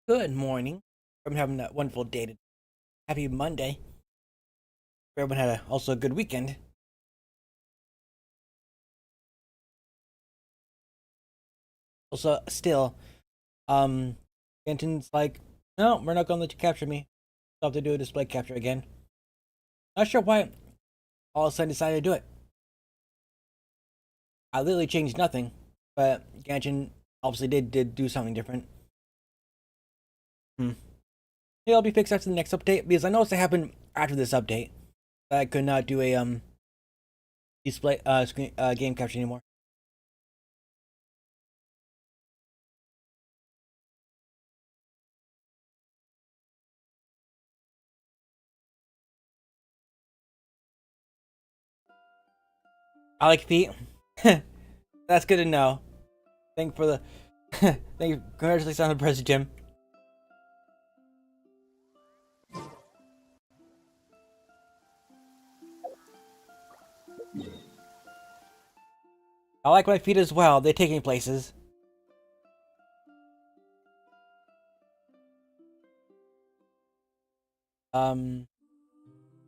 Good morning. Everyone having a wonderful day today. Happy Monday. Everyone had also a good weekend. Also, still, Kenton's like, no, we're not gonna let you capture me. I'll have to do a display capture again. Not sure why all of a sudden decided to do it. I literally changed nothing, but Genshin obviously did do something different. Hmm. It'll be fixed after the next update because I noticed it happened after this update. I could not do a display screen game capture anymore. I like Pete. That's good to know. Thank you for the thank you. Congratulations on the present, Jim. I like my feet as well. They take me places. Um.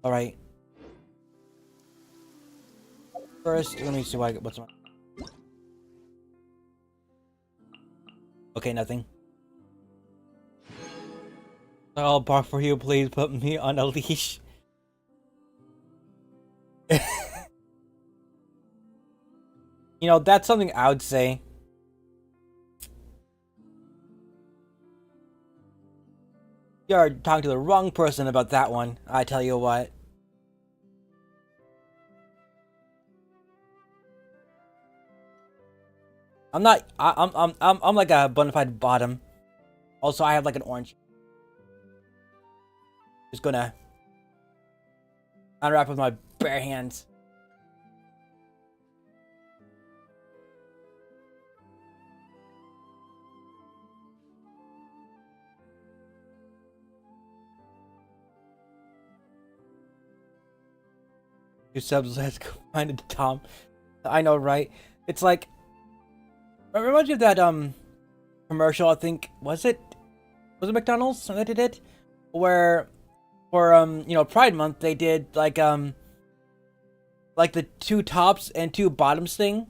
All right. First, let me see what's my. Okay, nothing. I'll bark for you. Please put me on a leash. That's something I would say. You're talking to the wrong person about that one. I tell you what. I'm not. I'm like a bona fide bottom. Also, I have like an orange. Just gonna unwrap with my bare hands. Two subs. Let's go find it, Tom. I know, right? It's like it reminds me of that commercial. I think was it McDonald's that did it, where for Pride Month they did like the two tops and two bottoms thing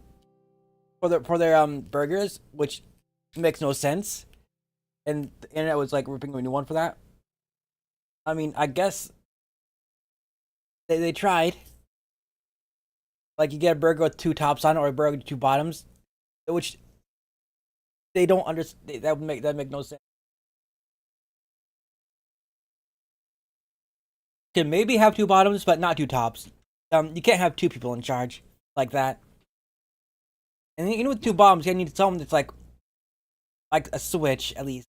for their burgers, which makes no sense, and the internet was like ripping a new one for that. I mean, I guess they tried. Like you get a burger with two tops on it or a burger with two bottoms, which they don't understand. That would make no sense. Can maybe have two bottoms, but not two tops. You can't have two people in charge like that. And even with two bottoms, you need something that's like a switch at least.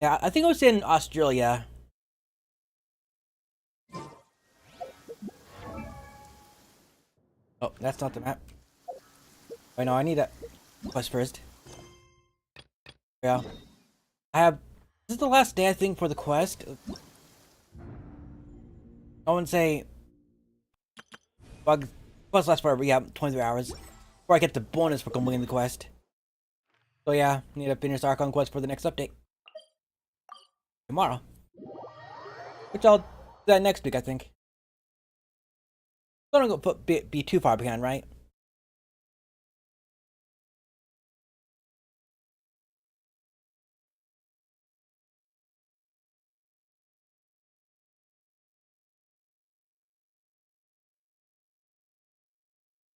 Yeah, I think it was in Australia. Oh, that's not the map. Wait, no, I need a quest first. Yeah, I have. This is the last day I think for the quest. I wouldn't say bug quest lasts forever. Yeah, 23 hours before I get the bonus for completing the quest. So yeah, need to finish Archon quest for the next update tomorrow, which I'll do that next week I think. Don't go be too far behind, right?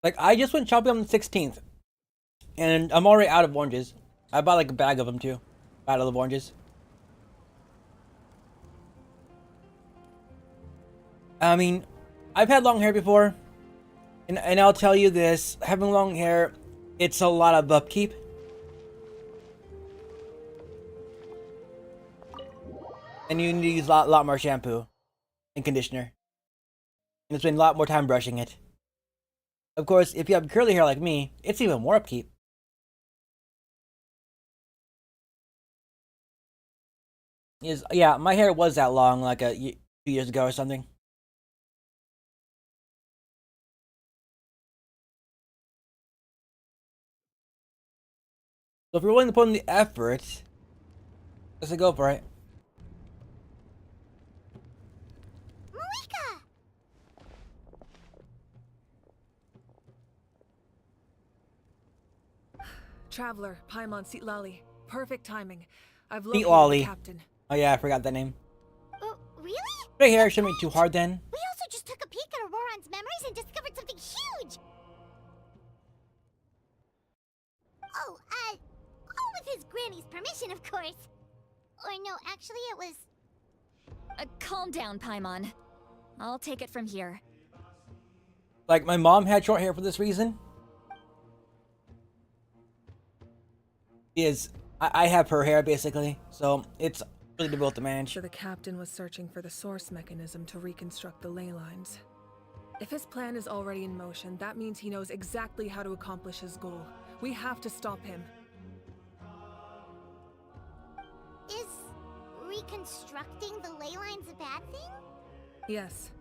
Like I just went shopping on the 16th, and I'm already out of oranges. I bought like a bag of them too, out of oranges. I mean, I've had long hair before, and I'll tell you this: having long hair, it's a lot of upkeep. And you need to use a lot more shampoo and conditioner. And spend a lot more time brushing it. Of course, if you have curly hair like me, it's even more upkeep. Is yeah, my hair was that long like 2 years ago or something. So if you're willing to put in the effort, Let's go for it. Marika! Traveler, Paimon, Seat Lali. Perfect timing. I've Seat located the Lali. captain. Oh yeah, I forgot that name. Really? Right here, shouldn't be too hard then. We also just took a peek at Auroran's memories and discovered something huge! All with his granny's permission, of course. Or no, actually it was... Calm down, Paimon. I'll take it from here. Like, my mom had short hair for this reason. I have her hair, basically. So, it's really difficult to manage. So the captain was searching for the source mechanism to reconstruct the ley lines. If his plan is already in motion, that means he knows exactly how to accomplish his goal. We have to stop him. Is reconstructing the ley lines a bad thing? Yes.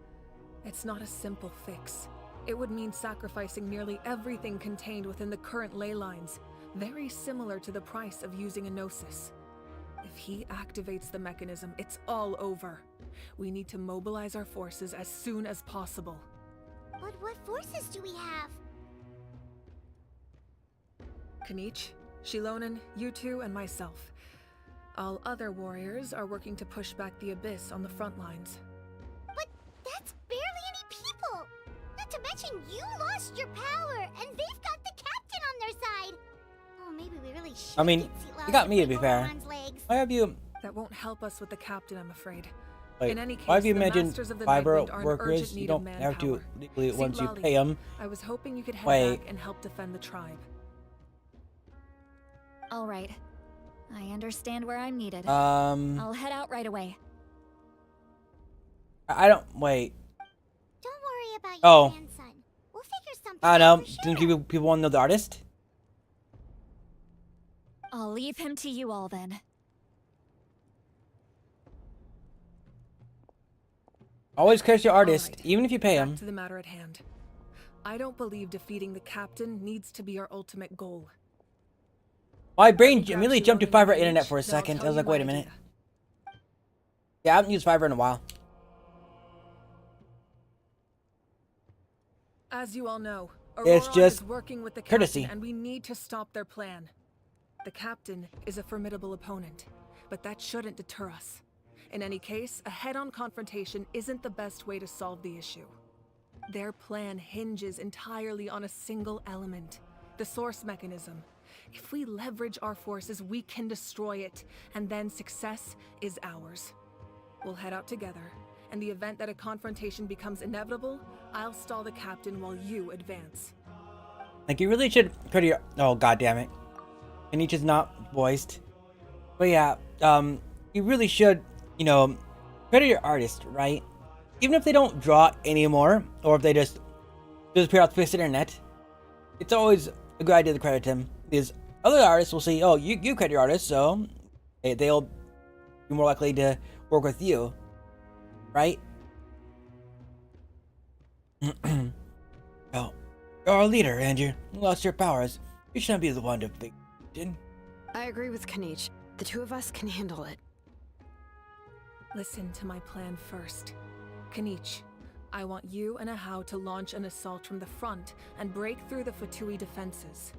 It's not a simple fix. It would mean sacrificing nearly everything contained within the current ley lines, very similar to the price of using a gnosis. If he activates the mechanism, it's all over. We need to mobilize our forces as soon as possible. But what forces do we have? Kanich, Shilonen, you two, and myself. All other warriors are working to push back the Abyss on the front lines. But that's barely any people! Not to mention you lost your power, and they've got the captain on their side! Oh, maybe we really should. I mean, you got me to be fair. Why have you... That won't help us with the captain, I'm afraid. Like, In any case, why have you the mentioned Masters of the fiber Nightwind are in workers? urgent You need don't of have to manpower. legally See, once you Lali, pay them. I was hoping you could head Wait. back and help defend the tribe. All right. I understand where I'm needed. I I'll head out right away. don't... Wait. Don't worry about your Oh. grandson. We'll figure something I don't out know. for sure. Didn't people want to know the artist? I'll leave him to you all then. Always curse your artist, Alright, even if you pay back him. to the matter at hand. I don't believe defeating the captain needs to be our ultimate goal. My brain Grab immediately Shilonen jumped to and Fiverr Kanich, internet for a then I'll second. tell I was you like, my wait a minute. idea. Yeah, I haven't used Fiverr in a while. As you all know, It's Auroran just is working with the courtesy. captain, and we need to stop their plan. The captain is a formidable opponent, but that shouldn't deter us. In any case, a head-on confrontation isn't the best way to solve the issue. Their plan hinges entirely on a single element, the source mechanism. If we leverage our forces, we can destroy it, and then success is ours. We'll head out together. In the event that a confrontation becomes inevitable, I'll stall the captain while you advance. Like, you really should credit your... Oh, god damn it. And each is not voiced. But yeah, you really should, you know, credit your artist, right? Even if they don't draw anymore, or if they just disappear off the face of the internet, it's always a good idea to credit him. Because other artists will say, oh, you credit your artist, so they'll be more likely to work with you, right? Oh, you're our leader, and you lost your powers. You shouldn't be the one to be. I agree with Kanich. The two of us can handle it. Listen to my plan first. Kanich, I want you and Ahau to launch an assault from the front and break through the Fatui defenses.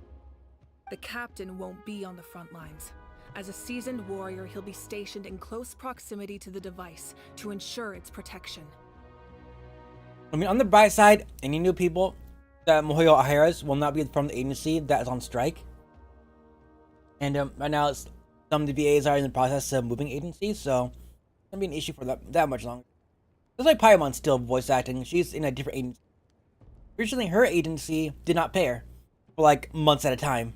The captain won't be on the front lines. As a seasoned warrior, he'll be stationed in close proximity to the device to ensure its protection. I mean, on the bright side, any new people that Mohoyo Ahiras will not be from the agency that is on strike. And right now, some of the VAs are in the process of moving agencies, so it's gonna be an issue for that much longer. It's like Paimon's still voice acting. She's in a different agency. Originally, her agency did not pay her for like months at a time.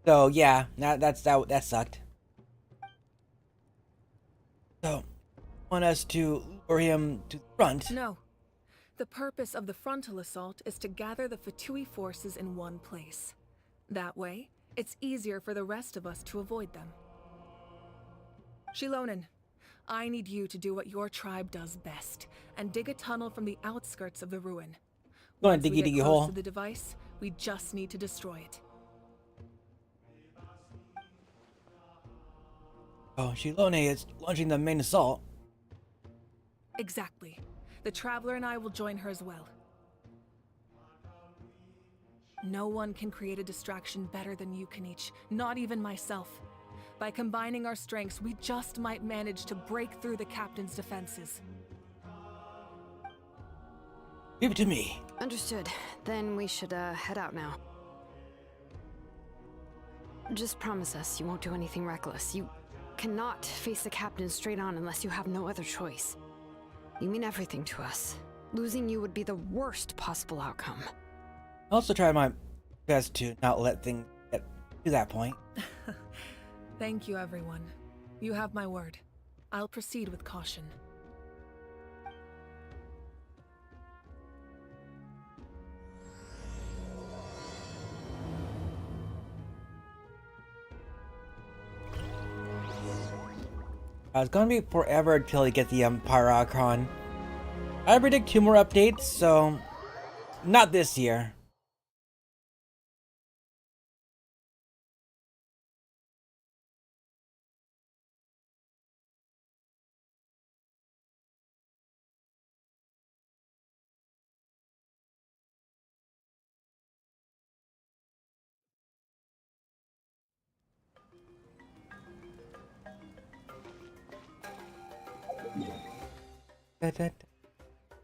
So yeah, that sucked. So, want us to lure him to the front? No. The purpose of the frontal assault is to gather the Fatui forces in one place. That way, it's easier for the rest of us to avoid them. Shilonen, I need you to do what your tribe does best, and dig a tunnel from the outskirts of the ruin. Go on, Once we diggy get diggy close hole. to the device, we just need to destroy it. Oh, Shilone is launching the main assault. Exactly. The Traveler and I will join her as well. No one can create a distraction better than you, Kanich. Not even myself. By combining our strengths, we just might manage to break through the Captain's defenses. Give it to me. Understood. Then we should, head out now. Just promise us you won't do anything reckless. You cannot face the Captain straight on unless you have no other choice. You mean everything to us. Losing you would be the worst possible outcome. I'll also try my best to not let things get to that point. Thank you, everyone. You have my word. I'll proceed with caution. It's gonna be forever until we get the Archon. I predict 2 more updates, so not this year.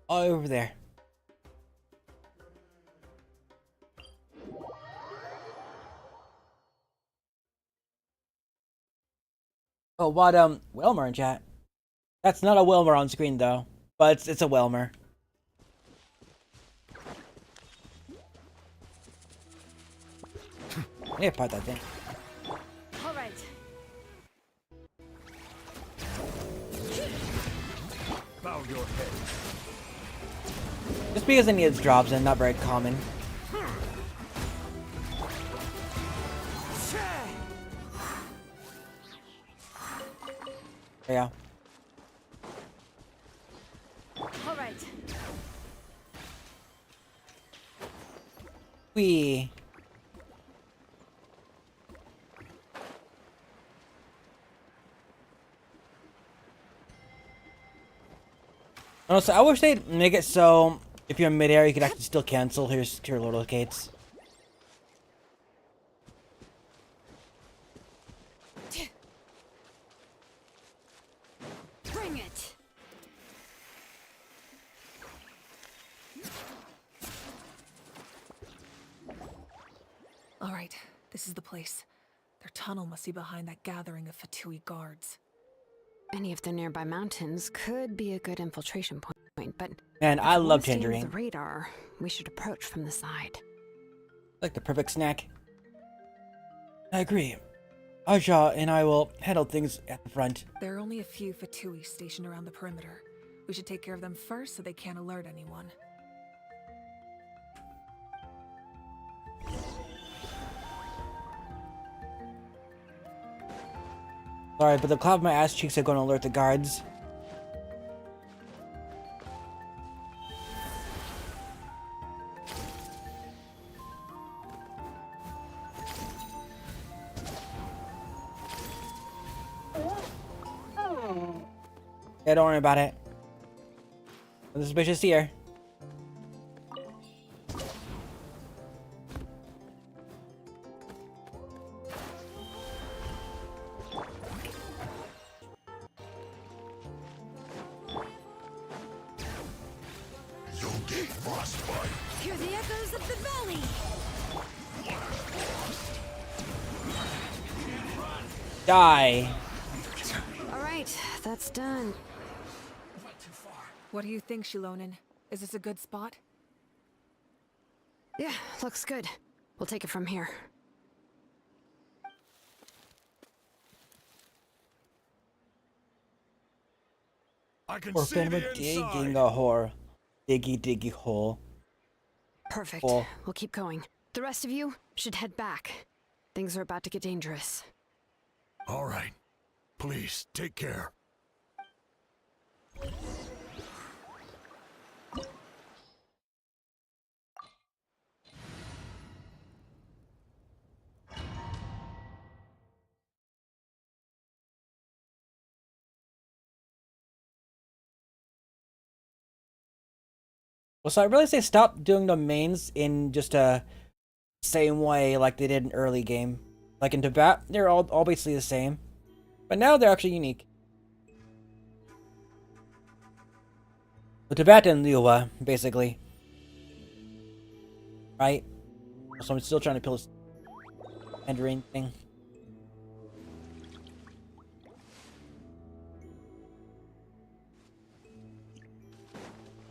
Oh, over there. Oh, what Wilmer in chat? That's not a Wilmer on screen though, but it's a Wilmer. I need to part that thing. All right. Bow your head. Just because it needs drops and not very common. Yeah. All right. Wee. Also, I wish they'd make it so if you're in midair, you could actually still cancel. Here's your locates. Bring it. All right, this is the place. Their tunnel must be behind that gathering of Fatui guards. Any of the nearby mountains could be a good infiltration point, but And I if we love wanna stay under tangerine. the radar, we should approach from the side. Like the perfect snack. I agree. Archon and I will handle things at the front. There are only a few Fatui stationed around the perimeter. We should take care of them first so they can't alert anyone. Sorry, but the clap of my ass cheeks are going to alert the guards. Yeah, don't worry about it. Nothing suspicious here. Hear the echoes of the valley. Die. All right, that's done. What do you think, Shilonen? Is this a good spot? Yeah, looks good. We'll take it from here. I can Or see film the a digging inside. a hole. Diggy hole. Perfect. Cool. We'll keep going. The rest of you should head back. Things are about to get dangerous. All right. Please, take care. Well, so I really say stop doing the mains in just a same way like they did in early game. Like in Tibet, they're all basically the same. But now they're actually unique. The Tibet and Lua, basically. Right? So I'm still trying to kill this Mandarin thing.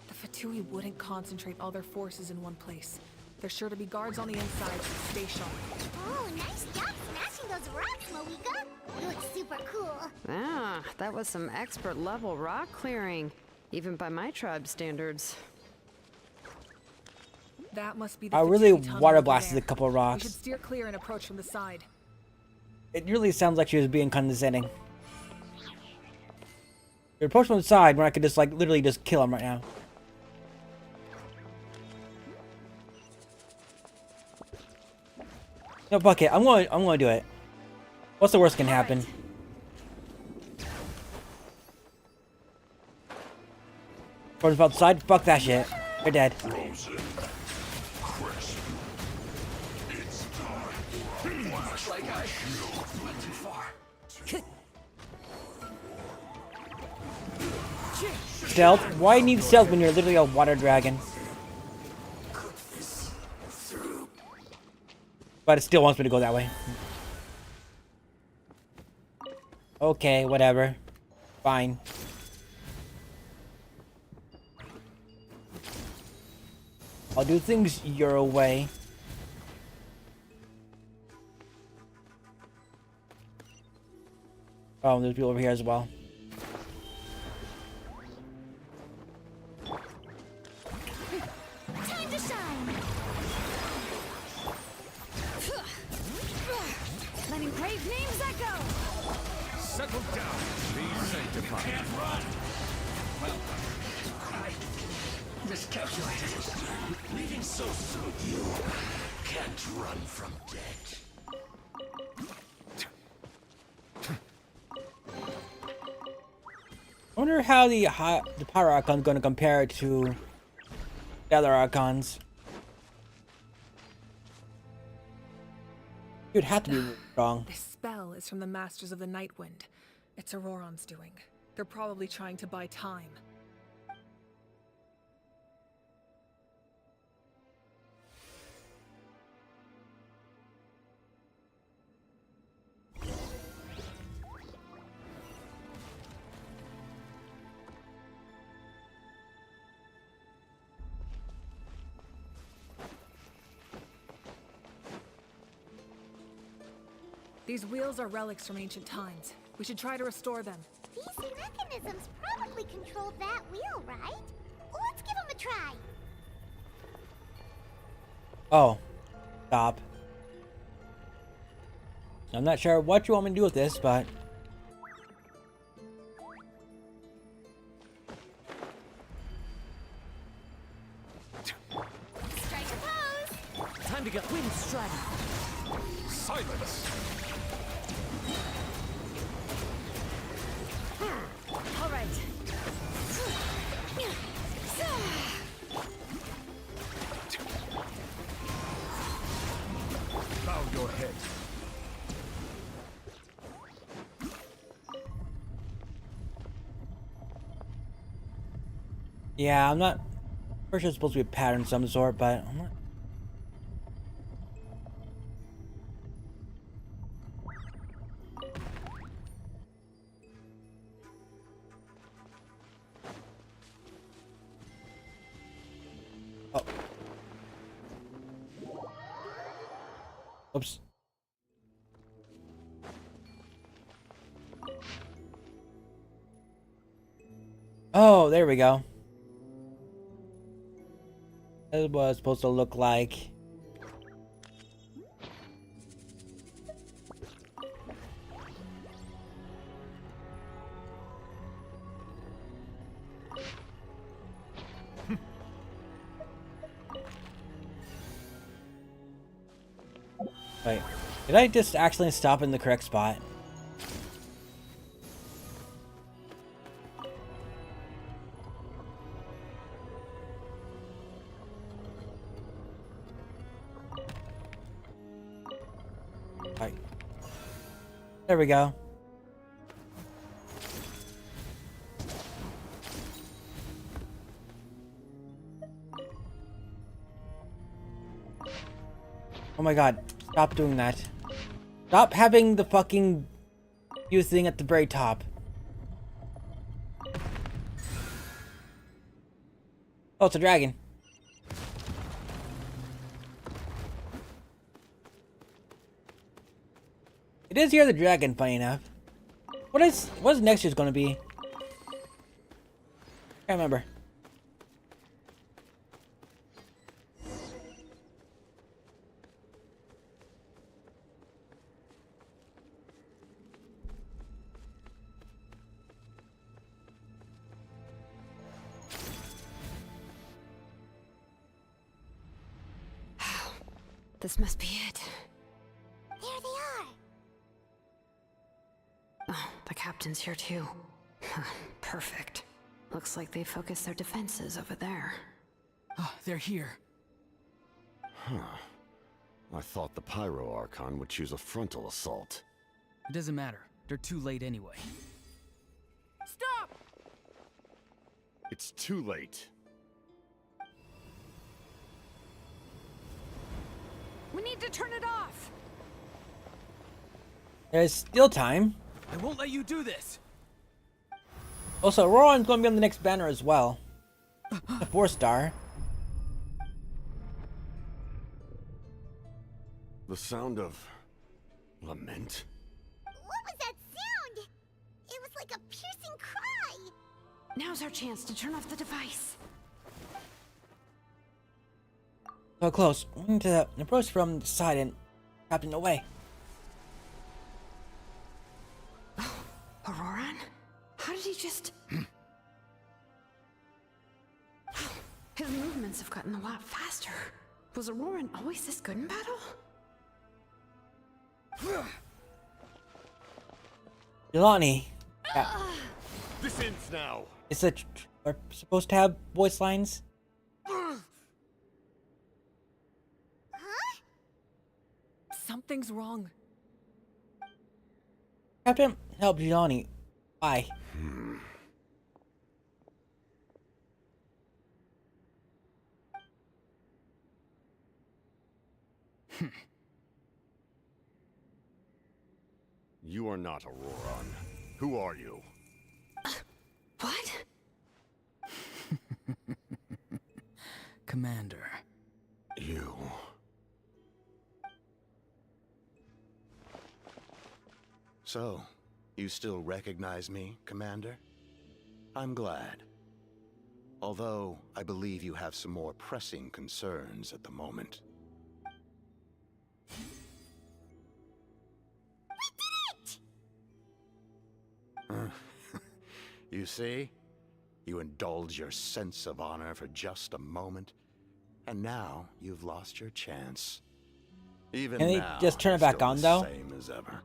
The Fatui wouldn't concentrate all their forces in one place. There's sure to be guards on the inside, so stay sharp. Oh, nice job smashing those rocks, Moika. You look super cool. Ah, that was some expert level rock clearing, even by my tribe standards. That must be the I really Fatui tunnel water over blasted a there. couple of We should rocks. steer clear and approach from the side. It really sounds like she was being condescending. If approach from the side where I could just like literally just kill him right now. No, fuck it. I'm gonna do it. What's the worst can happen? Approach from outside. Fuck that shit. You're dead. Frozen. Crisp. It's time. Looks like I went too far. Stealth? Why need stealth when you're literally a water dragon? But it still wants me to go that way. Okay, whatever. Fine. I'll do things your way. Oh, there's people over here as well. Time to shine. Letting brave names echo! Settle down. Be sanctified. Can't run. Well, I miscalculated. Leaving so soon. You can't run from death. I wonder how the Pyro Archon is going to compare to the other Archons. You'd have to be strong. This spell is from the Masters of the Night Wind. It's Auroron's doing. They're probably trying to buy time. These wheels are relics from ancient times. We should try to restore them. These mechanisms probably control that wheel, right? Let's give them a try. Oh. Stop. I'm not sure what you want me to do with this, but... Strike a pose. Time to get wind strategy. Silence. All right. Bow your head. Yeah, I'm not... For sure it's supposed to be a pattern of some sort, but... I'm not... Oh. Oops. Oh, there we go. That's what it's supposed to look like. Wait, did I just accidentally stop in the correct spot? Alright. There we go. Oh my god, stop doing that. Stop having the fucking fuse thing at the very top. Oh, it's a dragon. It is here the dragon, funny enough. What's next year's gonna be? Can't remember. This must be it. There they are. Oh, the captain's here too. Perfect. Looks like they focused their defenses over there. Oh, they're here. Huh. I thought the Pyro Archon would choose a frontal assault. It doesn't matter. They're too late anyway. Stop! It's too late. We need to turn it off! There's still time. I won't let you do this! Also, Roran's gonna be on the next banner as well. A 4-star. The sound of lament? What was that sound? It was like a piercing cry. Now's our chance to turn off the device. So close. We need to approach from the side and Captain away. Auroran? How did he just... His movements have gotten a lot faster. Was Auroran always this good in battle? Jelani. Yeah. This ends now. Is it are supposed to have voice lines? Something's wrong. Captain, help Jelani. Why? You are not Auroran. Who are you? What? Commander. You. So, you still recognize me, Commander? I'm glad. Although, I believe you have some more pressing concerns at the moment. You see? You indulge your sense of honor for just a moment, and now you've lost your chance. Even Can they now, just turn it you're back still on, the though? Same as ever.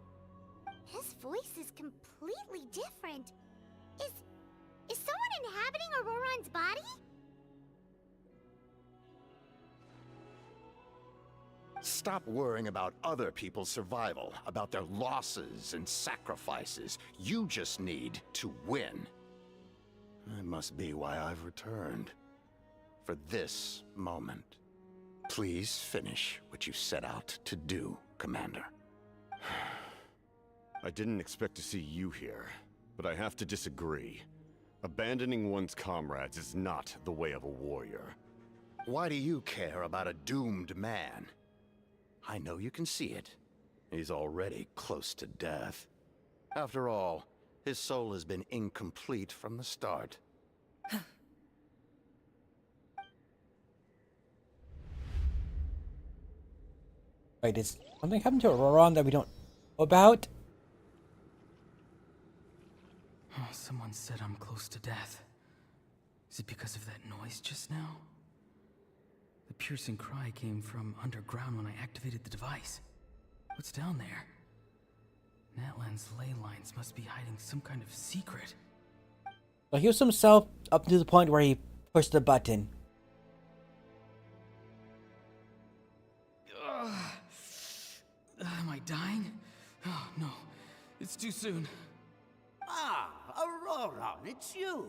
His voice is completely different. Is someone inhabiting Auroran's body? Stop worrying about other people's survival, about their losses and sacrifices. You just need to win. That must be why I've returned. For this moment. Please finish what you set out to do, Commander. I didn't expect to see you here, but I have to disagree. Abandoning one's comrades is not the way of a warrior. Why do you care about a doomed man? I know you can see it. He's already close to death. After all, his soul has been incomplete from the start. Wait, is something happened to Roran that we don't know about? Oh, someone said I'm close to death. Is it because of that noise just now? The piercing cry came from underground when I activated the device. What's down there? Natlan's ley lines must be hiding some kind of secret. So he was himself up to the point where he pushed the button. Am I dying? Oh, no. It's too soon. Ah, Auroron, it's you.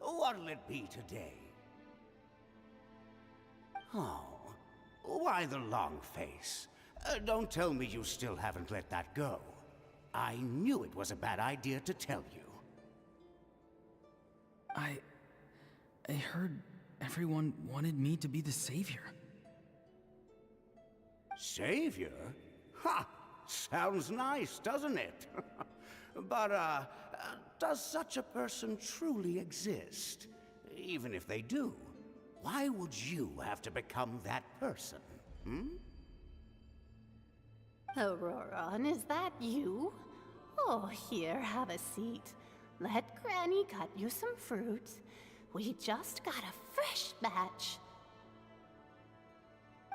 What'll it be today? Oh, why the long face? Don't tell me you still haven't let that go. I knew it was a bad idea to tell you. I heard everyone wanted me to be the savior. Savior? Ha! Sounds nice, doesn't it? But, does such a person truly exist? Even if they do, why would you have to become that person, hmm? Auroron, is that you? Oh, here, have a seat. Let Granny cut you some fruit. We just got a fresh batch.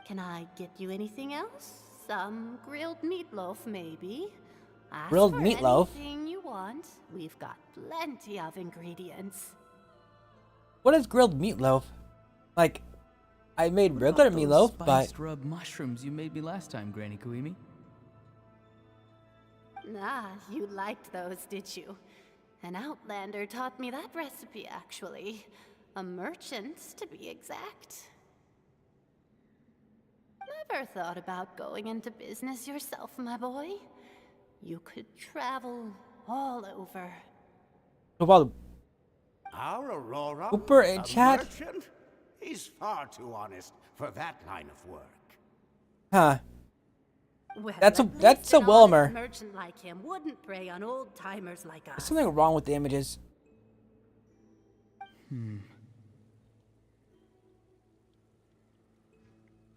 Can I get you anything else? Some grilled meatloaf, maybe? Ask Grilled for meatloaf? anything you want. We've got plenty of ingredients. What is grilled meatloaf? Like, I made regular meatloaf, but Spiced rub mushrooms you made me last time, Granny Kuimi. Ah, you liked those, did you? An outlander taught me that recipe, actually. A merchant, to be exact. Never thought about going into business yourself, my boy? You could travel all over. about Our Auroron? Cooper in A chat? merchant? He's far too honest for that line of work. Huh? Well, That's a- at least that's a an honest Wilmer. merchant like him wouldn't prey on old-timers like There's us. something wrong with the images.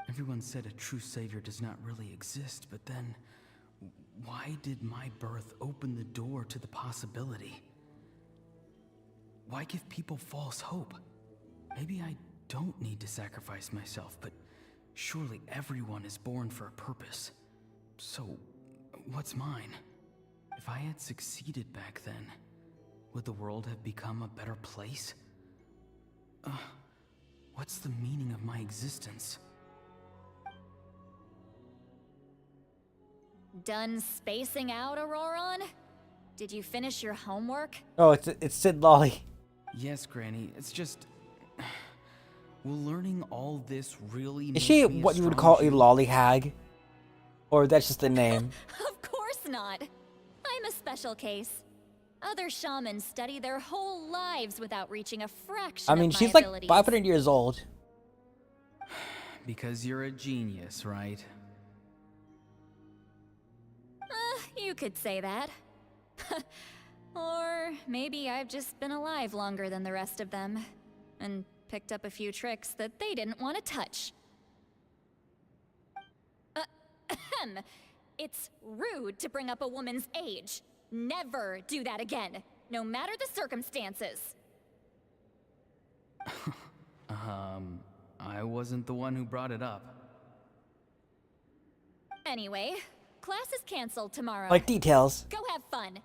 Everyone said a true savior does not really exist, but then why did my birth open the door to the possibility? Why give people false hope? Maybe I don't need to sacrifice myself, but surely everyone is born for a purpose. So, what's mine? If I had succeeded back then, would the world have become a better place? What's the meaning of my existence? Done spacing out, Auroron? Did you finish your homework? Oh, it's Sid Lolly. Yes, Granny, it's just... Will learning all this really Is make she me what you would strong call a Jew? lollihag? Or that's just a name? Of course not. I'm a special case. Other shamans study their whole lives without reaching a fraction I mean, of my she's like abilities. 500 years old. Because you're a genius, right? You could say that. Or maybe I've just been alive longer than the rest of them, and picked up a few tricks that they didn't want to touch. It's rude to bring up a woman's age. Never do that again, no matter the circumstances. I wasn't the one who brought it up. Anyway, class is canceled tomorrow. Like details. Go have fun.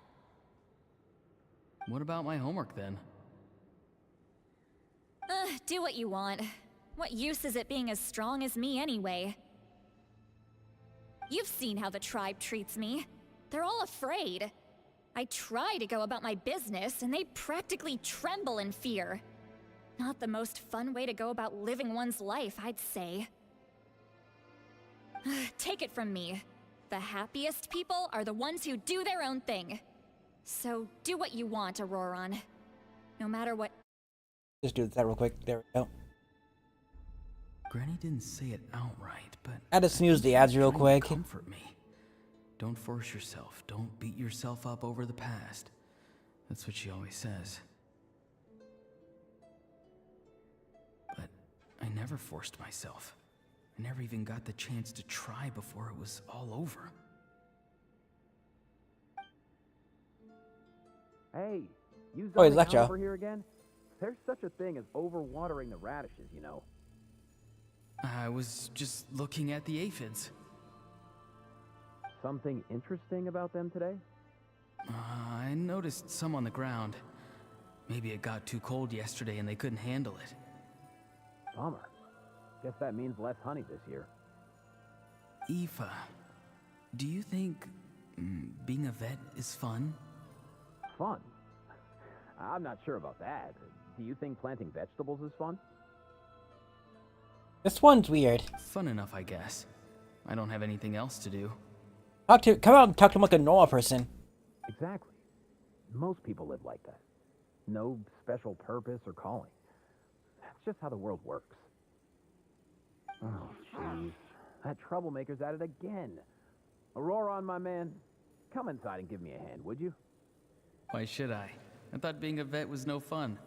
What about my homework then? Do what you want. What use is it being as strong as me anyway? You've seen how the tribe treats me. They're all afraid. I try to go about my business, and they practically tremble in fear. Not the most fun way to go about living one's life, I'd say. Take it from me. The happiest people are the ones who do their own thing. So do what you want, Auroron. No matter what. Just do that real quick. There we go. Granny didn't say it outright, but... I had to snooze the ads real trying to quick. Comfort me. Don't force yourself. Don't beat yourself up over the past. That's what she always says. But I never forced myself. I never even got the chance to try before it was all over. Hey, you Oh, is zoning that out Joe? over here again? There's such a thing as overwatering the radishes, you know. I was just looking at the aphids. Something interesting about them today? I noticed some on the ground. Maybe it got too cold yesterday and they couldn't handle it. Bummer. Guess that means less honey this year. Aoife, Do you think being a vet is fun? Fun? I'm not sure about that. Do you think planting vegetables is fun? This one's weird. Fun enough, I guess. I don't have anything else to do. Come out and talk to him like a normal person. Exactly. Most people live like that. No special purpose or calling. That's just how the world works. Oh, jeez. That troublemaker's at it again. Aurora, my man, come inside and give me a hand, would you? Why should I? I thought being a vet was no fun.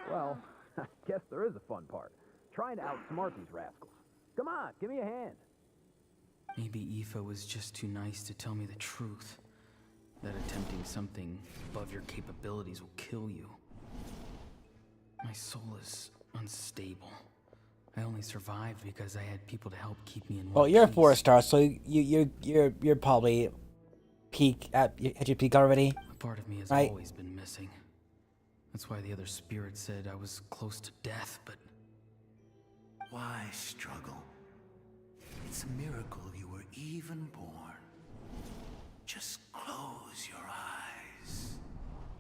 Well, I guess there is a fun part. Trying to outsmart these rascals. Come on, give me a hand. Maybe Aoife was just too nice to tell me the truth. That attempting something above your capabilities will kill you. My soul is unstable. I only survived because I had people to help keep me in one Well, you're a piece. 4-star, so you're probably at your peak already. A part of me has Right. always been missing. That's why the other spirit said I was close to death, but Why struggle? It's a miracle you were even born. Just close your eyes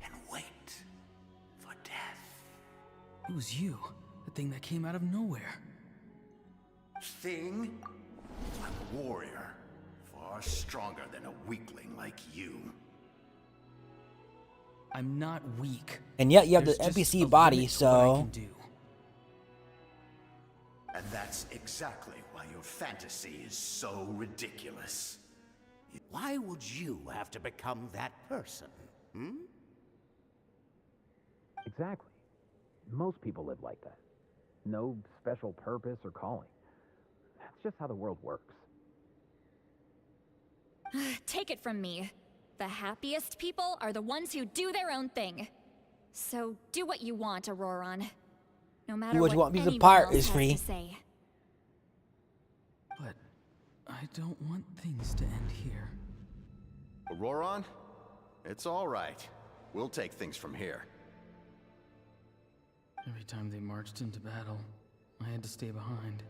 and wait for death. it was you, the thing that came out of nowhere. Thing? I'm a warrior, far stronger than a weakling like you. I'm not weak. And yet you have There's the just NPC a body, limit to what I so can do. And that's exactly why your fantasy is so ridiculous. Why would you have to become that person? Hmm? Exactly. Most people live like that. No special purpose or calling. That's just how the world works. Take it from me. The happiest people are the ones who do their own thing. So do what you want, Auroron. No matter what you want, because the anyone part else is has free. to say. But I don't want things to end here. Auroron? It's all right. We'll take things from here. Every time they marched into battle, I had to stay behind.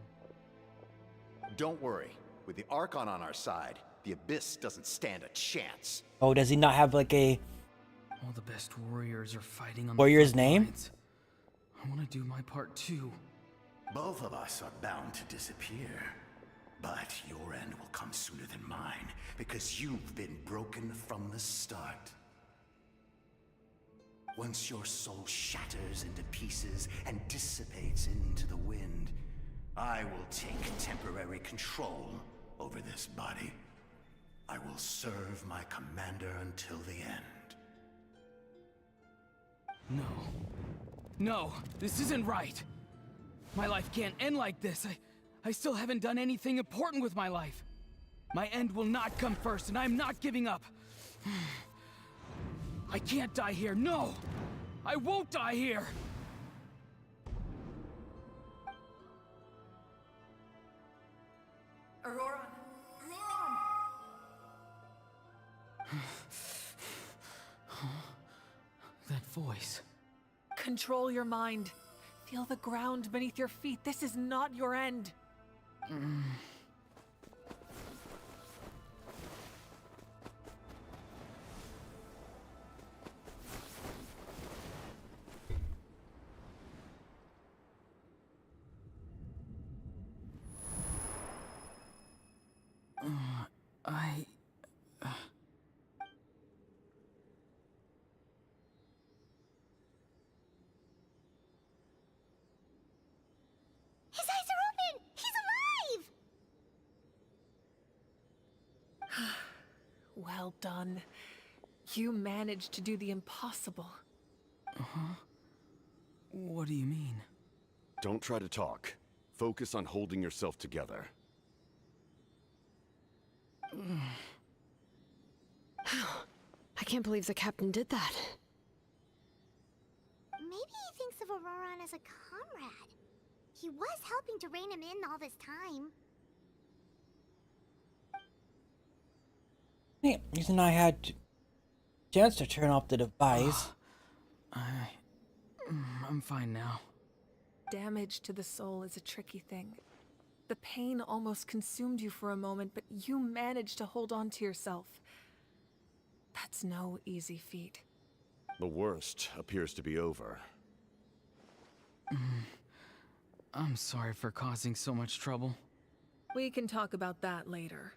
Don't worry. With the Archon on our side, the Abyss doesn't stand a chance. oh, does he not have like a All the best warriors are fighting on warrior's the front name? lines. I want to do my part too. Both of us are bound to disappear. But your end will come sooner than mine, because you've been broken from the start. Once your soul shatters into pieces and dissipates into the wind, I will take temporary control over this body. I will serve my commander until the end. No. No, this isn't right. My life can't end like this. I still haven't done anything important with my life. My end will not come first, and I'm not giving up. I can't die here. No! I won't die here! Auroron! That voice. Control your mind. Feel the ground beneath your feet. This is not your end. I... His eyes are open! He's alive! Well done. You managed to do the impossible. What do you mean? Don't try to talk. Focus on holding yourself together. I can't believe the captain did that. Maybe he thinks of Auroron as a comrade. He was helping to rein him in all this time. The reason I had chance to turn off the device. I'm fine now. Damage to the soul is a tricky thing. The pain almost consumed you for a moment, but you managed to hold on to yourself. That's no easy feat. The worst appears to be over. I'm sorry for causing so much trouble. We can talk about that later.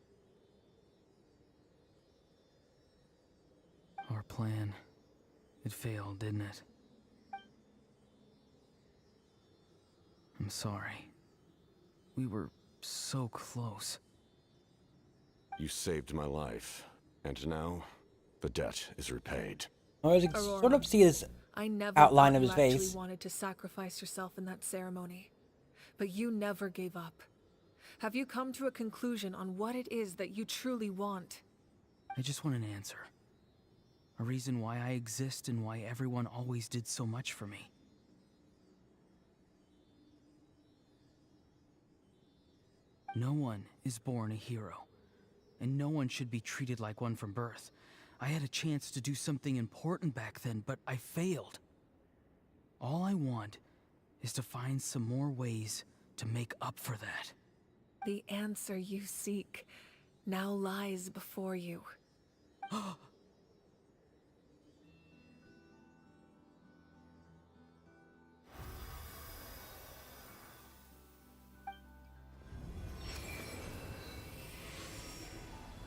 Our plan, it failed, didn't it? I'm sorry. We were so close. You saved my life, and now the debt is repaid. I was Aurora, sort of see his I never outline thought of you his face. actually wanted to sacrifice yourself in that ceremony, but you never gave up. Have you come to a conclusion on what it is that you truly want? I just want an answer. A reason why I exist and why everyone always did so much for me. No one is born a hero, and no one should be treated like one from birth. I had a chance to do something important back then, but I failed. All I want is to find some more ways to make up for that. The answer you seek now lies before you.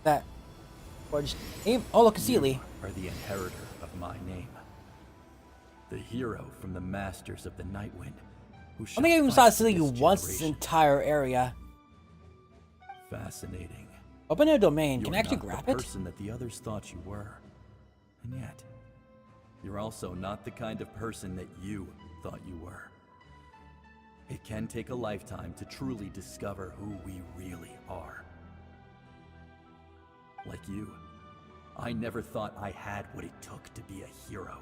That. Or just aim. Oh, look, Sealy. Are the inheritor of my name. The hero from the Masters of the Nightwind, who I think I even saw Sealy once this entire area. Fascinating. Open a domain. Can I You're actually not grab the it? person that the others thought you were. And yet, you're also not the kind of person that you thought you were. It can take a lifetime to truly discover who we really are. Like you, I never thought I had what it took to be a hero.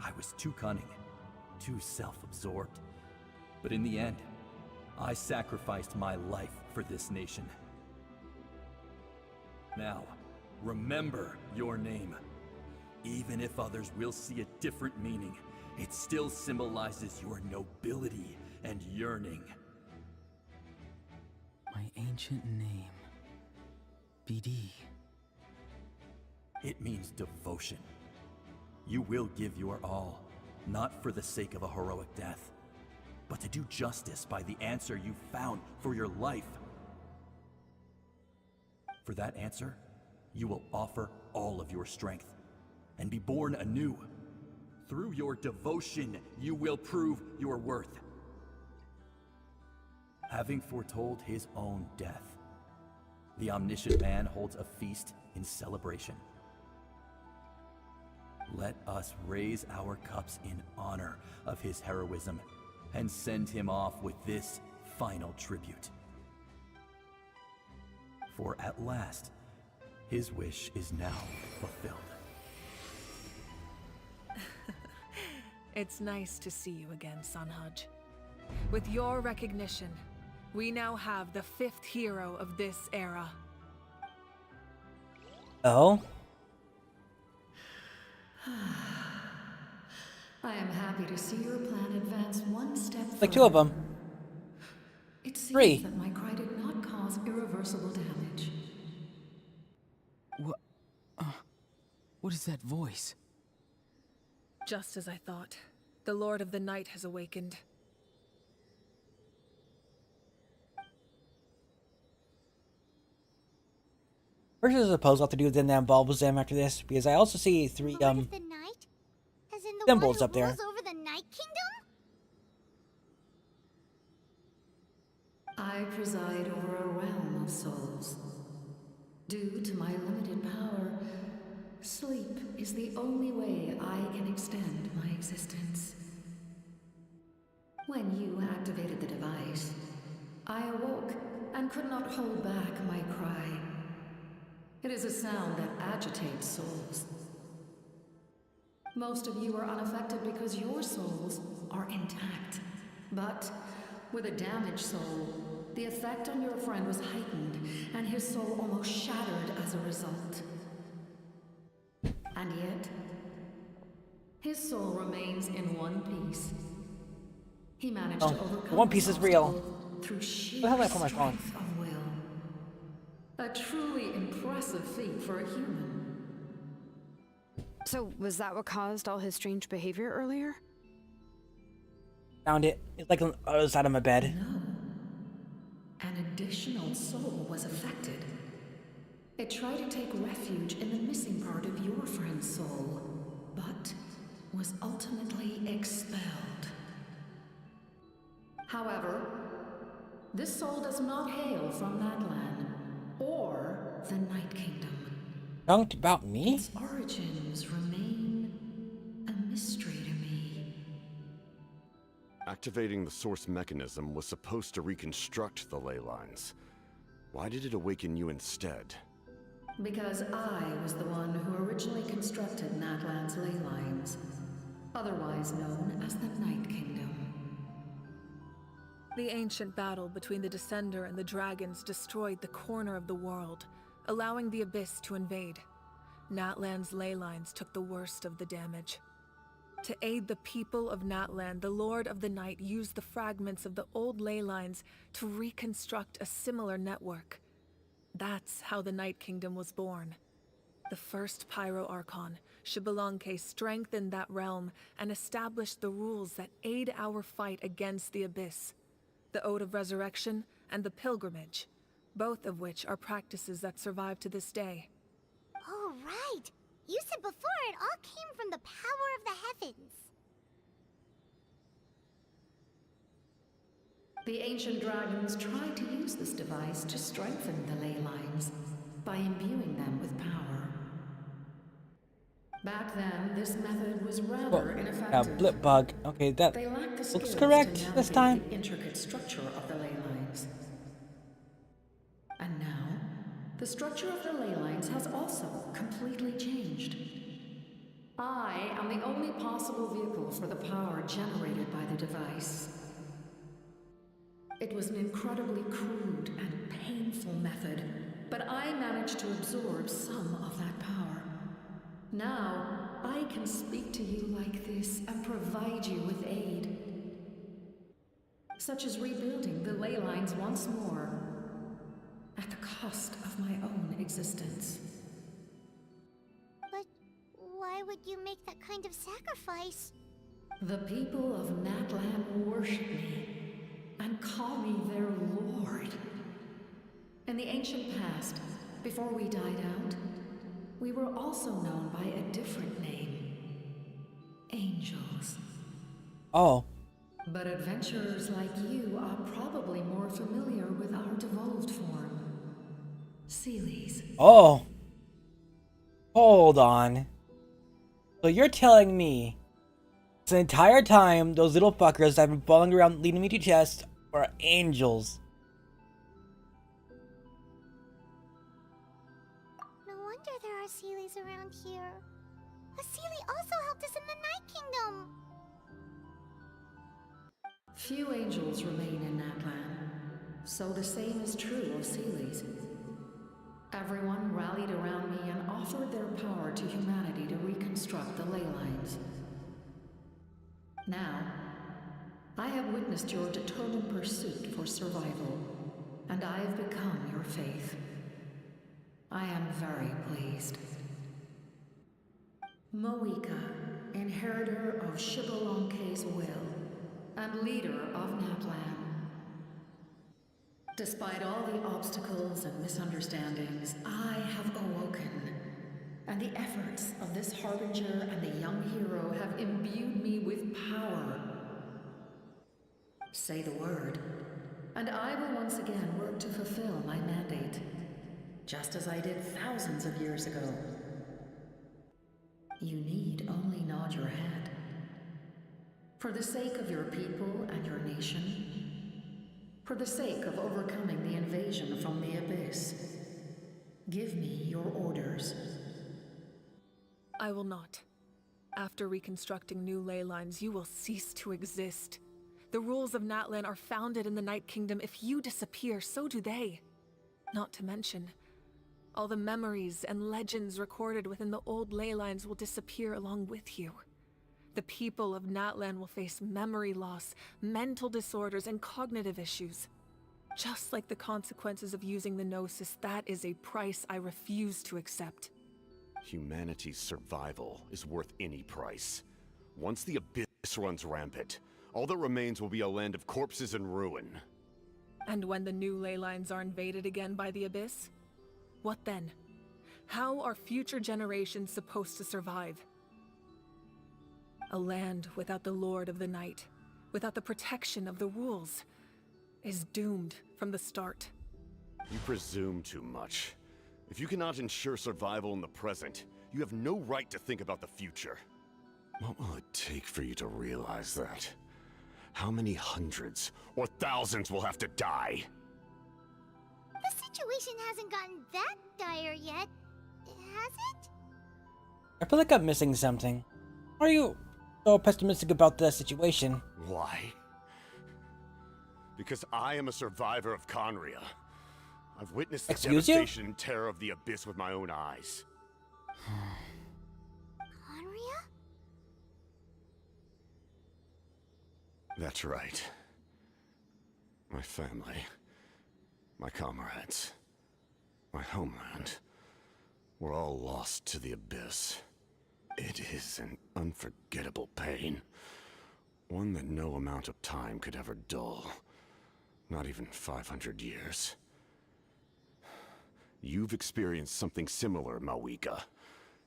I was too cunning, too self-absorbed. But in the end, I sacrificed my life for this nation. Now, remember your name. Even if others will see a different meaning, it still symbolizes your nobility and yearning. My ancient name. BD. It means devotion. You will give your all, not for the sake of a heroic death, but to do justice by the answer you found for your life. For that answer, you will offer all of your strength and be born anew. Through your devotion, you will prove your worth. Having foretold his own death, the omniscient man holds a feast in celebration. Let us raise our cups in honor of his heroism and send him off with this final tribute. For at last, his wish is now fulfilled. It's nice to see you again, Sunhudge. With your recognition, we now have the 5th hero of this era. Oh? I am happy to see your plan advance one step further. Like 2 of them. It seems 3. that my cry did not cause irreversible damage. What is that voice? Just as I thought. The Lord of the Night has awakened. First, I suppose I'll have to do with them Bulbazem after this, because I also see 3 Lord of the Night? As in the symbols one up who there. rules over the Night Kingdom? I preside over a realm of souls. Due to my limited power, sleep is the only way I can extend my existence. When you activated the device, I awoke and could not hold back my cry. It is a sound that agitates souls. Most of you are unaffected because your souls are intact. But with a damaged soul, the effect on your friend was heightened, and his soul almost shattered as a result. And yet, his soul remains in one piece. He managed to overcome One Piece is real. obstacle through sheer Where the hell did I put my phone? strength of will. A truly impressive feat for a human. So, was that what caused all his strange behavior earlier? Found it. It's like on the other side of my bed. No. An additional soul was affected. It tried to take refuge in the missing part of your friend's soul, but was ultimately expelled. However, this soul does not hail from Natlan or the Night Kingdom. Don't about me? Its origins remain a mystery to me. Activating the source mechanism was supposed to reconstruct the ley lines. Why did it awaken you instead? Because I was the one who originally constructed Natlan's ley lines, otherwise known as the Night Kingdom. The ancient battle between the Descender and the dragons destroyed the corner of the world, allowing the Abyss to invade. Natlan's ley lines took the worst of the damage. To aid the people of Natlan, the Lord of the Night used the fragments of the old ley lines to reconstruct a similar network. That's how the Night Kingdom was born. The first Pyro Archon, Xbalanque, strengthened that realm and established the rules that aid our fight against the Abyss. The Ode of Resurrection and the Pilgrimage, both of which are practices that survive to this day. Oh, right. You said before it all came from the power of the heavens. The ancient dragons tried to use this device to strengthen the ley lines by imbuing them with power. Back then, this method was rather ineffective. Blip bug. Okay, that They lacked the looks skills correct to this navigate time. the intricate structure of the ley lines. And now, the structure of the ley lines has also completely changed. I am the only possible vehicle for the power generated by the device. It was an incredibly crude and painful method, but I managed to absorb some of that power. Now, I can speak to you like this and provide you with aid. Such as rebuilding the ley lines once more, at the cost of my own existence. But why would you make that kind of sacrifice? The people of Natlan worship me and call me their lord. In the ancient past, before we died out, we were also known by a different name. Angels. Oh. But adventurers like you are probably more familiar with our devolved form. Seelies. Oh. Hold on. So you're telling me this entire time those little fuckers that have been following around leading me to chest are angels? No wonder there are Seelies around here. A Seelie also helped us in the Night Kingdom. Few angels remain in Natlan, so the same is true of Seelies. Everyone rallied around me and offered their power to humanity to reconstruct the ley lines. Now, I have witnessed your determined pursuit for survival, and I have become your faith. I am very pleased. Moika, inheritor of Xbalanque's will, and leader of Natlan. Despite all the obstacles and misunderstandings, I have awoken, and the efforts of this harbinger and the young hero have imbued me with power. Say the word, and I will once again work to fulfill my mandate, just as I did thousands of years ago. You need only nod your head. For the sake of your people and your nation, for the sake of overcoming the invasion from the Abyss, give me your orders. I will not. After reconstructing new ley lines, you will cease to exist. The rules of Natlan are founded in the Night Kingdom. If you disappear, so do they. Not to mention, all the memories and legends recorded within the old ley lines will disappear along with you. The people of Natlan will face memory loss, mental disorders, and cognitive issues. Just like the consequences of using the Gnosis, that is a price I refuse to accept. Humanity's survival is worth any price. Once the Abyss runs rampant, all that remains will be a land of corpses and ruin. And when the new ley lines are invaded again by the Abyss? What then? How are future generations supposed to survive? A land without the Lord of the Night, without the protection of the rules, is doomed from the start. You presume too much. If you cannot ensure survival in the present, you have no right to think about the future. What will it take for you to realize that? How many hundreds or thousands will have to die? The situation hasn't gotten that dire yet, has it? I feel like I'm missing something. Why are you so pessimistic about the situation? Why? Because I am a survivor of Conria. I've witnessed the Excuse you? devastation and terror of the Abyss with my own eyes. Conria? That's right. My family, my comrades, my homeland, were all lost to the Abyss. It is an unforgettable pain. One that no amount of time could ever dull. Not even 500 years. You've experienced something similar, Mawika.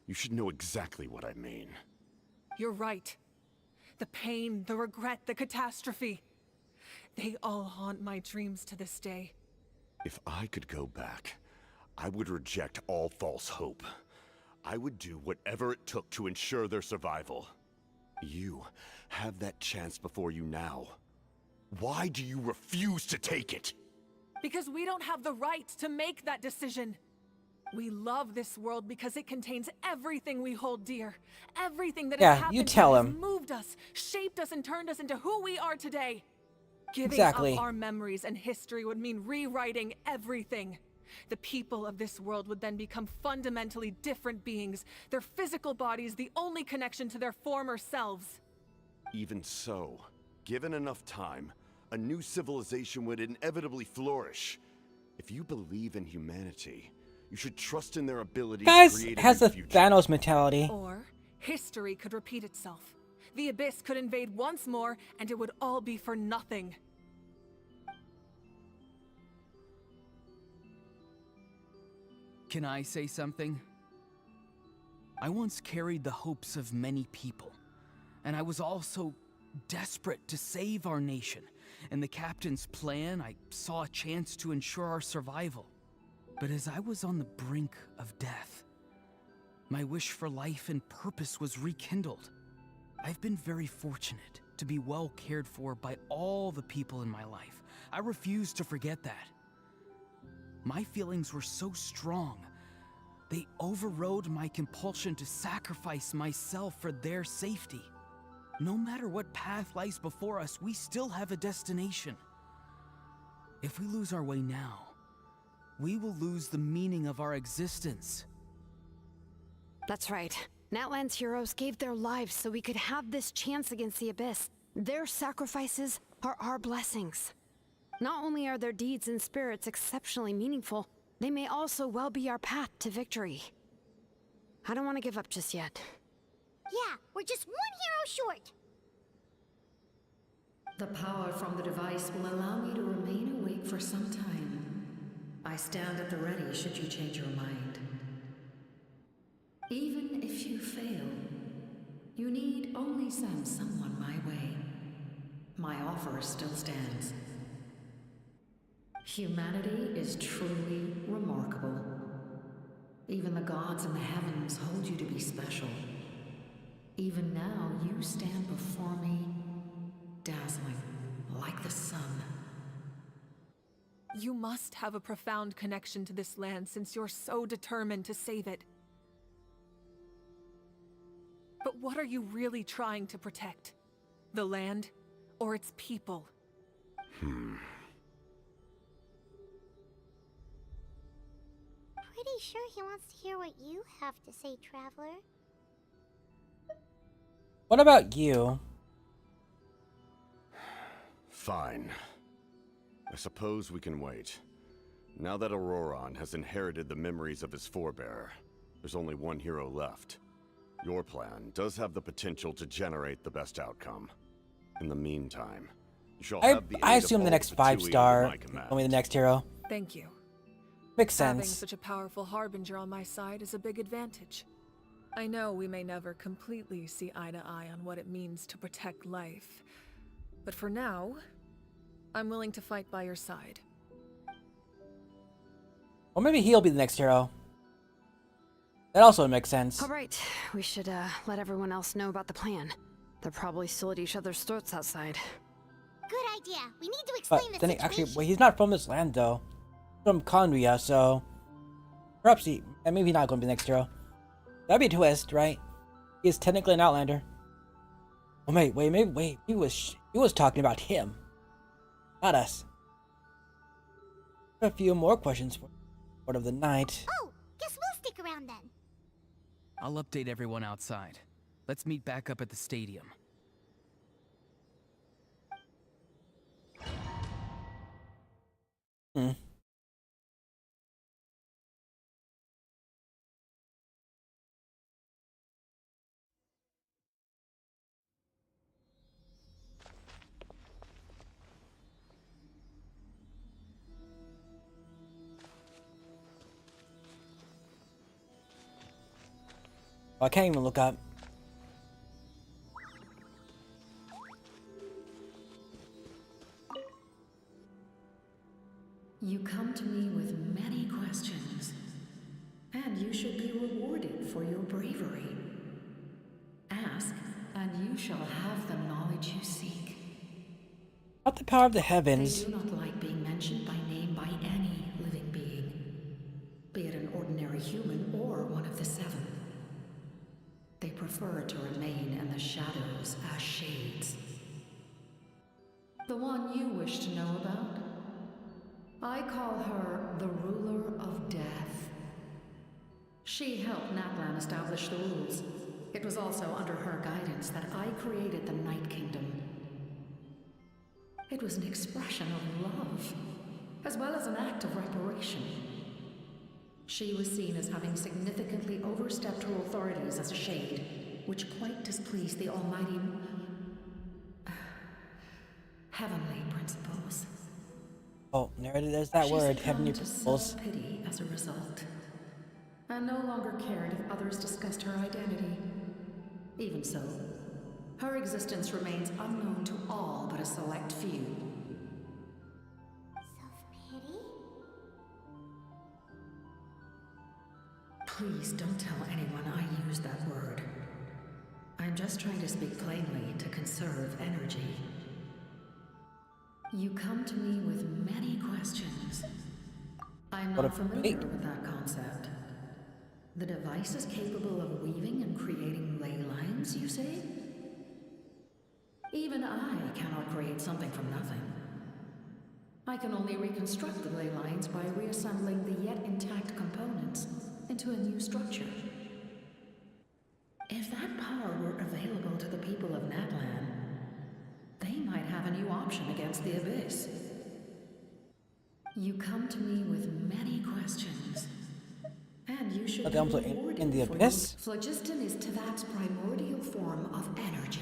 You should know exactly what I mean. You're right. The pain, the regret, the catastrophe. They all haunt my dreams to this day. If I could go back, I would reject all false hope. I would do whatever it took to ensure their survival. You have that chance before you now. Why do you refuse to take it? Because we don't have the right to make that decision. We love this world because it contains everything we hold dear. Everything that has happened you tell here has him. moved us, shaped us, and turned us into who we are today. Giving Exactly. up our memories and history would mean rewriting everything. The people of this world would then become fundamentally different beings, their physical bodies the only connection to their former selves. Even so, given enough time, a new civilization would inevitably flourish. If you believe in humanity, you should trust in their ability to Guys create has a a new future. Thanos mentality. Or history could repeat itself. The Abyss could invade once more, and it would all be for nothing. Can I say something? I once carried the hopes of many people, and I was also desperate to save our nation. In the captain's plan, I saw a chance to ensure our survival. But as I was on the brink of death, my wish for life and purpose was rekindled. I've been very fortunate to be well cared for by all the people in my life. I refuse to forget that. My feelings were so strong, they overrode my compulsion to sacrifice myself for their safety. No matter what path lies before us, we still have a destination. If we lose our way now, we will lose the meaning of our existence. That's right. Natlan's heroes gave their lives so we could have this chance against the Abyss. Their sacrifices are our blessings. Not only are their deeds and spirits exceptionally meaningful, they may also well be our path to victory. I don't want to give up just yet. Yeah, we're just one hero short. The power from the device will allow me to remain awake for some time. I stand at the ready should you change your mind. Even if you fail, you need only send someone my way. My offer still stands. Humanity is truly remarkable. Even the gods in the heavens hold you to be special. Even now, you stand before me, dazzling like the sun. You must have a profound connection to this land since you're so determined to save it. But what are you really trying to protect? The land or its people? Pretty sure he wants to hear what you have to say, Traveler. What about you? Fine. I suppose we can wait. Now that Auroron has inherited the memories of his forebearer, there's only one hero left. Your plan does have the potential to generate the best outcome. In the meantime, you shall have the I aid of assume the all next Fatui under 5-star my command. will be the next hero. Thank you. Makes Having sense. such a powerful harbinger on my side is a big advantage. I know we may never completely see eye to eye on what it means to protect life, but for now, I'm willing to fight by your side. Or maybe he'll be the next hero. That also makes sense. All right, we should let everyone else know about the plan. They're probably still at each other's throats outside. Good idea. We need to But explain the then situation. actually, well, he's not from this land though. He's from Conria, so perhaps and maybe not going to be the next hero. That'd be a twist, right? He is technically an Outlander. Oh wait. He was talking about him, not us. A few more questions for Lord of the Night. Oh, guess we'll stick around then. I'll update everyone outside. Let's meet back up at the stadium. Hmm. I can't even look up. You come to me with many questions, and you should be rewarded for your bravery. Ask, and you shall have the knowledge you seek. About the power of the They heavens. do not like being mentioned by name by any living being, be it an ordinary human or one of the seven. They prefer to remain in the shadows as shades. The one you wish to know about? I call her the Ruler of Death. She helped Natlan establish the rules. It was also under her guidance that I created the Night Kingdom. It was an expression of love, as well as an act of reparation. She was seen as having significantly overstepped her authorities as a shade, which quite displeased the almighty heavenly principles. Oh, there's that She word, succumbed heavenly to principles. self-pity as a result, and no longer cared if others discussed her identity. Even so, her existence remains unknown to all but a select few. Self-pity? Please don't tell anyone I use that word. I'm just trying to speak plainly to conserve energy. You come to me with many questions. I'm What not a familiar fate. with that concept. The device is capable of weaving and creating ley lines, you say? Even I cannot create something from nothing. I can only reconstruct the ley lines by reassembling the yet intact components into a new structure. If that power were available to the people of Natlan, they might have a new option against the Abyss. You come to me with many questions, and you should be Also rewarded in the for Abyss? Phlogiston is Teyvat's primordial form of energy.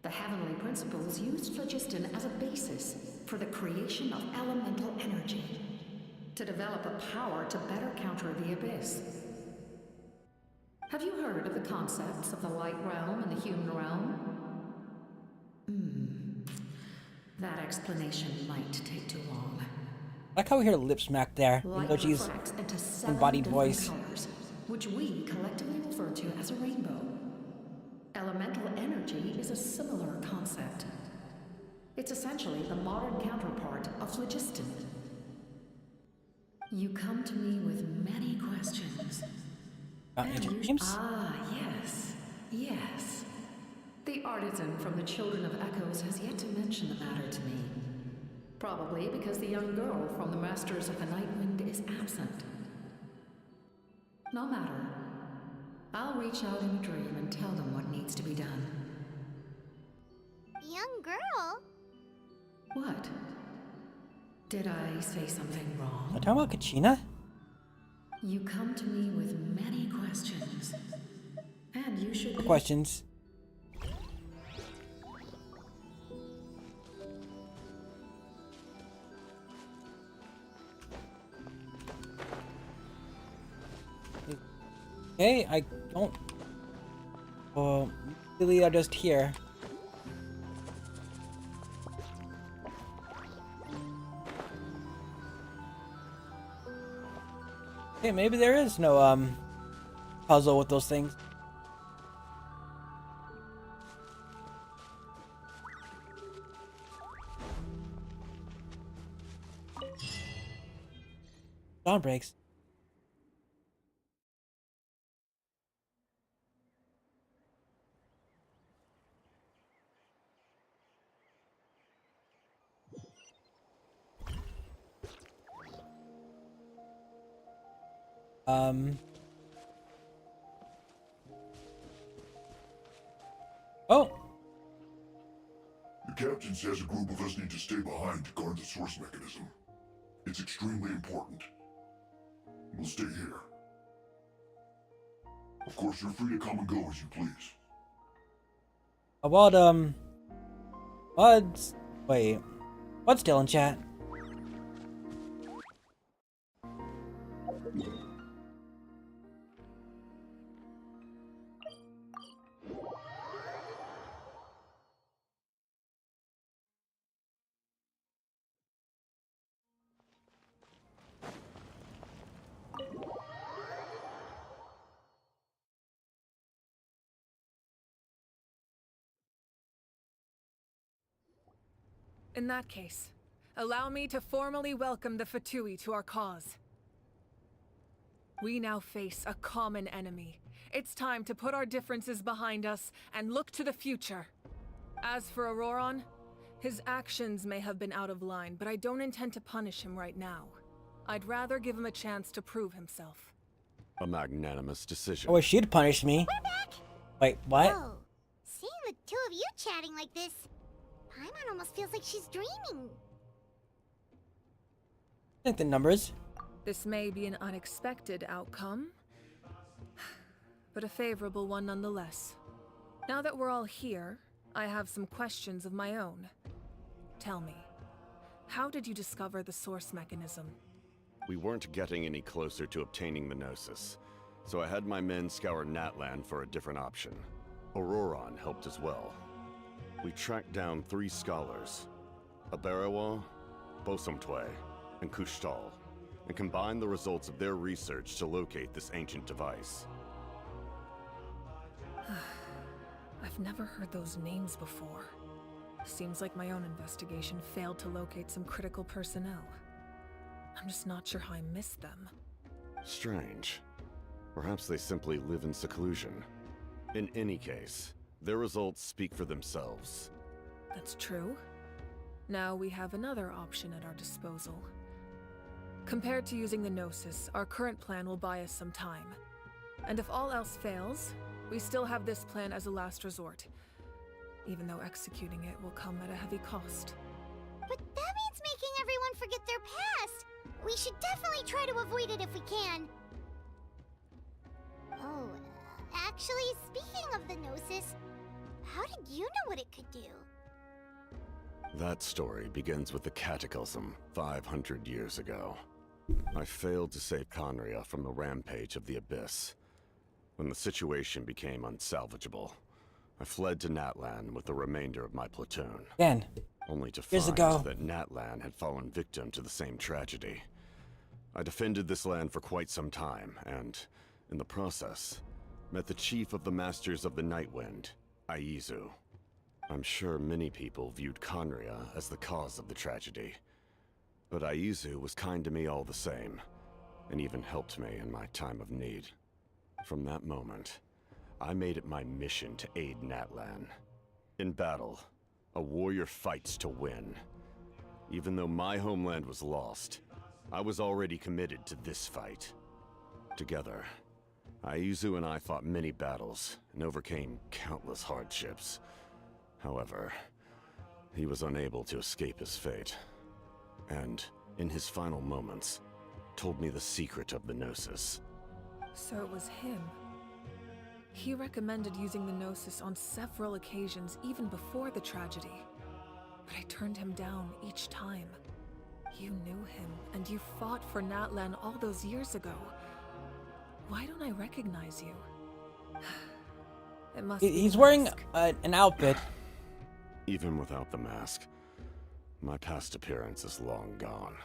The heavenly principles used phlogiston as a basis for the creation of elemental energy, to develop a power to better counter the Abyss. Have you heard of the concepts of the light realm and the human realm? That explanation might take too long. I like how we hear lip smack there, even Light though she's refracts into 7 embodied different voice. colors, which we collectively refer to as a rainbow. Elemental energy is a similar concept. It's essentially the modern counterpart of phlogiston. You come to me with many questions. Ancient games? Yes. The artisan from the Children of Echoes has yet to mention the matter to me. Probably because the young girl from the Masters of the Nightwind is absent. No matter. I'll reach out in a dream and tell them what needs to be done. Young girl? What? Did I say something Am I wrong? talking about Kachina? You come to me with many questions. And you should More be. questions. Okay, I don't. Well, really, are just here. Okay, maybe there is no puzzle with those things. Dawn breaks. Oh, The captain says a group of us need to stay behind to guard the source mechanism. It's extremely important. We'll stay here. Of course, you're free to come and go as you please. about Bud's. Wait, Bud's still in chat. In that case, allow me to formally welcome the Fatui to our cause. We now face a common enemy. It's time to put our differences behind us and look to the future. As for Auroron, his actions may have been out of line, but I don't intend to punish him right now. I'd rather give him a chance to prove himself. A magnanimous decision. I wish she'd punish me. We're back! Wait, what? Oh, seeing the two of you chatting like this, Paimon almost feels like she's dreaming. I think the numbers. This may be an unexpected outcome, but a favorable one nonetheless. Now that we're all here, I have some questions of my own. Tell me, how did you discover the source mechanism? We weren't getting any closer to obtaining the Gnosis, so I had my men scour Natlan for a different option. Auroron helped as well. We tracked down 3 scholars, Abarawa, Bosomtwe, and Kushtal, and combined the results of their research to locate this ancient device. I've never heard those names before. Seems like my own investigation failed to locate some critical personnel. I'm just not sure how I missed them. Strange. Perhaps they simply live in seclusion. In any case, their results speak for themselves. That's true. Now we have another option at our disposal. Compared to using the Gnosis, our current plan will buy us some time. And if all else fails, we still have this plan as a last resort. Even though executing it will come at a heavy cost. But that means making everyone forget their past! We should definitely try to avoid it if we can. Oh, actually, speaking of the Gnosis, how did you know what it could do? That story begins with the Cataclysm 500 years ago. I failed to save Conria from the rampage of the Abyss. When the situation became unsalvageable, I fled to Natlan with the remainder of my platoon. Again. Only to Years find ago. that Natlan had fallen victim to the same tragedy. I defended this land for quite some time, and, in the process, met the chief of the Masters of the Nightwind, Aizu. I'm sure many people viewed Conria as the cause of the tragedy. But Aizu was kind to me all the same, and even helped me in my time of need. From that moment, I made it my mission to aid Natlan. In battle, a warrior fights to win. Even though my homeland was lost, I was already committed to this fight. Together, Aizu and I fought many battles and overcame countless hardships. However, he was unable to escape his fate. And in his final moments, told me the secret of the Gnosis. So it was him. He recommended using the Gnosis on several occasions, even before the tragedy. But I turned him down each time. You knew him, and you fought for Natlan all those years ago. Why don't I recognize you? It must be He's the wearing mask. an outfit. Even without the mask, my past appearance is long gone.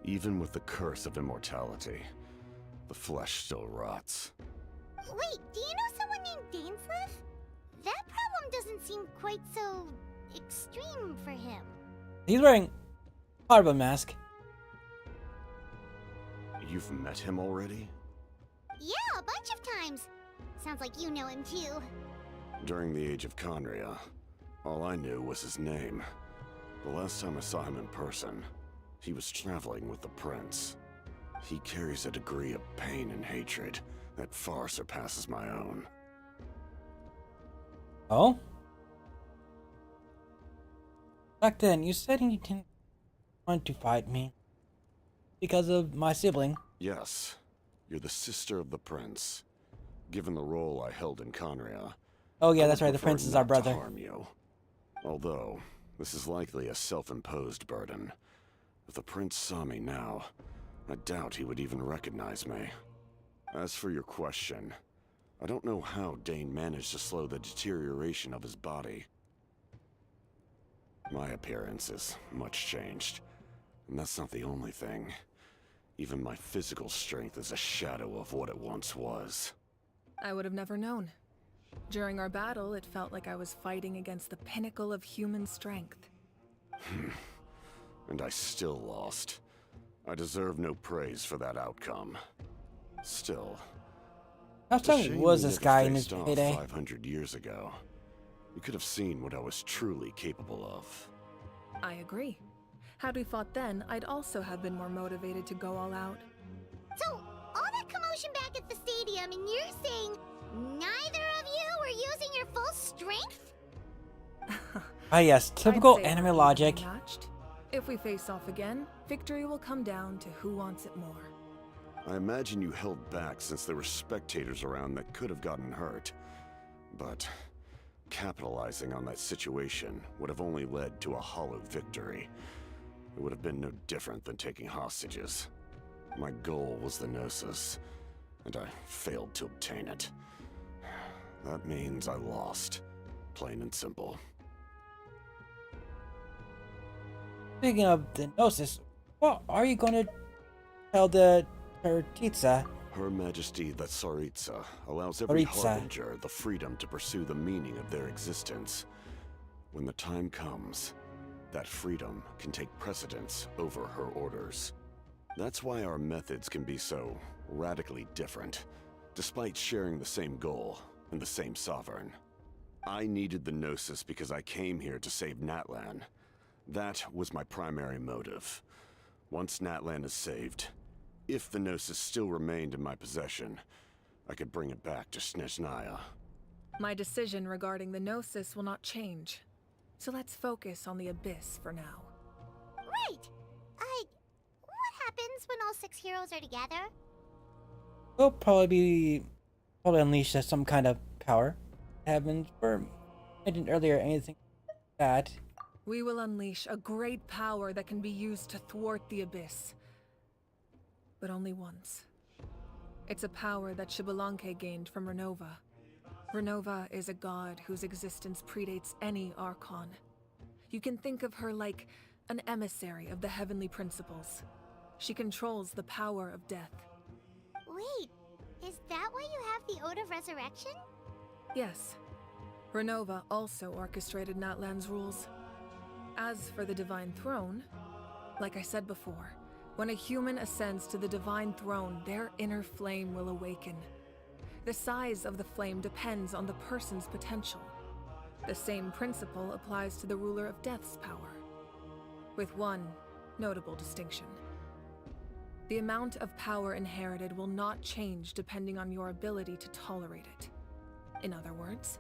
Even with the curse of immortality, the flesh still rots. Wait, do you know someone named Dainsleif? That problem doesn't seem quite so extreme for him. He's wearing part of a mask. You've met him already? Yeah, a bunch of times. Sounds like you know him too. During the Age of Conria, all I knew was his name. The last time I saw him in person, he was traveling with the prince. He carries a degree of pain and hatred that far surpasses my own. Oh? Back then, you said you didn't want to fight me because of my sibling. Yes, you're the sister of the prince. Given the role I held in Conria, Oh yeah, I that's would right. The prefer prince is our not brother. to harm you. Although, this is likely a self-imposed burden. If the prince saw me now, I doubt he would even recognize me. As for your question, I don't know how Dane managed to slow the deterioration of his body. My appearance is much changed, and that's not the only thing. Even my physical strength is a shadow of what it once was. I would have never known. During our battle, it felt like I was fighting against the pinnacle of human strength. And I still lost. I deserve no praise for that outcome. Still, How it's a strong shame was we this never guy in his faced off heyday? 500 years ago. You could have seen what I was truly capable of. I agree. Had we fought then, I'd also have been more motivated to go all out. So, all that commotion back at the stadium, and you're saying neither of you were using your full strength? Ah yes, I'd typical say anime we're logic. evenly matched. If we face off again, victory will come down to who wants it more. I imagine you held back since there were spectators around that could have gotten hurt. But capitalizing on that situation would have only led to a hollow victory. It would have been no different than taking hostages. My goal was the Gnosis, and I failed to obtain it. That means I lost. Plain and simple. Speaking of the Gnosis, what are you going to tell the Tertitsa? Her Majesty the Tsaritsa allows every Tsaritsa. harbinger the freedom to pursue the meaning of their existence. When the time comes, that freedom can take precedence over her orders. That's why our methods can be so radically different, despite sharing the same goal and the same sovereign. I needed the Gnosis because I came here to save Natlan. That was my primary motive. Once Natlan is saved, if the Gnosis still remained in my possession, I could bring it back to Snezhnaya. My decision regarding the Gnosis will not change. So let's focus on the Abyss for now. Right! What happens when all 6 heroes are together? We'll probably unleash some kind of power. Haven't mentioned earlier anything bad. We will unleash a great power that can be used to thwart the Abyss. But only once. It's a power that Xbalanque gained from Renova. Renova is a god whose existence predates any Archon. You can think of her like an emissary of the heavenly principles. She controls the power of death. Wait, is that why you have the Ode of Resurrection? Yes. Renova also orchestrated Natlan's rules. As for the Divine Throne, like I said before, when a human ascends to the Divine Throne, their inner flame will awaken. The size of the flame depends on the person's potential. The same principle applies to the ruler of Death's power, with one notable distinction. The amount of power inherited will not change depending on your ability to tolerate it. In other words,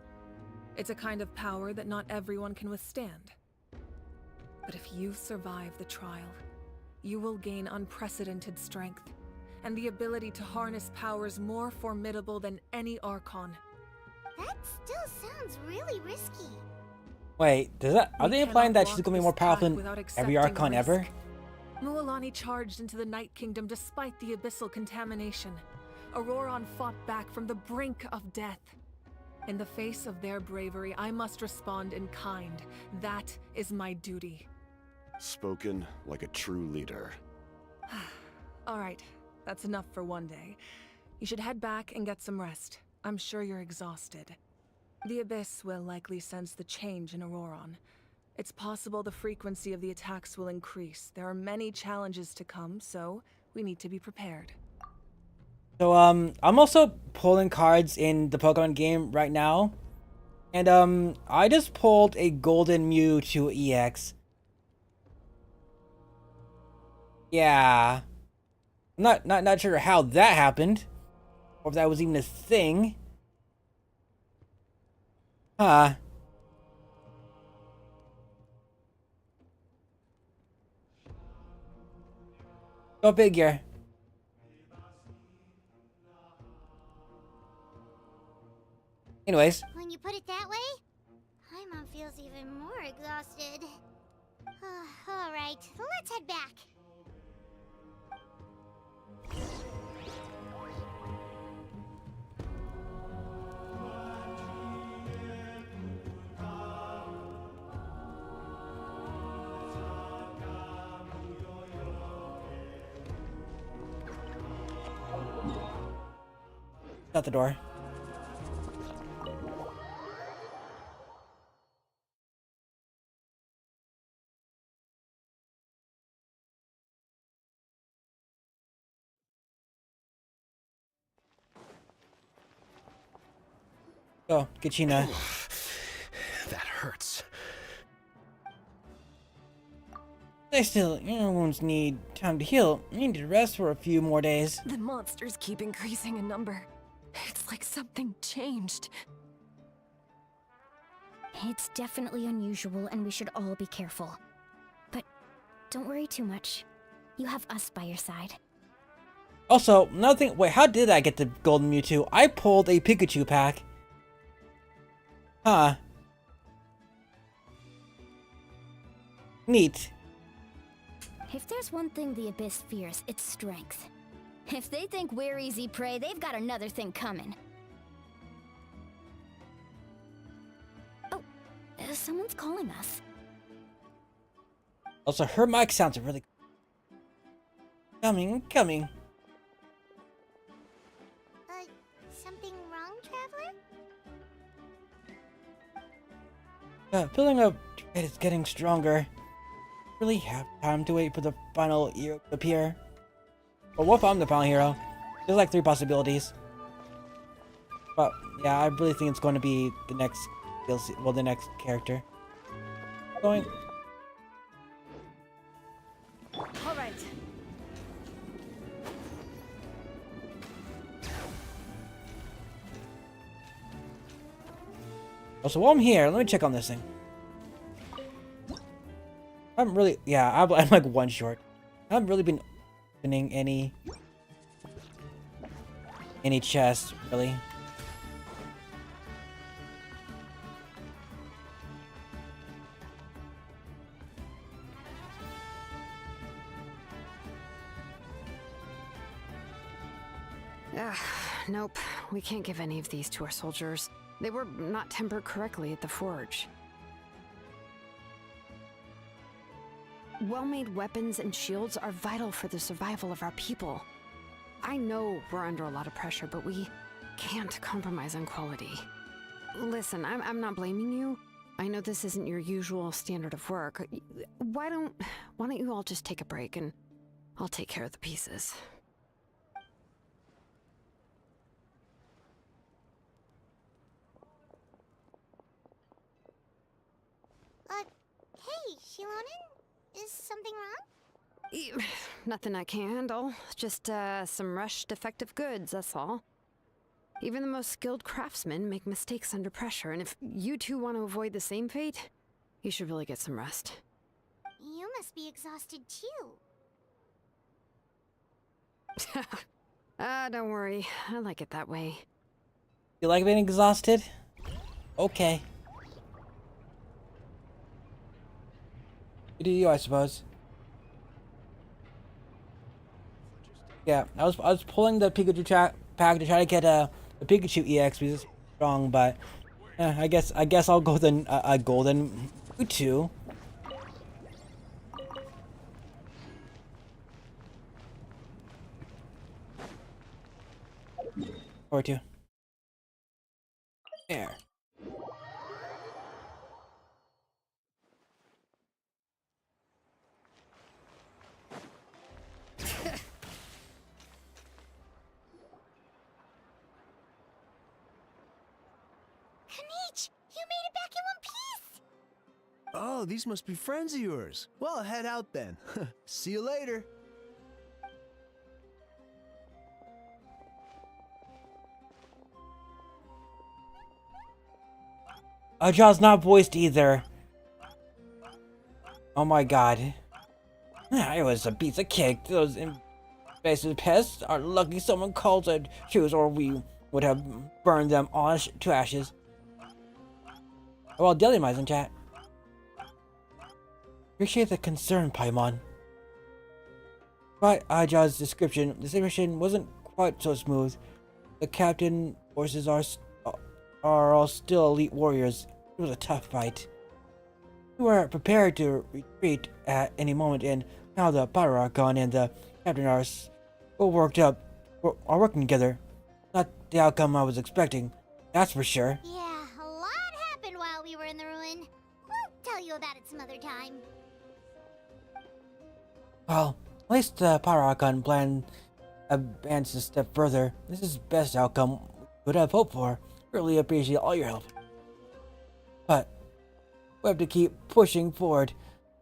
it's a kind of power that not everyone can withstand. But if you survive the trial, you will gain unprecedented strength, and the ability to harness powers more formidable than any Archon. That still sounds really risky. Wait, does that are We they implying cannot that she's walk gonna be this more powerful path than without every accepting Archon ever? risk. Mualani charged into the Night Kingdom despite the abyssal contamination. Auroron fought back from the brink of death. In the face of their bravery, I must respond in kind. That is my duty. Spoken like a true leader. All right, that's enough for one day. You should head back and get some rest. I'm sure you're exhausted. The Abyss will likely sense the change in Auroron. It's possible the frequency of the attacks will increase. There are many challenges to come, so we need to be prepared. So I'm also pulling cards in the Pokemon game right now. And I just pulled a Golden Mewtwo EX. Yeah. I'm not sure how that happened. Or if that was even a thing. Huh. Go figure. Anyways. When you put it that way, Paimon feels even more exhausted. Alright, let's head back. Out the door. Go, Kachina. That hurts. Your wounds need time to heal. You need to rest for a few more days. The monsters keep increasing in number. It's like something changed. It's definitely unusual and we should all be careful. But don't worry too much. You have us by your side. Also, another thing. Wait, how did I get the Golden Mewtwo? I pulled a Pikachu pack. Huh. Neat. If there's one thing the Abyss fears, it's strength. If they think we're easy prey, they've got another thing coming. Oh, someone's calling us. Also, her mic sounds really... Coming. Something wrong, Traveler? Feeling of dread is getting stronger. Really have time to wait for the final hero to appear. But what if I'm the final hero? There's like 3 possibilities. But yeah, I really think it's going to be the next DLC, well, the next character. Going. All right. Also, while I'm here, let me check on this thing. I'm really, yeah, I'm like 1 short. I haven't really been opening any chests, really. Nope. We can't give any of these to our soldiers. They were not tempered correctly at the forge. Well-made weapons and shields are vital for the survival of our people. I know we're under a lot of pressure, but we can't compromise on quality. Listen, I'm not blaming you. I know this isn't your usual standard of work. Why don't you all just take a break and I'll take care of the pieces. Hey, Shilonen? Is something wrong? Nothing I can handle. Just, some rushed defective goods, that's all. Even the most skilled craftsmen make mistakes under pressure, and if you two want to avoid the same fate, you should really get some rest. You must be exhausted too. Don't worry. I like it that way. You like being exhausted? Okay. You do you, I suppose. Yeah, I was pulling the Pikachu pack to try to get the Pikachu EX because it's strong, but I guess I'll go with a golden Mewtwo. Or two. There. Kanich, you made it back in one piece! Oh, these must be friends of yours. Well, head out then. See you later. Archon's not voiced either. Oh my god. It was a piece of cake. Those invasive pests are lucky someone called it shoes, or we would have burned them all to ashes. Well, Deliumai's in chat. Appreciate the concern, Paimon. But Aja's description, the situation wasn't quite so smooth. The captain forces are all still elite warriors. It was a tough fight. We were prepared to retreat at any moment, and now the Archon and the captain are working together. Not the outcome I was expecting, that's for sure. Yeah, a lot happened while we were in the ruin. We'll tell you about it some other time. Well, at least the Archon plan advanced a step further. This is the best outcome we could have hoped for. Really appreciate all your help. But we have to keep pushing forward.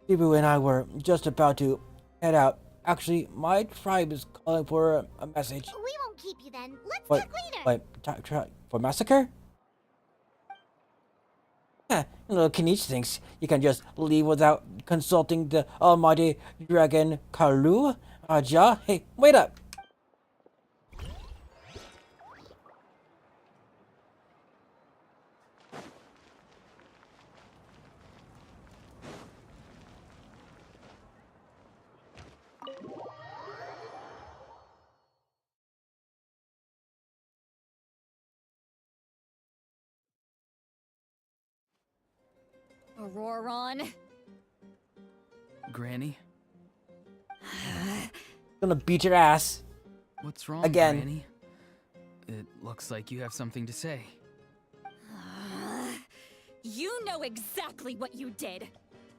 Ibu and I were just about to head out. Actually, my tribe is calling for a message. We won't keep you then. Let's Wait, talk later. wait, for massacre? Little Kanich thinks you can just leave without consulting the almighty dragon Kalu? Aja, hey, wait up! Auroron. Granny? Gonna beat your ass. What's wrong, again? Granny? It looks like you have something to say. You know exactly what you did.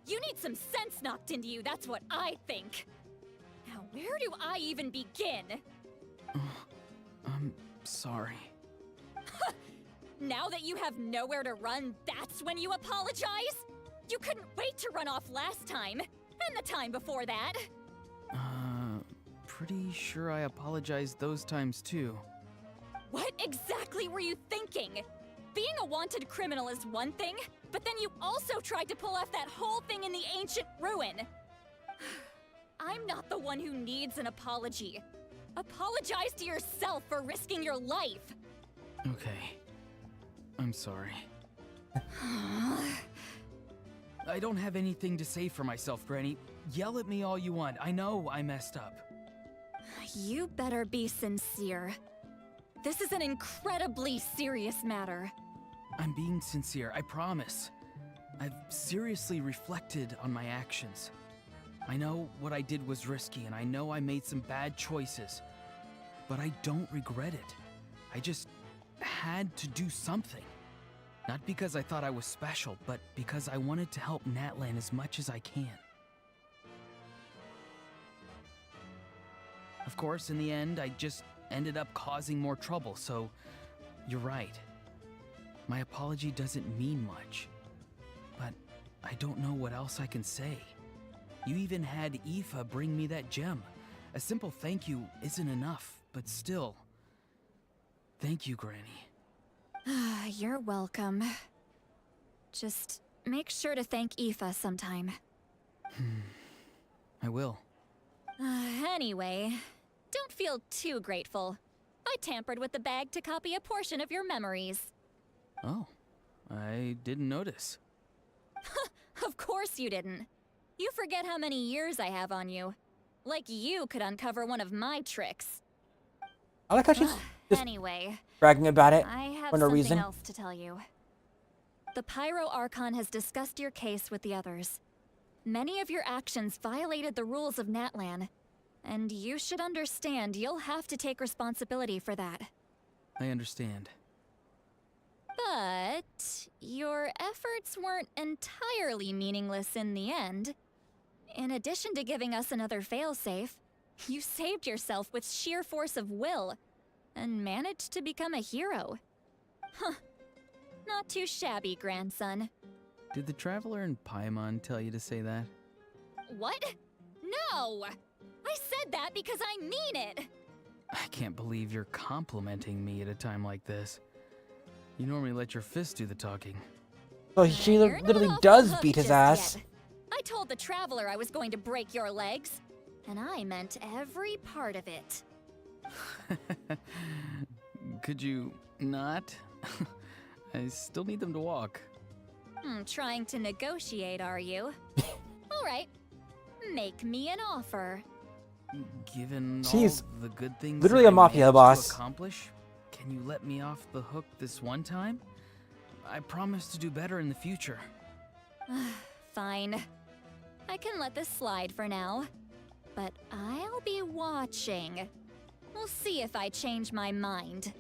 You need some sense knocked into you, that's what I think. Now, where do I even begin? I'm sorry. Now that you have nowhere to run, that's when you apologize? You couldn't wait to run off last time, and the time before that. Pretty sure I apologized those times too. What exactly were you thinking? Being a wanted criminal is one thing, but then you also tried to pull off that whole thing in the ancient ruin. I'm not the one who needs an apology. Apologize to yourself for risking your life. Okay. I'm sorry. I don't have anything to say for myself, Granny. Yell at me all you want. I know I messed up. You better be sincere. This is an incredibly serious matter. I'm being sincere, I promise. I've seriously reflected on my actions. I know what I did was risky, and I know I made some bad choices. But I don't regret it. I just had to do something. Not because I thought I was special, but because I wanted to help Natlan as much as I can. Of course, in the end, I just ended up causing more trouble, so you're right. My apology doesn't mean much, but I don't know what else I can say. You even had Aoife bring me that gem. A simple thank you isn't enough, but still. Thank you, Granny. You're welcome. Just make sure to thank Aoife sometime. I will. Anyway, don't feel too grateful. I tampered with the bag to copy a portion of your memories. Oh, I didn't notice. Of course you didn't. You forget how many years I have on you. Like you could uncover one of my tricks. I like how she's just Anyway, bragging about it I have for no something reason. else to tell you. The Pyro Archon has discussed your case with the others. Many of your actions violated the rules of Natlan, and you should understand you'll have to take responsibility for that. I understand. But your efforts weren't entirely meaningless in the end. In addition to giving us another failsafe, you saved yourself with sheer force of will and managed to become a hero. Huh. Not too shabby, grandson. Did the Traveler in Paimon tell you to say that? What? No! I said that because I mean it! I can't believe you're complimenting me at a time like this. You normally let your fist do the talking. So she You're not literally off does the hook beat his just ass. yet. I told the Traveler I was going to break your legs, and I meant every part of it. Could you not? I still need them to walk. Trying to negotiate, are you? All right. Make me an offer. Given She's all the good things literally that a I mafia managed boss. to accomplish, can you let me off the hook this one time? I promise to do better in the future. Fine. I can let this slide for now. But I'll be watching. We'll see if I change my mind.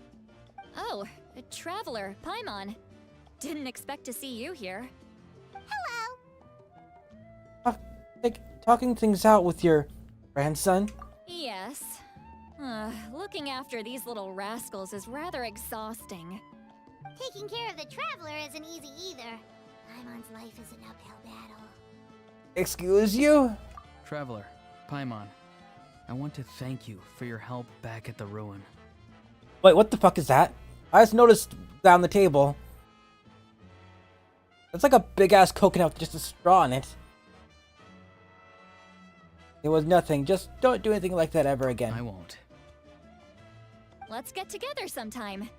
Oh, a Traveler, Paimon. Didn't expect to see you here. Hello. Like, talking things out with your grandson? Yes. Looking after these little rascals is rather exhausting. Taking care of the Traveler isn't easy either. Paimon's life is an uphill battle. Excuse you? Traveler, Paimon, I want to thank you for your help back at the ruin. Wait, what the fuck is that? I just noticed down the table. It's like a big ass coconut with just a straw in it. It was nothing. Just don't do anything like that ever again. I won't. Let's get together sometime.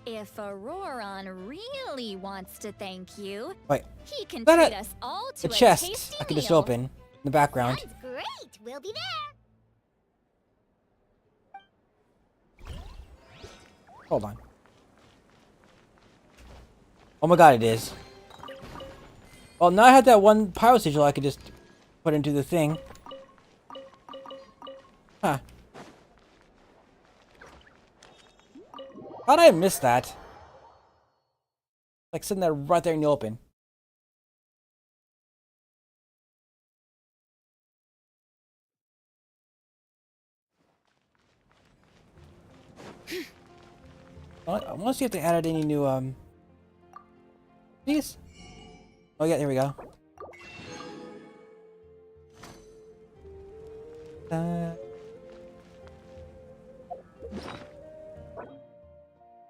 If Auroron really wants to thank you, Wait, he can is that treat us all a to a chest tasty I could just meal. open in the background. Sounds great. We'll be there. Hold on. Oh my god, it is. Well, now I have that one pyro sigil I could just put into the thing. Huh. How'd I miss that? Like sitting there right there in the open. I want to see if they added any new, these? Oh yeah, there we go.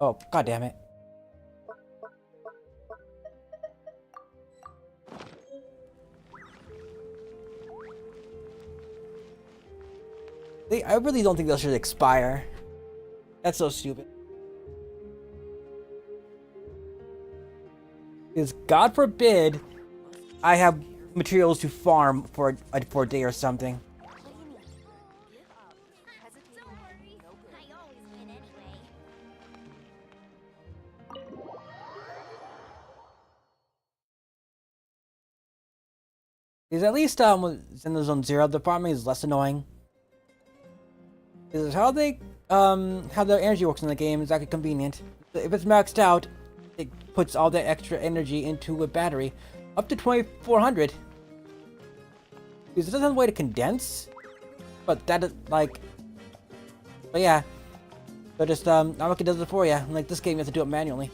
Oh, god damn it. I really don't think those should expire. That's so stupid. Because God forbid I have materials to farm for a day or something. Don't worry. I always win anyway. Because at least in the Zone Zero, the farming is less annoying. Because how they how the energy works in the game is actually convenient. If it's maxed out, it puts all that extra energy into a battery, up to 2400. Because it doesn't have a way to condense, but that is like, but yeah. So just Namaka does it for you. Like this game, you have to do it manually.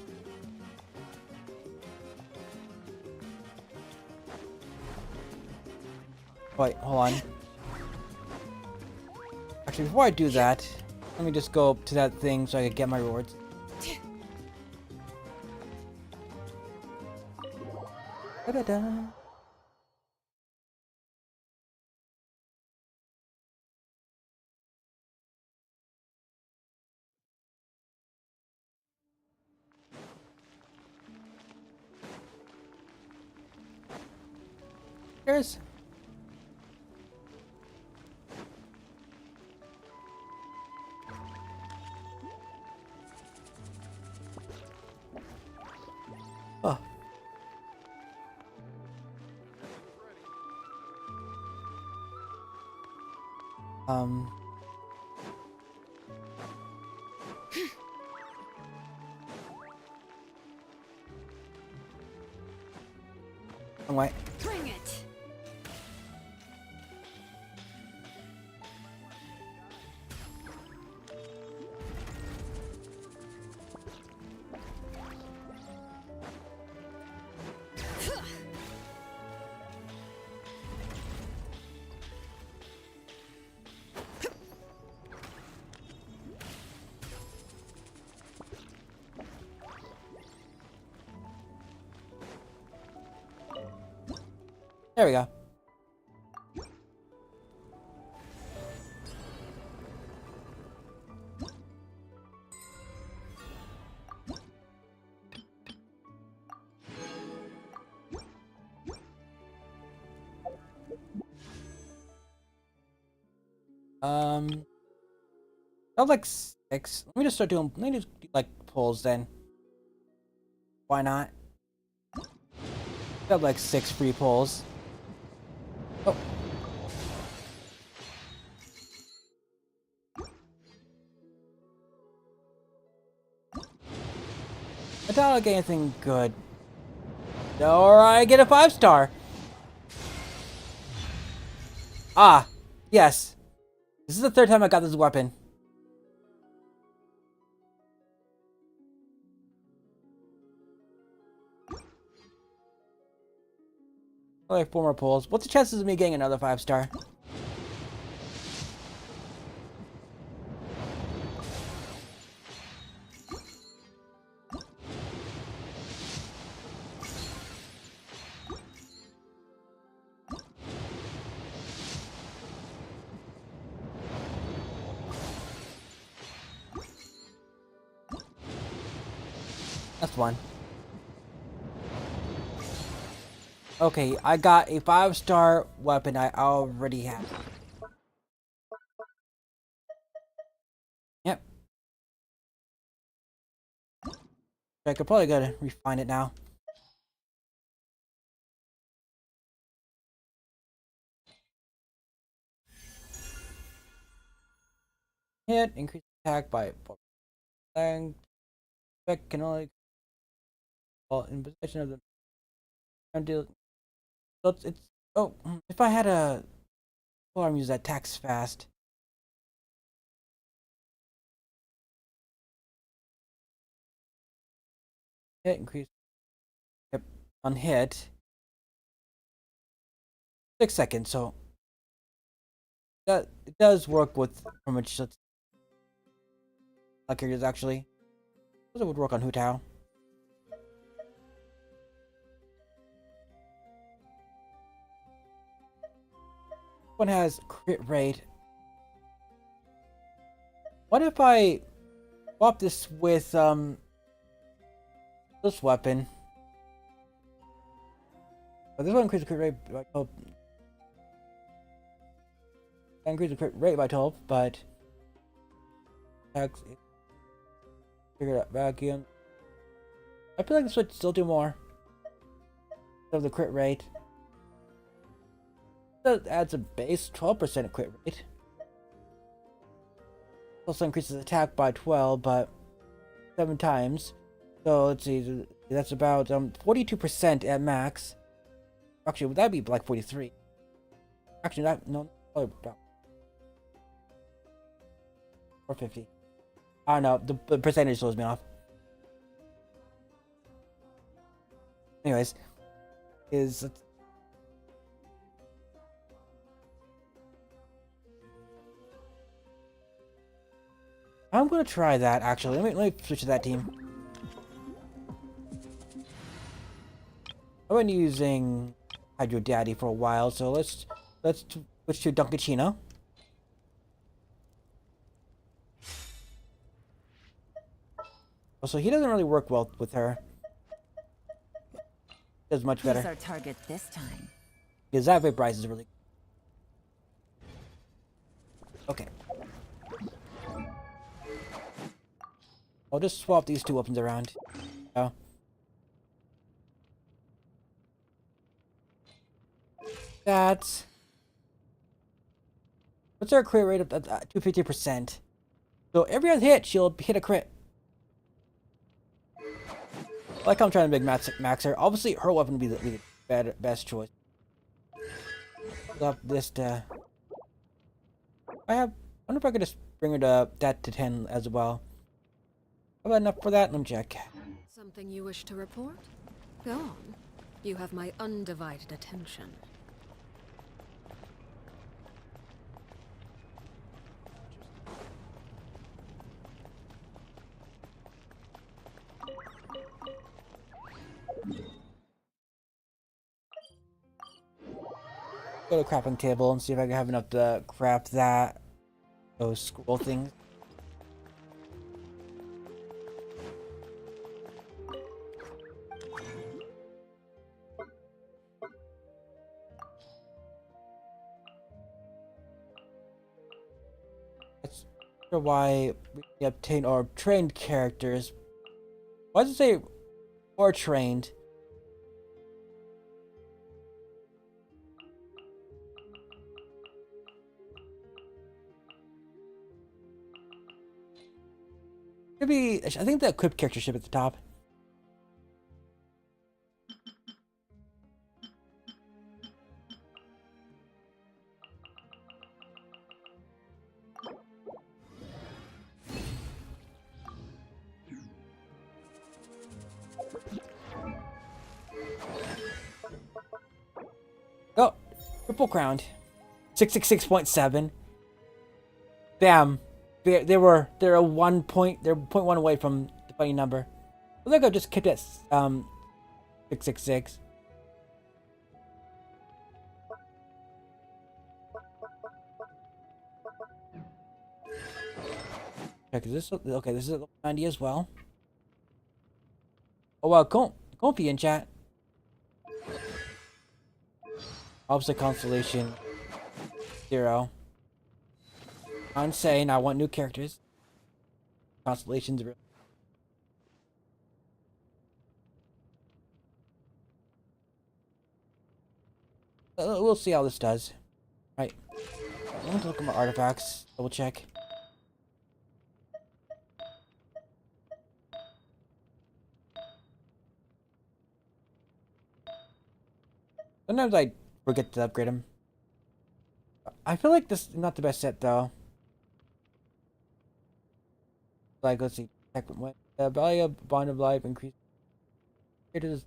Wait, hold on. Actually, before I do that, let me just go to that thing so I can get my rewards. Da-da-da. There's. Oh. Wrong way. Bring it. There we go. I have like 6. Let me just start doing. Let me just do like pulls then. Why not? I have like 6 free pulls. Oh. I doubt I'll get anything good. Or I get a 5-star. Ah, yes. This is the 3rd time I got this weapon. Like 4 more pulls. What's the chances of me getting another 5-star? That's one. Okay, I got a 5-star weapon I already have. Yep. I could probably gotta refine it now. Hit, increase attack by 4%. Effect can only while in possession of the deal. So it's oh, if I had a alarm use that attacks fast. Hit increase. Yep, on hit. 6 seconds, so that it does work with pretty much characters actually. It would work on Hu Tao. One has crit rate. What if I swap this with this weapon? But this one increases crit rate by 12. Increase the crit rate by 12, but attacks figure out vacuum. I feel like this would still do more of the crit rate. That adds a base 12% crit rate. Also increases attack by 12, but 7 times. So let's see, that's about 42% at max. Actually, would that be like 43? Actually, that no, probably about 450. I don't know. The percentage throws me off. Anyways, I'm gonna try that actually. Let me switch to that team. I've been using Hydro Daddy for a while, so let's switch to Dunkachino. Also, he doesn't really work well with her. Does much better. Who's our target this time? Because that vaporize is really okay. I'll just swap these two weapons around. Oh. That's... What's our crit rate of 250%? So every other hit, she'll hit a crit. Like I'm trying to big max her. Obviously, her weapon would be the best choice. Up this to... I wonder if I could just bring her that to 10 as well. How about enough for that? Let me check. Something you wish to report? Go on. You have my undivided attention. Go to crafting table and see if I can have enough to craft those scroll things. That's why we obtain or trained characters. Why does it say or trained? Maybe I think the equipped character should be at the top. Oh, triple crowned. 666.7. Damn. They're 0.1 away from the funny number. Well, look, I just kept it 666. Check this. Okay, this is 90 as well. Oh wow, Comfy in chat. Obviously, Constellation 0. I'm saying I want new characters. Constellations. We'll see how this does. Right. I want to look at my artifacts. Double check. Sometimes I forget to upgrade them. I feel like this is not the best set though. Like, let's see. Check what value of bond of life increase. It is.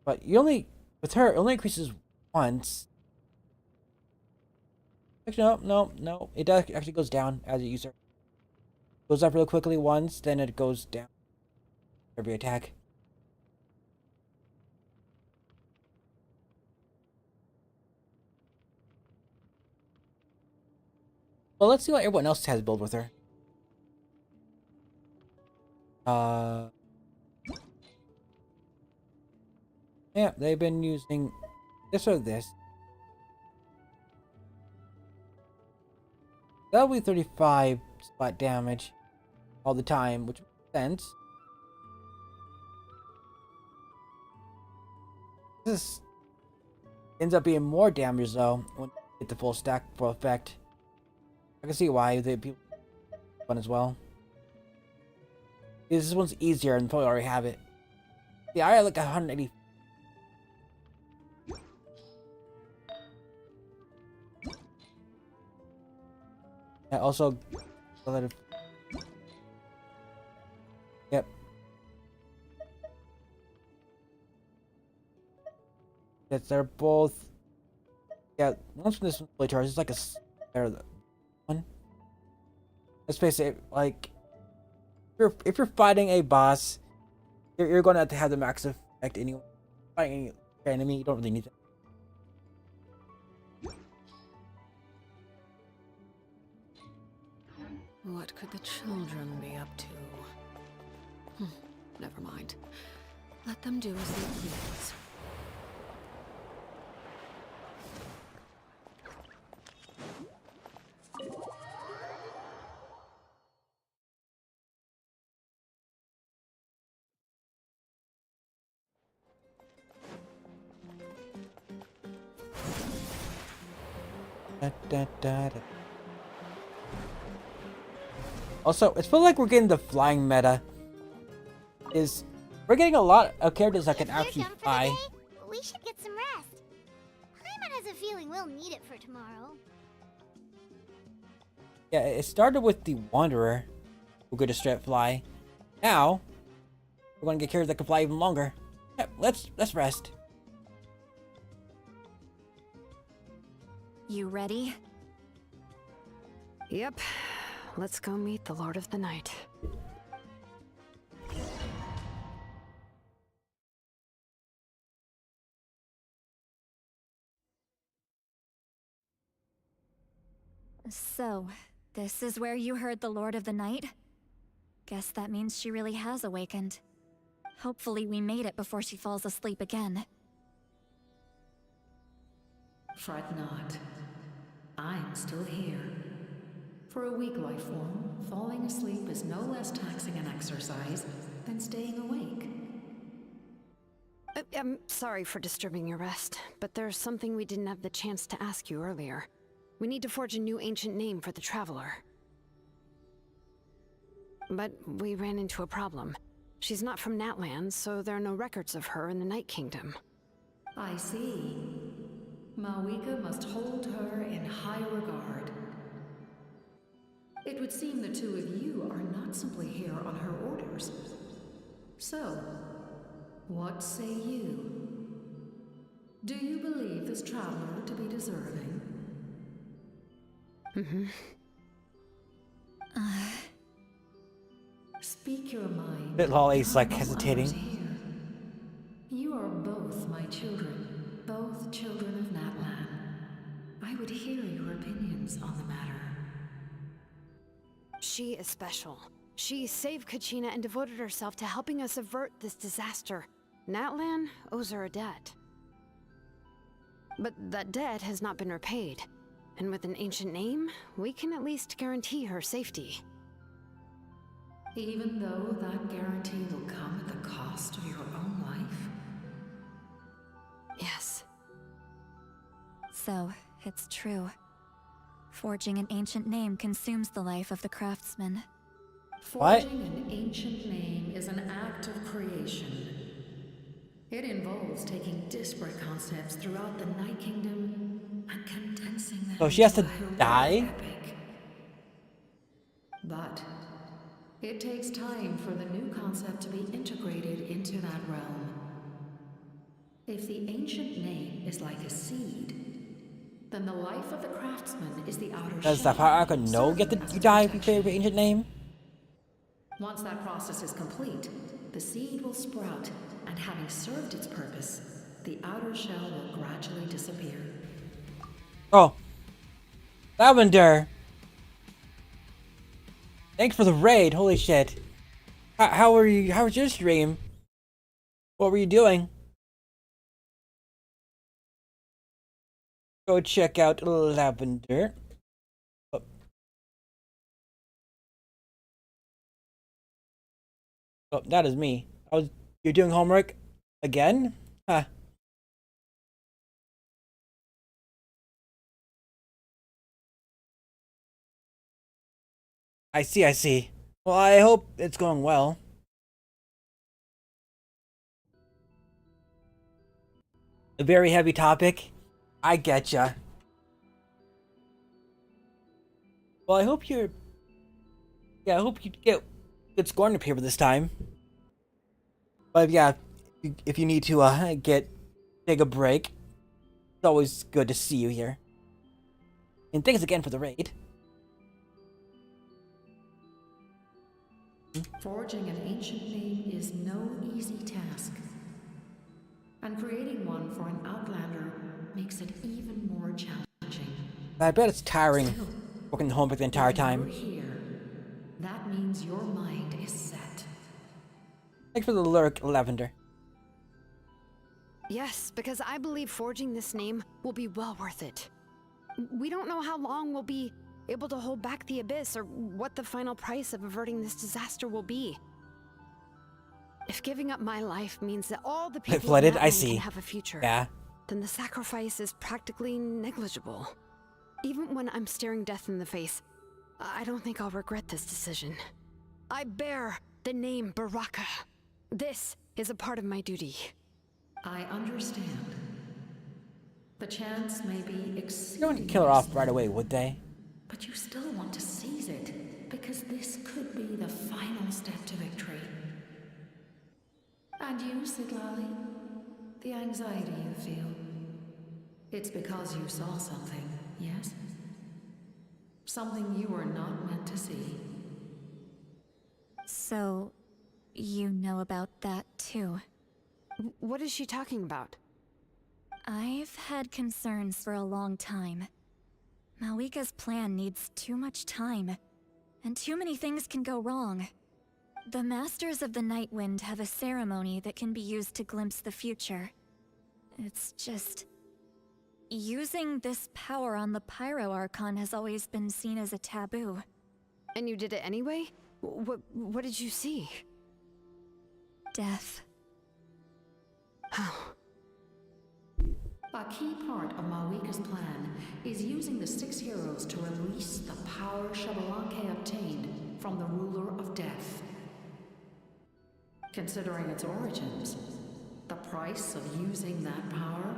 But you only, with her, it only increases once. Actually, no. It does actually goes down as you use her. Goes up real quickly once, then it goes down every attack. Well, let's see what everyone else has built with her. Yeah, they've been using this or this. That'll be 35 spot damage all the time, which makes sense. This ends up being more damage though when you get the full stack full effect. I can see why they people fun as well. This one's easier and probably already have it. Yeah, I had like 180. Yeah, also relative. Yep. Yes, they're both. Yeah, once from this play charge, it's like a better one. Let's face it, like if you're fighting a boss, you're going to have the max effect anyway. Fighting any enemy, you don't really need that. What could the children be up to? Never mind. Let them do as they please. Also, it's feel like we're getting the flying meta. We're getting a lot of characters that can actually fly. We should get some rest. Paimon has a feeling we'll need it for tomorrow. Yeah, it started with the Wanderer, who could just straight fly. Now, we're gonna get characters that can fly even longer. Yeah, let's rest. You ready? Yep. Let's go meet the Lord of the Night. So, this is where you heard the Lord of the Night? Guess that means she really has awakened. Hopefully we made it before she falls asleep again. Fret not. I'm still here. For a weak life form, falling asleep is no less taxing an exercise than staying awake. I'm sorry for disturbing your rest, but there's something we didn't have the chance to ask you earlier. We need to forge a new ancient name for the Traveler. But we ran into a problem. She's not from Natlan, so there are no records of her in the Night Kingdom. I see. Mawika must hold her in high regard. It would seem the two of you are not simply here on her orders. So, what say you? Do you believe this traveler to be deserving? Mm-hmm. Speak your mind. Bit Lolly's like hesitating. You are both my children, both children of Natlan. I would hear your opinions on the matter. She is special. She saved Kachina and devoted herself to helping us avert this disaster. Natlan owes her a debt. But that debt has not been repaid. And with an ancient name, we can at least guarantee her safety. Even though that guarantee will come at the cost of your own life? Yes. So, it's true. Forging an ancient name consumes the life of the craftsman. Forging an ancient name is an act of creation. It involves taking disparate concepts throughout the Night Kingdom and condensing them. So she has to into a heroic die? epic. But it takes time for the new concept to be integrated into that realm. If the ancient name is like a seed, then the life of the craftsman is the outer Does the shell, Fire Archon know get serving as you a die if you protection. create your ancient name? Once that process is complete, the seed will sprout, and having served its purpose, the outer shell will gradually disappear. Oh. Lavender! Thanks for the raid, holy shit. How were you? How was your stream? What were you doing? Go check out Lavender. Oh. Oh, that is me. You're doing homework again? Huh. I see. Well, I hope it's going well. A very heavy topic. I getcha. Well, I hope you get good scoring up here this time. But yeah, if you need to take a break, it's always good to see you here. And thanks again for the raid. Forging an ancient name is no easy task. And creating one for an outlander makes it even more challenging. I bet it's tiring working homework the entire time. You're here. That means your mind is set. Thanks for the lurk, Lavender. Yes, because I believe forging this name will be well worth it. We don't know how long we'll be able to hold back the Abyss or what the final price of averting this disaster will be. If giving up my life means that all the people Flooded, in that I land see. can have a future, Yeah. then the sacrifice is practically negligible. Even when I'm staring death in the face, I don't think I'll regret this decision. I bear the name Baraka. This is a part of my duty. I understand. The chance may be They exceedingly wouldn't kill her off slim, right away, would they? but you still want to seize it, because this could be the final step to victory. And you, Siglali? The anxiety you feel. It's because you saw something, yes? Something you were not meant to see. So, you know about that too. What is she talking about? I've had concerns for a long time. Malika's plan needs too much time, and too many things can go wrong. The Masters of the Night Wind have a ceremony that can be used to glimpse the future. It's just... using this power on the Pyro Archon has always been seen as a taboo. And you did it anyway? What did you see? Death. How? A key part of Malika's plan is using the 6 heroes to release the power Xbalanque obtained from the Ruler of Death. Considering its origins, the price of using that power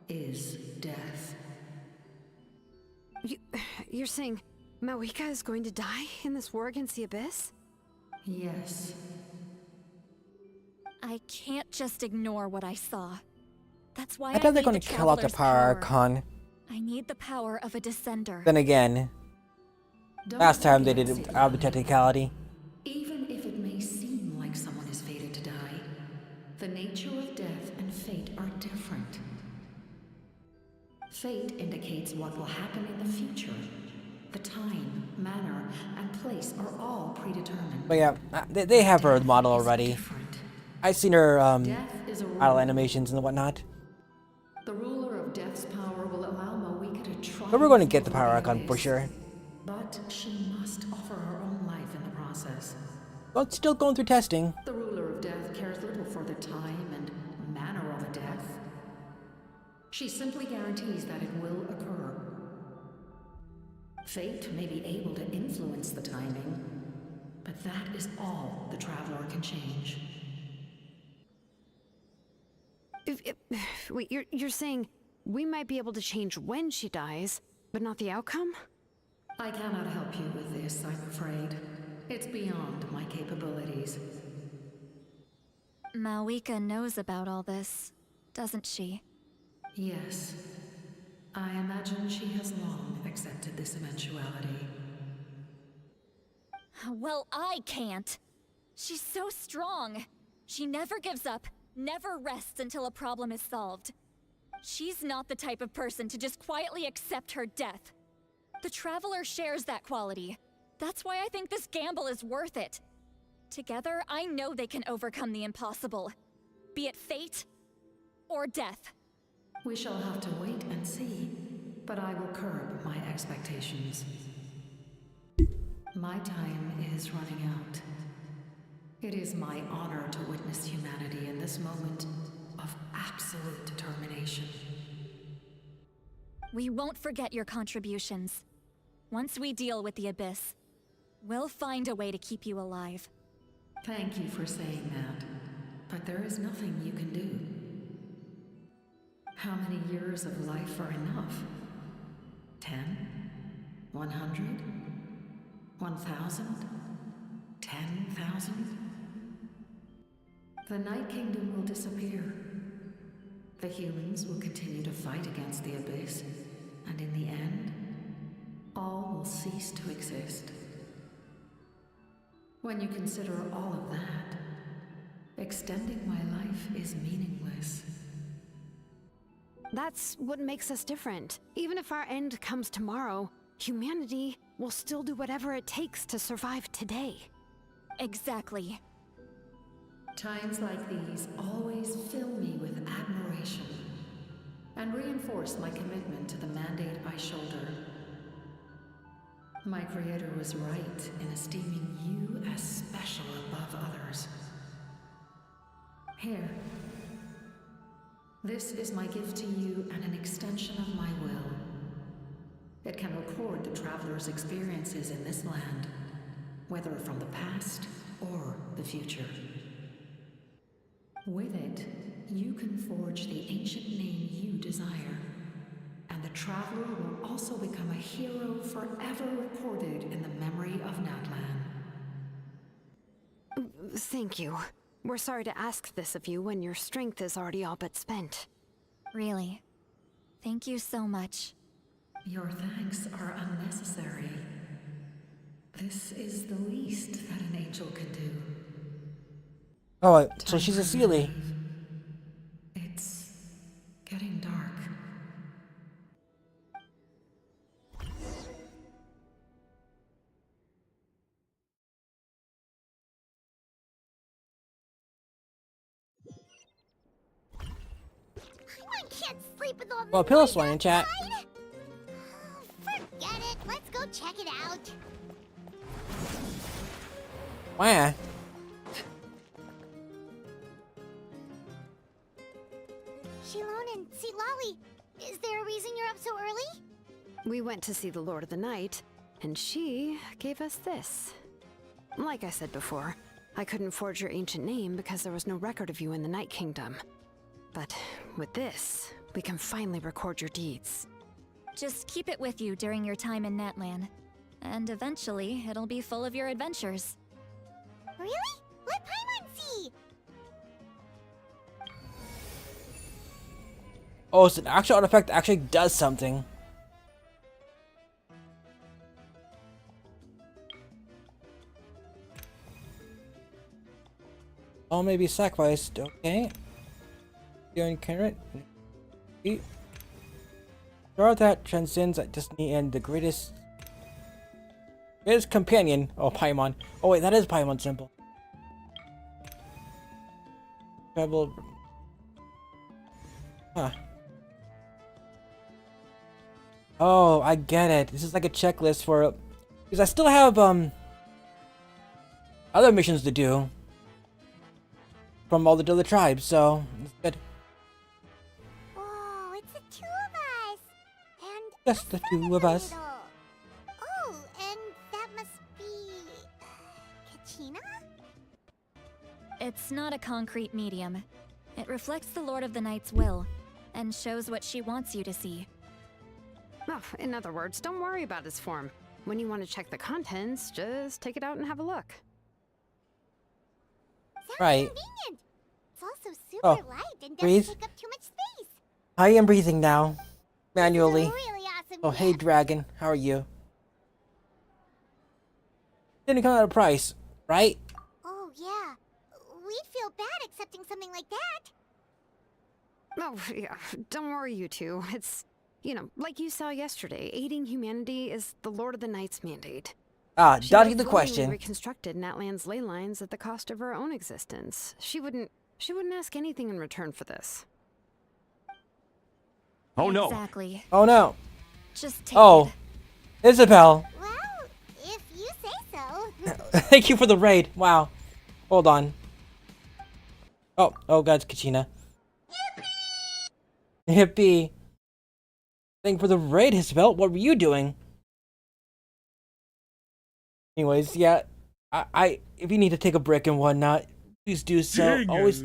is death. You're saying Malika is going to die in this war against the Abyss? Yes. I can't just ignore what I saw. That's why I thought they're need going the to kill out the Traveler's Power Archon. I need the power of a Descender. Then again, last time they did it out of the technicality. Even if it may seem like someone is fated to die, the nature of death and fate are different. Fate indicates what will happen in the future. The time, manner, and place are all predetermined. But yeah, they have her model already. I've seen her idle animations and whatnot. The ruler of Death's power will allow Malika to try. But we're going to get the Power Archon for sure. But she must offer her own life in the process. But still going through testing. The ruler of Death cares little for the time and manner of a death. She simply guarantees that it will occur. Fate may be able to influence the timing, but that is all the Traveler can change. Wait, you're saying we might be able to change when she dies, but not the outcome? I cannot help you with this, I'm afraid. It's beyond my capabilities. Malika knows about all this, doesn't she? Yes. I imagine she has long accepted this eventuality. Well, I can't. She's so strong. She never gives up, never rests until a problem is solved. She's not the type of person to just quietly accept her death. The Traveler shares that quality. That's why I think this gamble is worth it. Together, I know they can overcome the impossible. Be it fate or death. We shall have to wait and see, but I will curb my expectations. My time is running out. It is my honor to witness humanity in this moment of absolute determination. We won't forget your contributions. Once we deal with the Abyss, we'll find a way to keep you alive. Thank you for saying that, but there is nothing you can do. How many years of life are enough? 10? 100? 1,000? 10,000? The Night Kingdom will disappear. The humans will continue to fight against the Abyss, and in the end, all will cease to exist. When you consider all of that, extending my life is meaningless. That's what makes us different. Even if our end comes tomorrow, humanity will still do whatever it takes to survive today. Exactly. Times like these always fill me with admiration and reinforce my commitment to the mandate I shoulder. My creator was right in esteeming you as special above others. Here. This is my gift to you and an extension of my will. It can record the traveler's experiences in this land, whether from the past or the future. With it, you can forge the ancient name you desire, and the traveler will also become a hero forever recorded in the memory of Natlan. Thank you. We're sorry to ask this of you when your strength is already all but spent. Really. Thank you so much. Your thanks are unnecessary. This is the least that an angel can do. Oh, so she's a Seelie. It's getting dark. I can't sleep with all the Well, Pillow noise Swine in chat. outside. Forget it. Let's go check it out. Wow. Shilon and Lolly, is there a reason you're up so early? We went to see the Lord of the Night, and she gave us this. Like I said before, I couldn't forge your ancient name because there was no record of you in the Night Kingdom. But with this, we can finally record your deeds. Just keep it with you during your time in Natlan. And eventually, it'll be full of your adventures. Really? Let Paimon see! Oh, so the actual artifact actually does something. Oh, maybe sacrificed. Okay. You're incarnate. Star that transcends that destiny and the greatest companion. Oh, Paimon. Oh wait, that is Paimon symbol. Travel. Huh. Oh, I get it. This is like a checklist for, because I still have other missions to do from all the other tribes, so it's good. Oh, it's the two of us! And Just the two of us. little. Oh, and that must be... Kachina? It's not a concrete medium. It reflects the Lord of the Night's will, and shows what she wants you to see. Oh, in other words, don't worry about its form. When you want to check the contents, just take it out and have a look. Sounds Right. convenient. It's also super Oh, light and doesn't breathe. take up too much space. I am breathing now. Manually. Really awesome. Oh, hey, Dragon. How are you? Didn't come at a price, right? Oh, yeah. We'd feel bad accepting something like that. Oh, yeah, don't worry, you two. It's, you know, like you saw yesterday, aiding humanity is the Lord of the Night's mandate. Ah, She dodging would the willingly question. reconstructed Natlan's ley lines at the cost of her own existence. She wouldn't ask anything in return for this. Oh no! Exactly. Oh no. Just take Oh, it. Isabel. Well, if you say so. Thank you for the raid. Wow. Hold on. Oh, God, Kachina. Yippee! Thank you for the raid, Isabel. What were you doing? Anyways, yeah. I if you need to take a break and whatnot, please do so. Always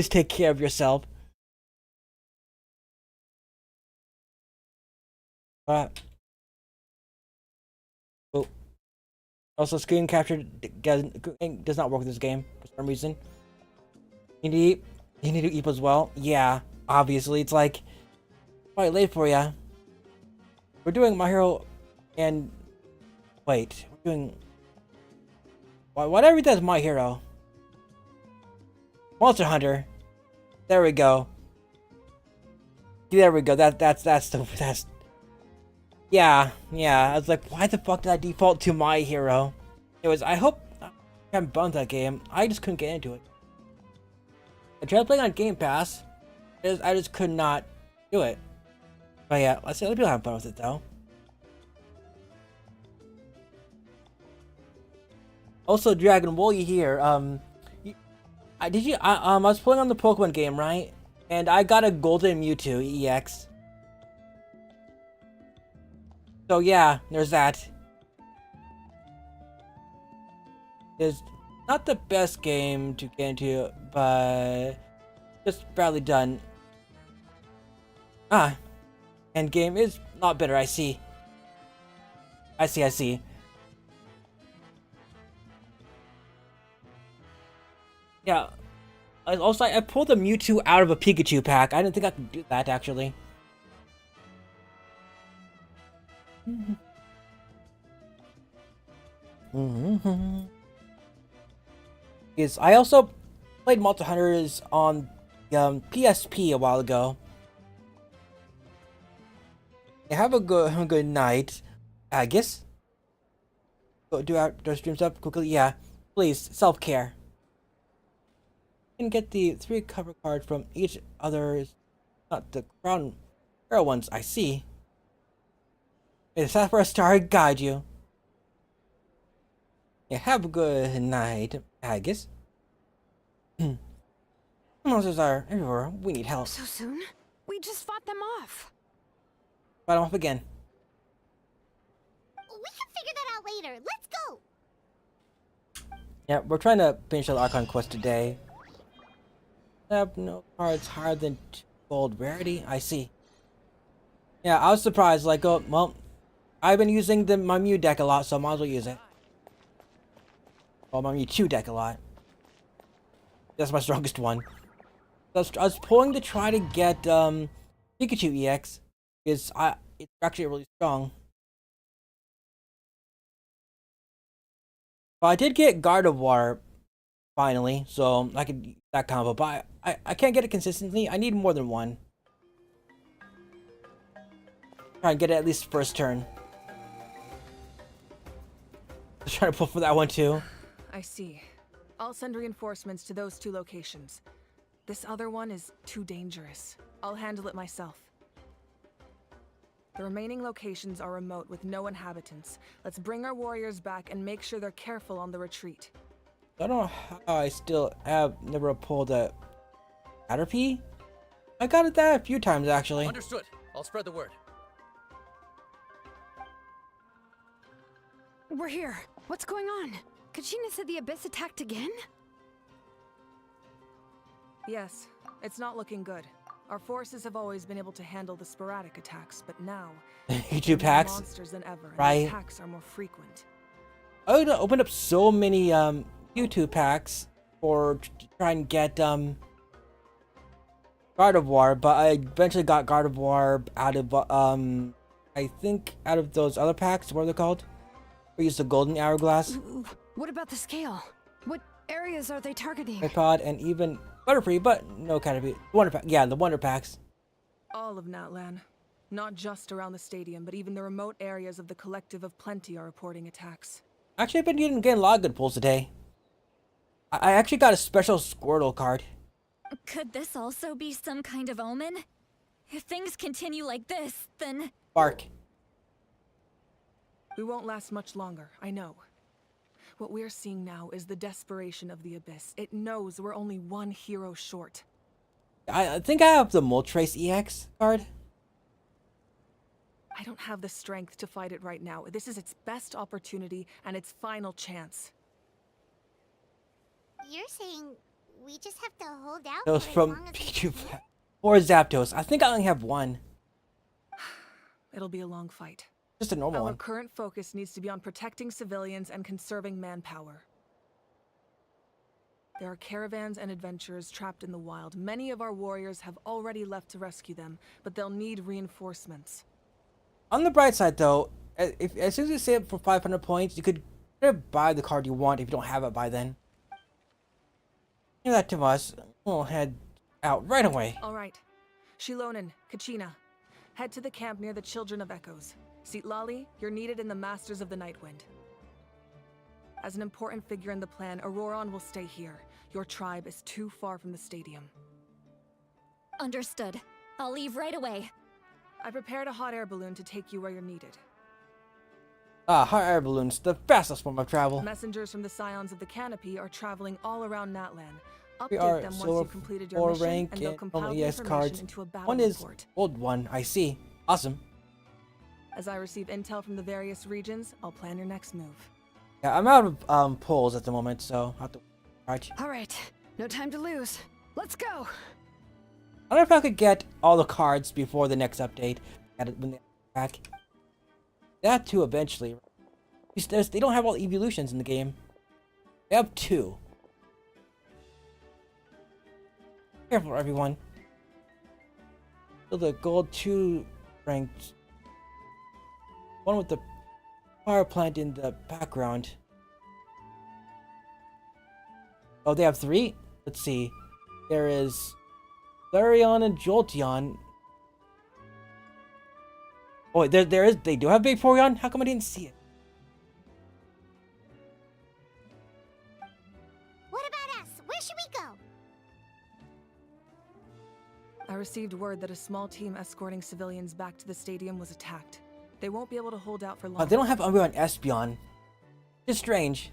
take care of yourself. Oh. Also, screen capture does not work with this game for some reason. You need to eat as well. Yeah, obviously, it's like quite late for ya. We're doing My Hero, and wait, we're doing whatever does My Hero. Monster Hunter. There we go. There we go. That's. Yeah. I was like, why the fuck did I default to My Hero? Anyways, I hope haven't bought that game. I just couldn't get into it. I tried playing on Game Pass. I just could not do it. But yeah, let's see other people have fun with it though. Also, Dragon, while you're here, I was playing on the Pokemon game, right? And I got a Golden Mewtwo EX. So yeah, there's that. It's not the best game to get into, but just barely done. Ah, end game is not better. I see. I see. Yeah. Also, I pulled the Mewtwo out of a Pikachu pack. I didn't think I could do that, actually. Yes, I also played Monster Hunters on PSP a while ago. Yeah, have a good night, I guess. Go do outdoor stream stuff quickly. Yeah, please, self-care. You can get the 3 cover cards from each other's, not the crown arrow ones. I see. May the Sapphire Star guide you. Yeah, have a good night, I guess. Monsters are everywhere. We need help. So soon? We just fought them off. Fight them off again. We can figure that out later. Let's go. Yeah, we're trying to finish the Archon quest today. Have no cards higher than 2 gold rarity. I see. Yeah, I was surprised. Like, oh, well, I've been using my Mew deck a lot, so I might as well use it. Well, my Mewtwo deck a lot. That's my strongest one. I was pulling to try to get Pikachu EX, because it's actually really strong. But I did get Gardevoir finally, so I could use that combo. But I can't get it consistently. I need more than one. Try and get it at least first turn. Just trying to pull for that one too. I see. I'll send reinforcements to those 2 locations. This other one is too dangerous. I'll handle it myself. The remaining locations are remote with no inhabitants. Let's bring our warriors back and make sure they're careful on the retreat. I don't know how I still have never pulled a Caterpie. I got it that a few times actually. Understood. I'll spread the word. We're here. What's going on? Kachina said the Abyss attacked again? Yes, it's not looking good. Our forces have always been able to handle the sporadic attacks, but now YouTube packs, monsters than ever, and right? the attacks are more frequent. I would open up so many YouTube packs for to try and get Gardevoir, but I eventually got Gardevoir out of I think out of those other packs. What are they called? We used the Golden Hourglass. What about the scale? What areas are they targeting? iPod and even Butterfree, but no Caterpie. Wonder Pack. Yeah, the Wonder Packs. All of Natlan. Not just around the stadium, but even the remote areas of the Collective of Plenty are reporting attacks. Actually, I've been getting a lot of good pulls today. I actually got a special Squirtle card. Could this also be some kind of omen? If things continue like this, then... Bark. We won't last much longer, I know. What we're seeing now is the desperation of the Abyss. It knows we're only 1 hero short. I think I have the Moltres EX card. I don't have the strength to fight it right now. This is its best opportunity and its final chance. You're saying we just have to hold out Those for as from long as we Pikachu can? or Zapdos. I think I only have one. It'll be a long fight. Just a normal Our one. current focus needs to be on protecting civilians and conserving manpower. There are caravans and adventurers trapped in the wild. Many of our warriors have already left to rescue them, but they'll need reinforcements. On the bright side, though, as soon as you save it for 500 points, you could buy the card you want if you don't have it by then. Give that to us. We'll head out right away. All right. Shilonen, Kachina, head to the camp near the Children of Echoes. Seat Lali, you're needed in the Masters of the Nightwind. As an important figure in the plan, Auroron will stay here. Your tribe is too far from the stadium. Understood. I'll leave right away. I prepared a hot air balloon to take you where you're needed. Ah, hot air balloons, the fastest form of travel. Messengers from the Scions of the Canopy are traveling all around Natlan. We are Update them once silver you've completed your 4 mission, rank and they'll and compile only the ES information cards. into a battle One is report. old one, I see. Awesome. As I receive intel from the various regions, I'll plan your next move. Yeah, I'm out of polls at the moment, so I'll have to charge. All right, no time to lose. Let's go. I wonder if I could get all the cards before the next update. When they back. That too, eventually. They don't have all the evolutions in the game. They have 2. Careful, everyone. So the gold 2 ranked. One with the power plant in the background. Oh, they have 3? Let's see. There is Flareon and Jolteon. Oh, they do have Vaporeon? How come I didn't see it? What about us? Where should we go? I received word that a small team escorting civilians back to the stadium was attacked. They won't be able to hold out for long. They don't have Umbreon and Espeon. It's strange.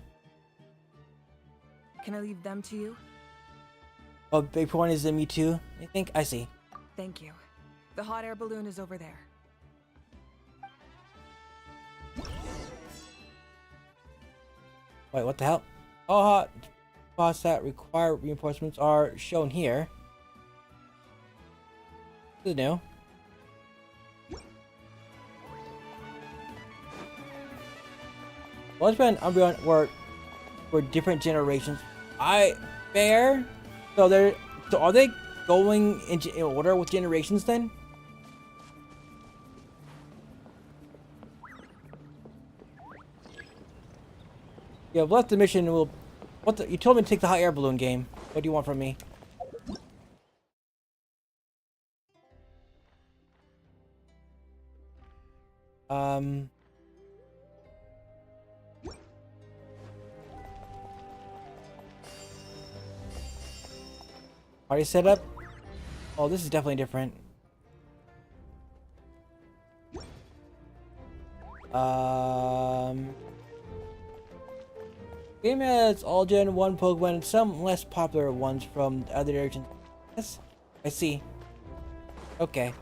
Can I leave them to you? Oh, Vaporeon is in me too, I think? I see. Thank you. The hot air balloon is over there. Wait, what the hell? All hot spots that require reinforcements are shown here. This is new. Once and Umbreon were different generations. Fair. So are they going in order with generations then? Yeah, we'll have the mission. You told me to take the hot air balloon game. What do you want from me? Party setup? Oh, this is definitely different. Game has all Gen 1 Pokemon and some less popular ones from other regions. Yes, I see. Okay.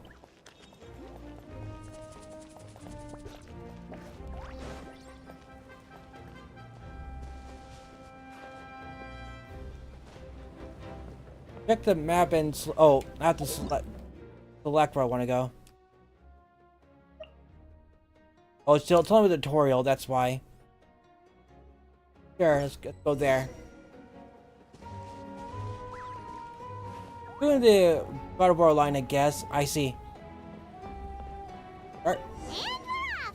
Check the map and I have to select where I want to go. Oh, it's still telling me the tutorial. That's why. Sure, let's go there. Doing the God of War line, I guess. I see. And we're off!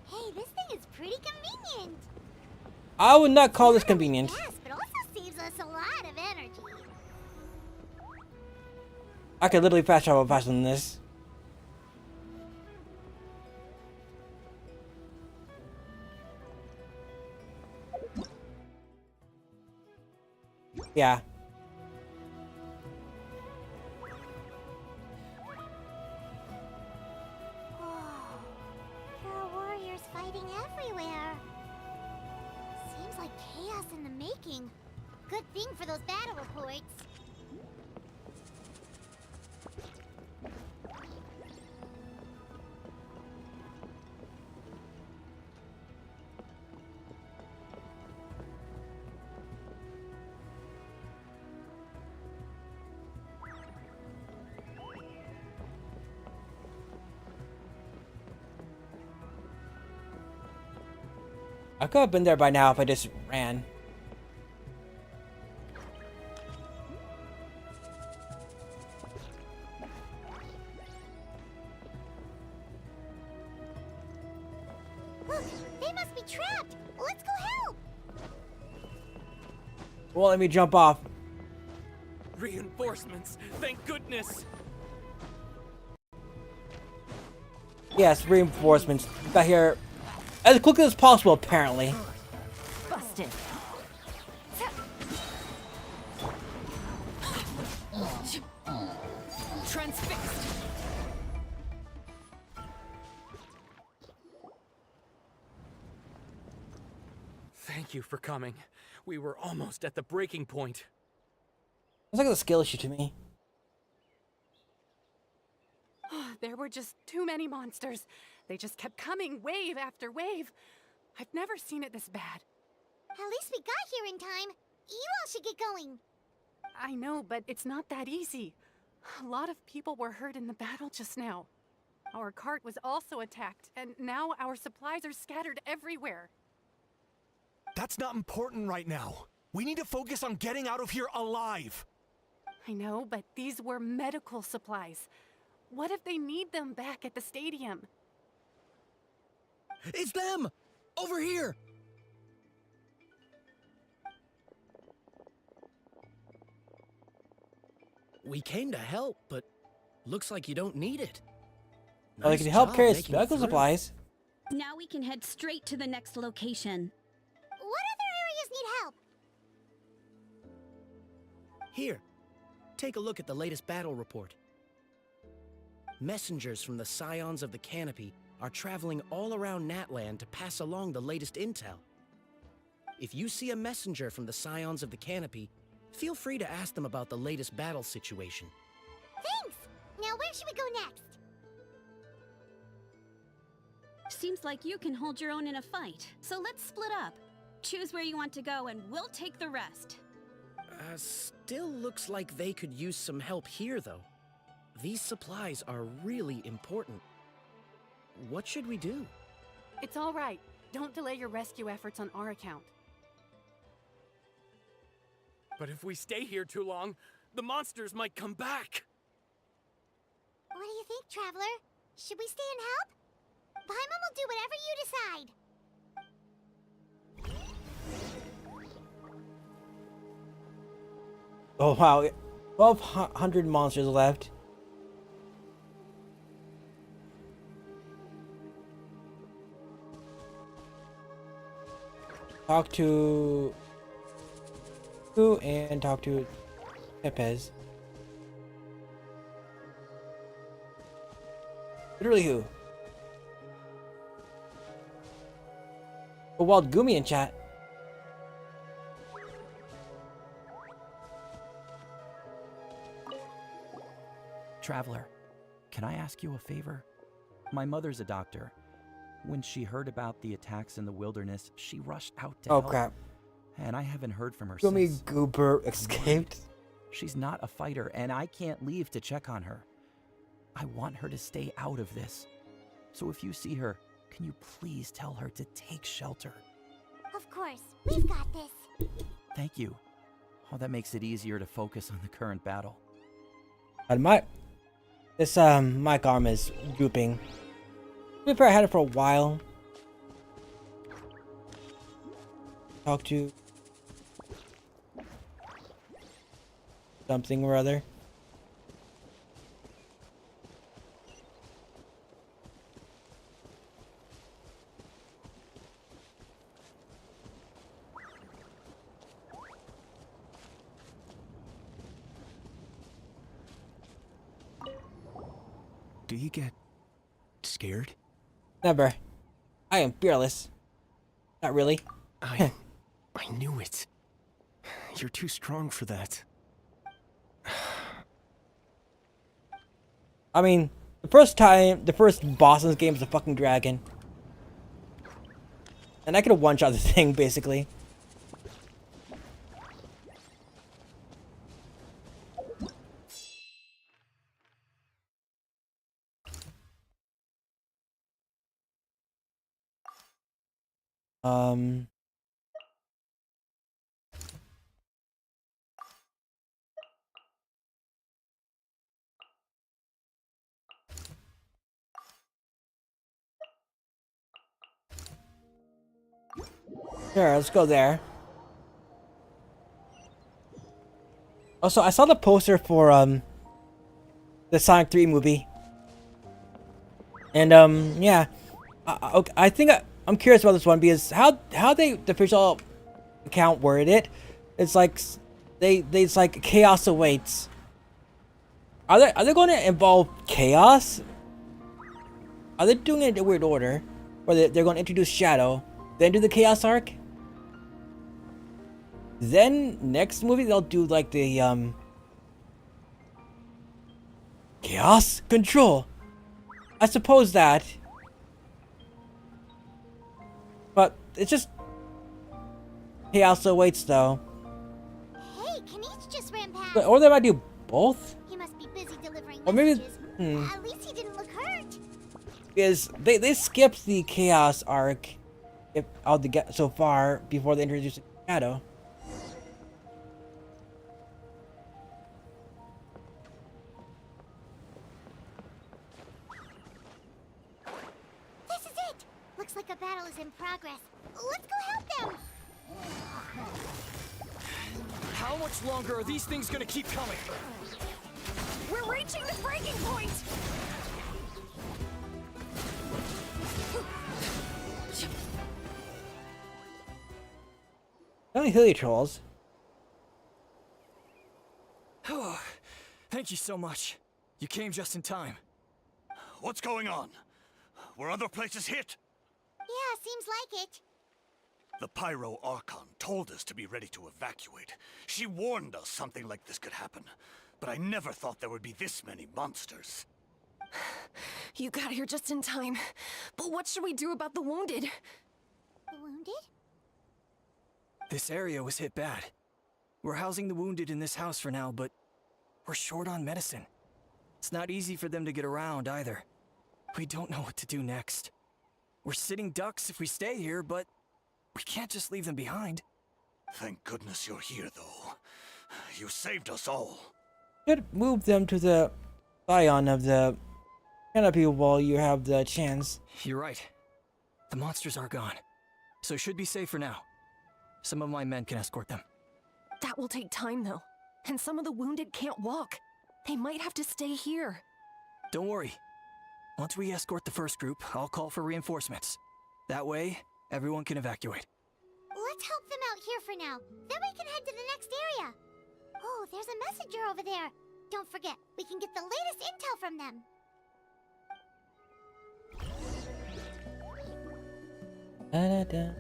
Hey, this thing is pretty convenient. I would not call this convenient. Yes, but also saves us a lot of energy. I could literally fast travel faster than this. Yeah. There are warriors fighting everywhere. Seems like chaos in the making. Good thing for those battle reports. I could have been there by now if I just ran. Look, they must be trapped. Let's go help. Well, let me jump off. Reinforcements, thank goodness. Yes, reinforcements. Got here as quickly as possible, apparently. active. Transfixed. Thank you for coming. We were almost at the breaking point. It's like a skill issue to me. There were just too many monsters. They just kept coming, wave after wave. I've never seen it this bad. At least we got here in time. You all should get going. I know, but it's not that easy. A lot of people were hurt in the battle just now. Our cart was also attacked, and now our supplies are scattered everywhere. That's not important right now. We need to focus on getting out of here alive. I know, but these were medical supplies. What if they need them back at the stadium? It's them! Over here! We came to help, but looks like you don't need it. Well, they can help carry medical supplies. Now we can head straight to the next location. What other areas need help? Here, take a look at the latest battle report. Messengers from the Scions of the Canopy are traveling all around Natland to pass along the latest intel. If you see a messenger from the Scions of the Canopy, feel free to ask them about the latest battle situation. Thanks! Now where should we go next? Seems like you can hold your own in a fight, so let's split up. Choose where you want to go and we'll take the rest. Still looks like they could use some help here, though. These supplies are really important. What should we do? It's all right. Don't delay your rescue efforts on our account. But if we stay here too long, the monsters might come back. What do you think, Traveler? Should we stay and help? Paimon will do whatever you decide. Oh wow, 1,200 monsters left. Talk to who and talk to Pepez. Literally who? Oh, Wild Gumi in chat. Traveler, can I ask you a favor? My mother's a doctor. When she heard about the attacks in the wilderness, she rushed out to help. Oh crap. And I haven't heard from her Gumi since. Goober escaped. She's not a fighter, and I can't leave to check on her. I want her to stay out of this. So if you see her, can you please tell her to take shelter? Of course, we've got this. Thank you. Oh, that makes it easier to focus on the current battle. And this mic arm is drooping. We've probably had it for a while. Talk to something or other. Do you get scared? Never. I am fearless. Not really. I knew it. You're too strong for that. I mean, the first boss in this game is a fucking dragon. And I could have one-shot the thing, basically. Sure, let's go there. Also, I saw the poster for the Sonic 3 movie. And yeah. I think I'm curious about this one because how the official account worded it. It's like it's like chaos awaits. Are they going to involve chaos? Are they doing it in a weird order? Or they're going to introduce Shadow, then do the chaos arc? Then next movie they'll do like the chaos control. I suppose that. But it's just chaos awaits though. Hey, Kanish just ran past. Or they might do both. He must be busy delivering Or maybe messages. At least he didn't look hurt. Is they skipped the chaos arc if all the get so far before they introduced Shadow. This is it. Looks like a battle is in progress. Let's go help them. How much longer are these things gonna keep coming? We're reaching the breaking point! Only hilly trolls. Thank you so much. You came just in time. What's going on? Were other places hit? Yeah, seems like it. The Pyro Archon told us to be ready to evacuate. She warned us something like this could happen. But I never thought there would be this many monsters. You got here just in time. But what should we do about the wounded? The wounded? This area was hit bad. We're housing the wounded in this house for now, but we're short on medicine. It's not easy for them to get around either. We don't know what to do next. We're sitting ducks if we stay here, but we can't just leave them behind. Thank goodness you're here, though. You saved us all. Should move them to the scion of the canopy while you have the chance. You're right. The monsters are gone, so should be safe for now. Some of my men can escort them. That will take time, though. And some of the wounded can't walk. They might have to stay here. Don't worry. Once we escort the first group, I'll call for reinforcements. That way, everyone can evacuate. Let's help them out here for now. Then we can head to the next area. Oh, there's a messenger over there. Don't forget, we can get the latest intel from them. Da-da-da.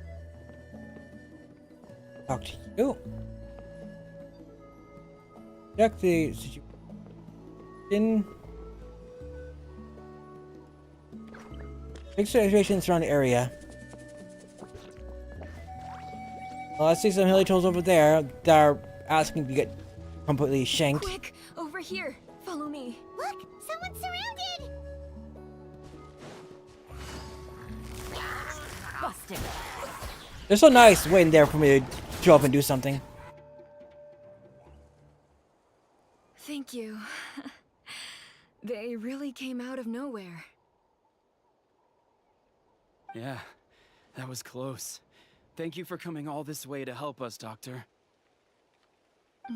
Talk to you. Check the situation. Check situations around the area. Well, I see some hilly trolls over there that are asking to get completely shanked. Quick, over here. Follow me. Look, someone's surrounded. Busted. They're so nice waiting there for me to show up and do something. Thank you. They really came out of nowhere. Yeah, that was close. Thank you for coming all this way to help us, Doctor.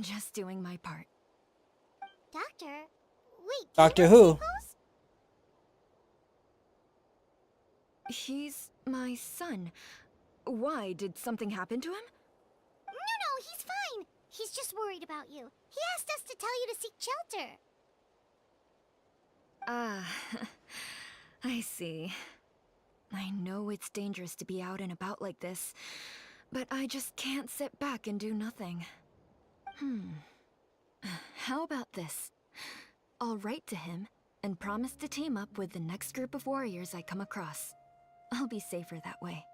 Just doing my part. Doctor? Wait, Doctor Who? He's my son. Why? Did something happen to him? No, he's fine. He's just worried about you. He asked us to tell you to seek shelter. Ah, I see. I know it's dangerous to be out and about like this, but I just can't sit back and do nothing. How about this? I'll write to him and promise to team up with the next group of warriors I come across. I'll be safer that way.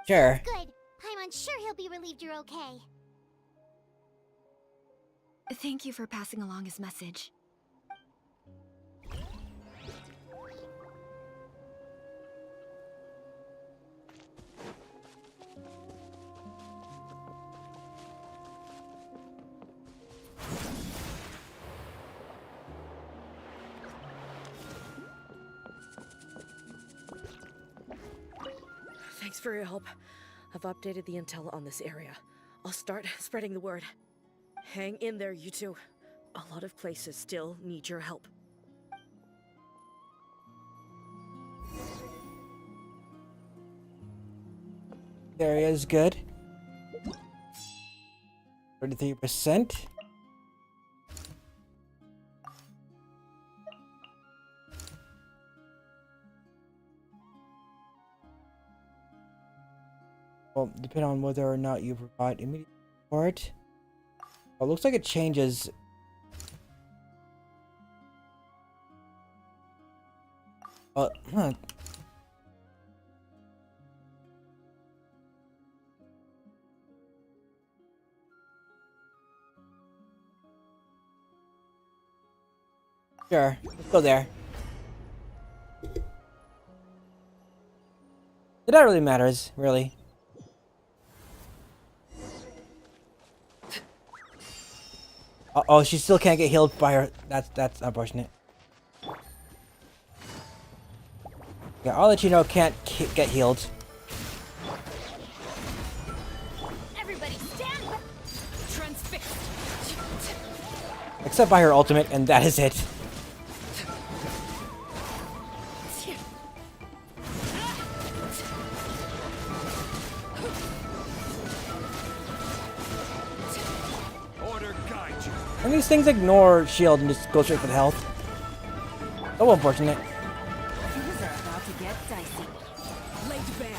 Sure. Good. I'm unsure he'll be relieved you're okay. Thank you for passing along his message. Thanks for your help. I've updated the intel on this area. I'll start spreading the word. Hang in there, you two. A lot of places still need your help. The area is good. 33%. Well, depending on whether or not you provide immediate support. Well, it looks like it changes. Huh. Sure, let's go there. That really matters, really. Oh, she still can't get healed by her. That's unfortunate. Yeah, I'll let you know. Can't get healed. Everybody stand back. Transfixed. Except by her ultimate, and that is it. And these things ignore shield and just go straight for the health. So unfortunate. Things are about to get dicey. Laid bare.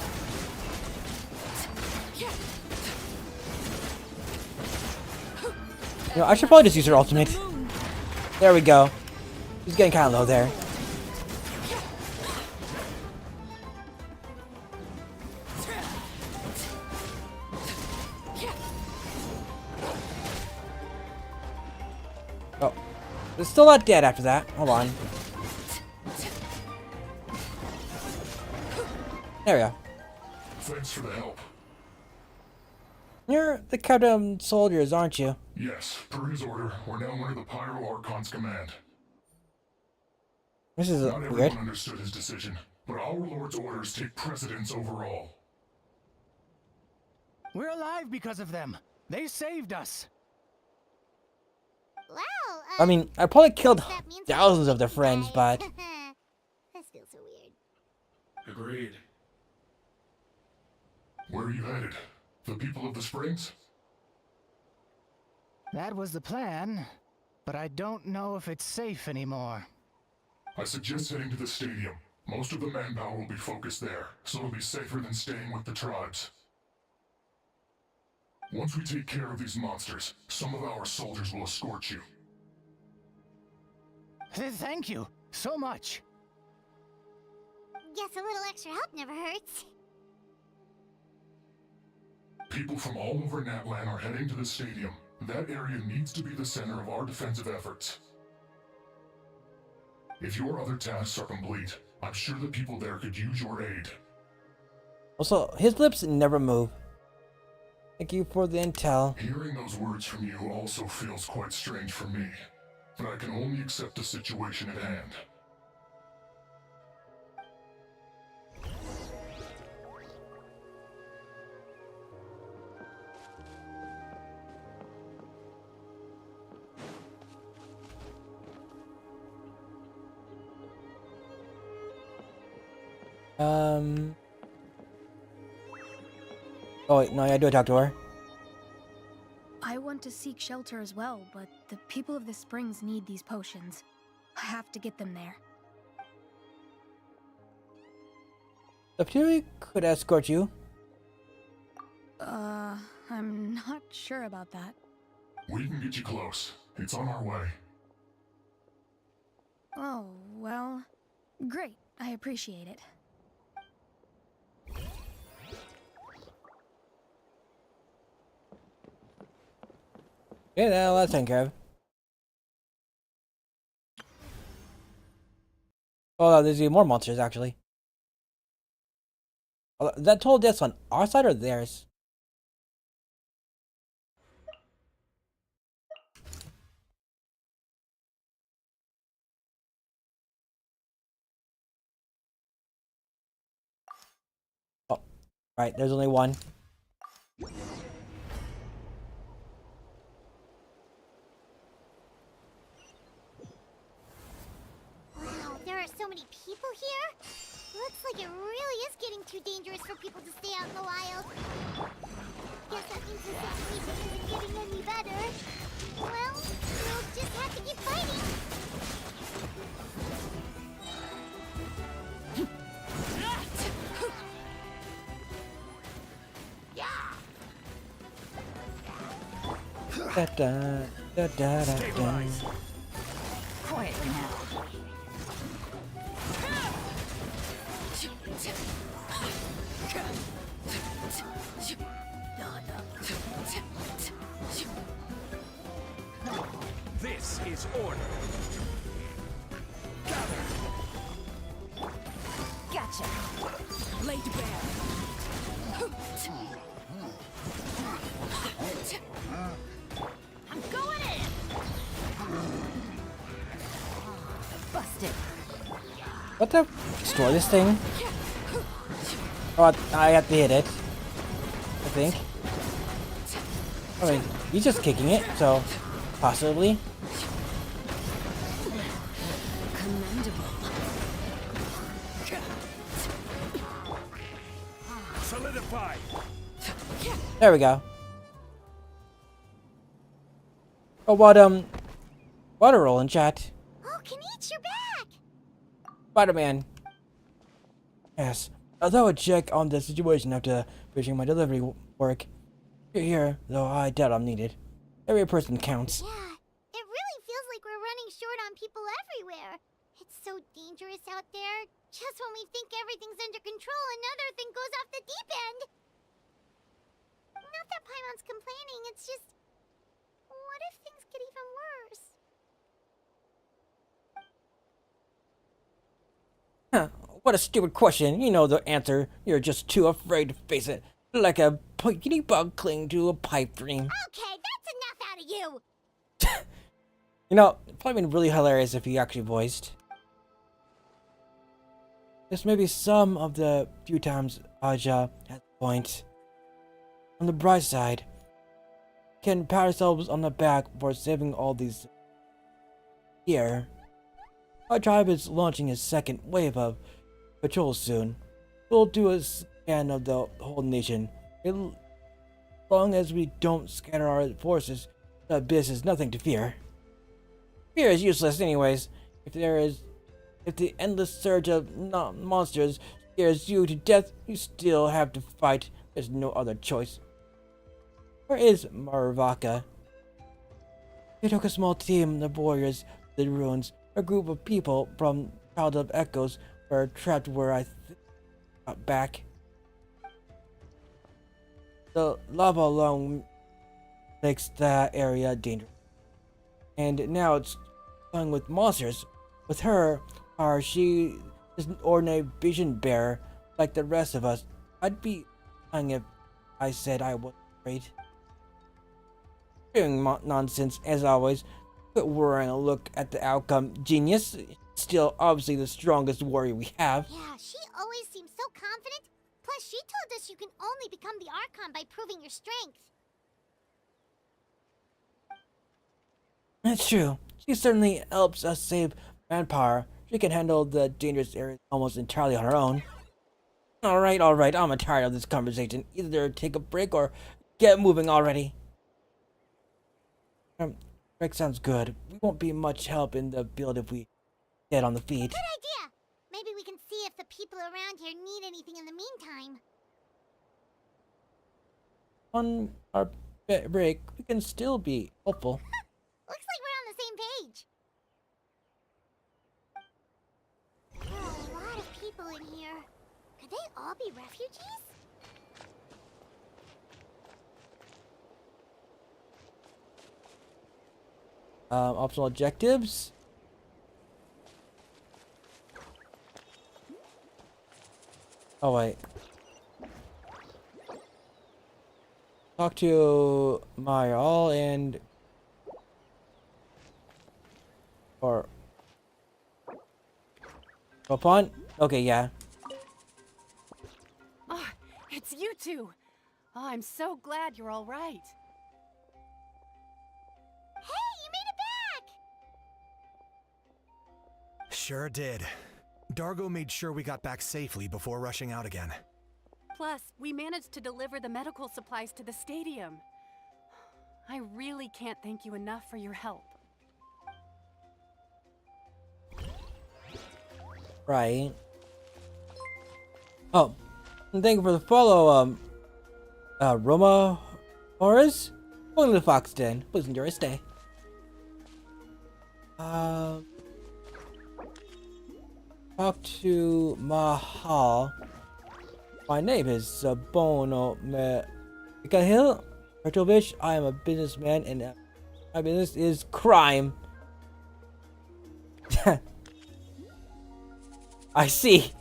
You know, I should probably just use her ultimate. There we go. She's getting kind of low there. Oh, it's still not dead after that. Hold on. There we go. Thanks for the help. You're the Captain soldiers, aren't you? Yes, per his order, we're now under the Pyro Archon's command. This is Not weird. everyone understood his decision, but our Lord's orders take precedence over all. We're alive because of them. They saved us. Wow. I mean, I probably killed thousands of their friends, but This feels so weird. Agreed. Where are you headed? The people of the Springs? That was the plan, but I don't know if it's safe anymore. I suggest heading to the stadium. Most of the manpower will be focused there, so it'll be safer than staying with the tribes. Once we take care of these monsters, some of our soldiers will escort you. Thank you so much. Guess a little extra help never hurts. People from all over Natlan are heading to the stadium. That area needs to be the center of our defensive efforts. If your other tasks are complete, I'm sure the people there could use your aid. also, his lips never move. Thank you for the intel. Hearing those words from you also feels quite strange for me, but I can only accept the situation at hand. Oh wait, no, I do talk to her. I want to seek shelter as well, but the people of the springs need these potions. I have to get them there. The Fury could escort you. I'm not sure about that. We can get you close. It's on our way. Oh, well, great. I appreciate it. Yeah, now that's taken care of. Oh, no, there's even more monsters, actually. Oh, that told deaths on our side or theirs? Oh, right, there's only one. Wow, there are so many people here? Looks like it really is getting too dangerous for people to stay out in the wild. Guess that means the situation isn't getting any better. Da, da, da, da, da, da. Quietly now. This is order. Gotcha. Laid bare. I'm going in. Busted. What the? Destroy this thing? Oh, I have to hit it. I think. I mean, he's just kicking it, so possibly. Solidify. There we go. Oh, water roll in chat. Oh, Kanich, you're back! Spider-Man. Yes. Although a check on the situation after finishing my delivery work. You're here, though I doubt I'm needed. Every person counts. Yeah, it really feels like we're running short on people everywhere. It's so dangerous out there. Just when we think everything's under control, another thing goes off the deep end. Not that Paimon's complaining, it's just... What if things get even worse? Huh, what a stupid question. You know the answer. You're just too afraid to face it. Like a pointy bug clinging to a pipe dream. Okay, that's enough out of you! You know, it'd probably been really hilarious if he actually voiced. This may be some of the few times Aja had a point. On the bright side, we can pat ourselves on the back for saving all these. Here, our tribe is launching a second wave of patrols soon. We'll do a scan of the whole nation. As long as we don't scatter our forces, the abyss is nothing to fear. Fear is useless anyways. If the endless surge of monsters scares you to death, you still have to fight. There's no other choice. Where is Marvaka? We took a small team of warriors to the ruins. A group of people from Child of Echoes were trapped where I got back. The lava alone makes that area dangerous. And now it's filling with monsters. With her, she is an ordinary vision bearer like the rest of us. I'd be lying if I said I was afraid. Doing nonsense as always. Quit worrying and look at the outcome. Genius. Still obviously the strongest warrior we have. Yeah, she always seems so confident. Plus, she told us you can only become the Archon by proving your strength. That's true. She certainly helps us save manpower. She can handle the dangerous areas almost entirely on her own. Alright, I'm tired of this conversation. Either take a break or get moving already. Break sounds good. We won't be much help in the build if we get on the feet. Good idea! Maybe we can see if the people around here need anything in the meantime. On our break, we can still be helpful. Looks like we're on the same page. There are a lot of people in here. Could they all be refugees? Optional objectives. Oh wait. Talk to Myral and or Upon? Okay, yeah. Oh, it's you two. Oh, I'm so glad you're all right. Hey, you made it back! Sure did. Dargo made sure we got back safely before rushing out again. Plus, we managed to deliver the medical supplies to the stadium. I really can't thank you enough for your help. Right. Oh, and thank you for the follow, Roma Horace. Welcome to the Fox Den. Please enjoy your stay. Talk to Mahal. My name is Zabono Mikhail Bertovich. I am a businessman and my business is crime. I see.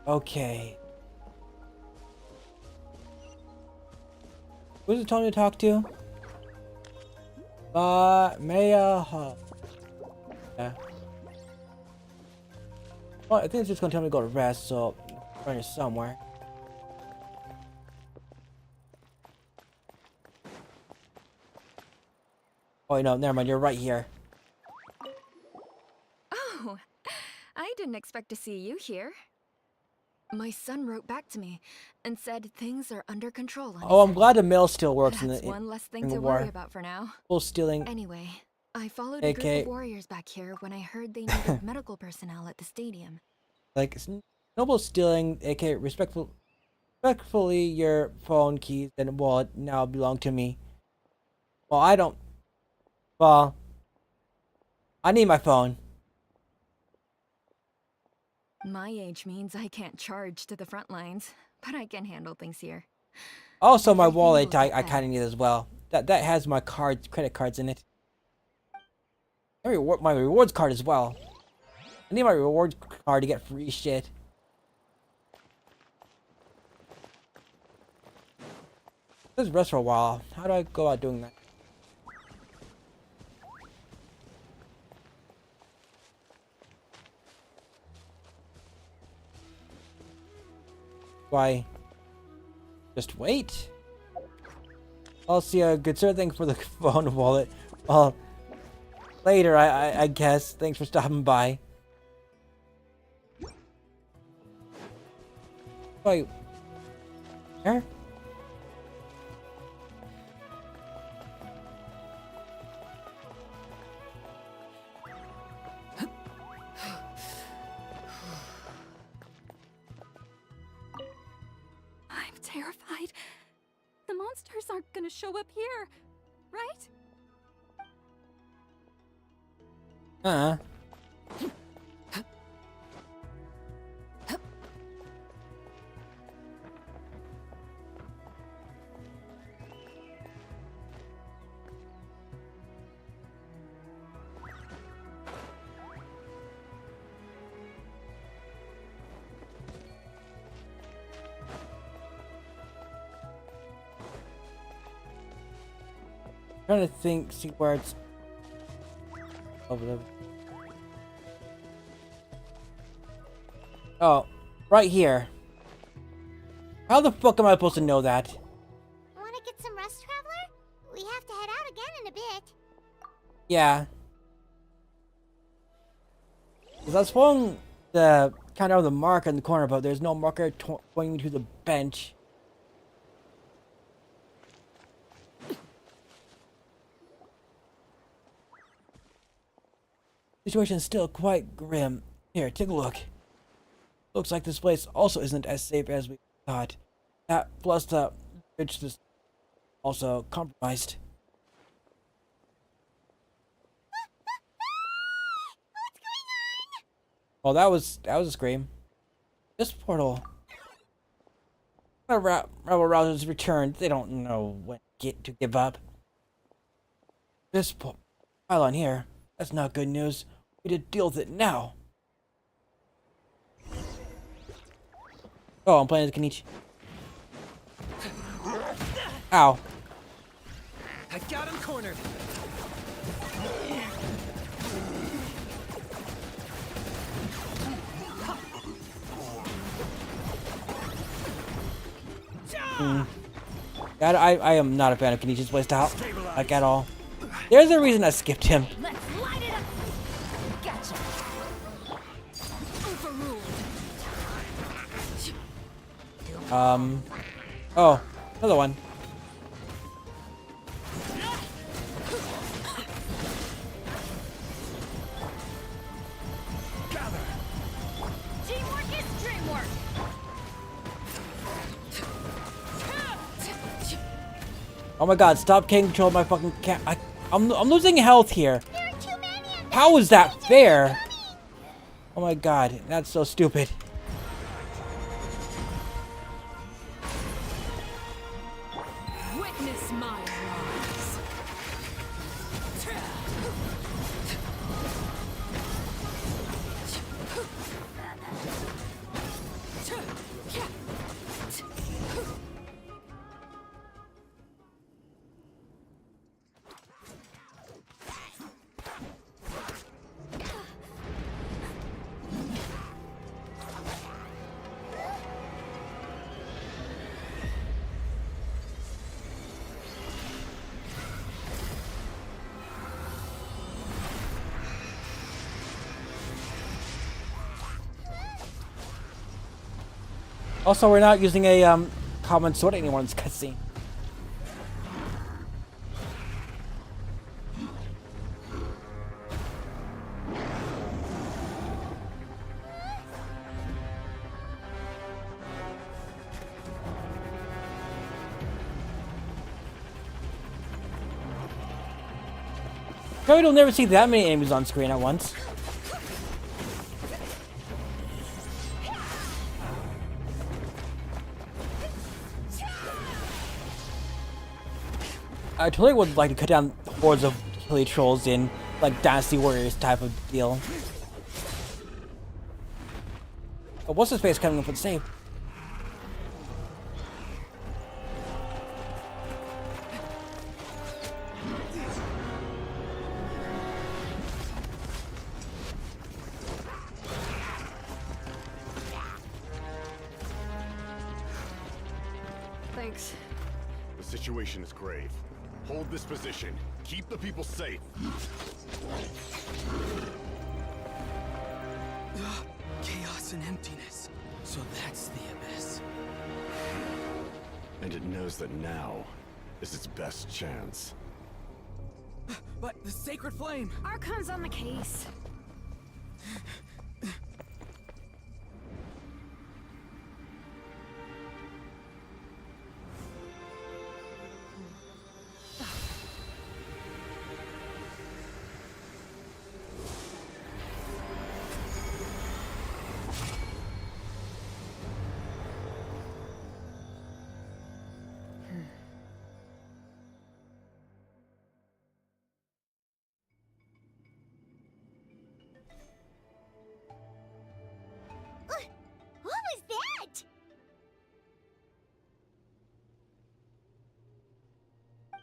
Okay. Who's it telling me to talk to? Maya. Yeah. Well, I think it's just gonna tell me to go to rest, so I'm running somewhere. Oh, no, never mind. You're right here. Oh, I didn't expect to see you here. My son wrote back to me and said things are under control. Oh, I'm glad the mail still works That's in one less thing in the to war. worry about for now. Full stealing. Anyway, I followed a group of warriors back here when I heard they needed medical personnel at the stadium. Like noble stealing, aka respectfully, your phone keys and wallet now belong to me. Well, I don't. Well, I need my phone. My age means I can't charge to the front lines, but I can handle things here. Also, my wallet I kind of need as well. That has my credit cards in it. My rewards card as well. I need my rewards card to get free shit. Let's rest for a while. How do I go about doing that? Why? Just wait. I'll see a good sir. Thanks for the phone wallet. Well, later, I guess. Thanks for stopping by. Wait. Where? I'm terrified. The monsters aren't gonna show up here, right? Trying to think, see where it's over there. Oh, right here. How the fuck am I supposed to know that? Wanna get some rest, Traveler? We have to head out again in a bit. Yeah. Because I was following the kind of the marker in the corner, but there's no marker pointing me to the bench. Situation is still quite grim. Here, take a look. Looks like this place also isn't as safe as we thought. That plus the bridge is also compromised. Well, that was a scream. This portal. Rebel rousers returned. They don't know when to give up. This pylon here. That's not good news. We need to deal with it now. Oh, I'm playing as Kenichi. Ow. I got him cornered. God, I am not a fan of Kenichi's playstyle. Like at all. There's a reason I skipped him. Let's light it up. Gotcha. Overruled. Oh, another one. Teamwork is dreamwork. Oh my god, stop taking control of my fucking cat. I'm losing health here. How is that fair? Oh my god, that's so stupid. Witness my rise. Also, we're not using a common sword anymore in this cutscene. Probably don't never see that many enemies on screen at once. I totally would like to cut down hordes of killy trolls in like Dynasty Warriors type of deal. But what's the space coming in for the save? Thanks. The situation is grave. Hold this position. Keep the people safe. Chaos and emptiness. So that's the abyss. And it knows that now is its best chance. But the sacred flame! Archon's on the case. What was that?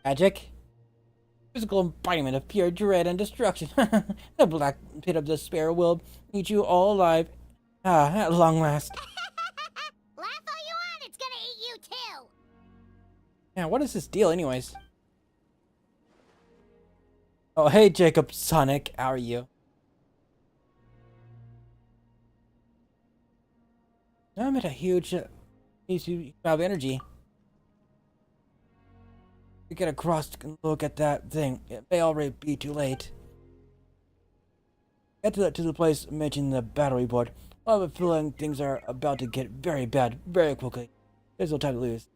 Magic? Physical embodiment of pure dread and destruction. The black pit of despair will eat you all alive. Ah, at long last. Laugh all you want, it's gonna eat you too. Yeah, what is this deal anyways? Oh, hey Jacob Sonic, how are you? I'm at a huge amount of energy. To get across and look at that thing, it may already be too late. Get to the place mentioned in the battery board. I have a feeling things are about to get very bad very quickly. There's no time to lose.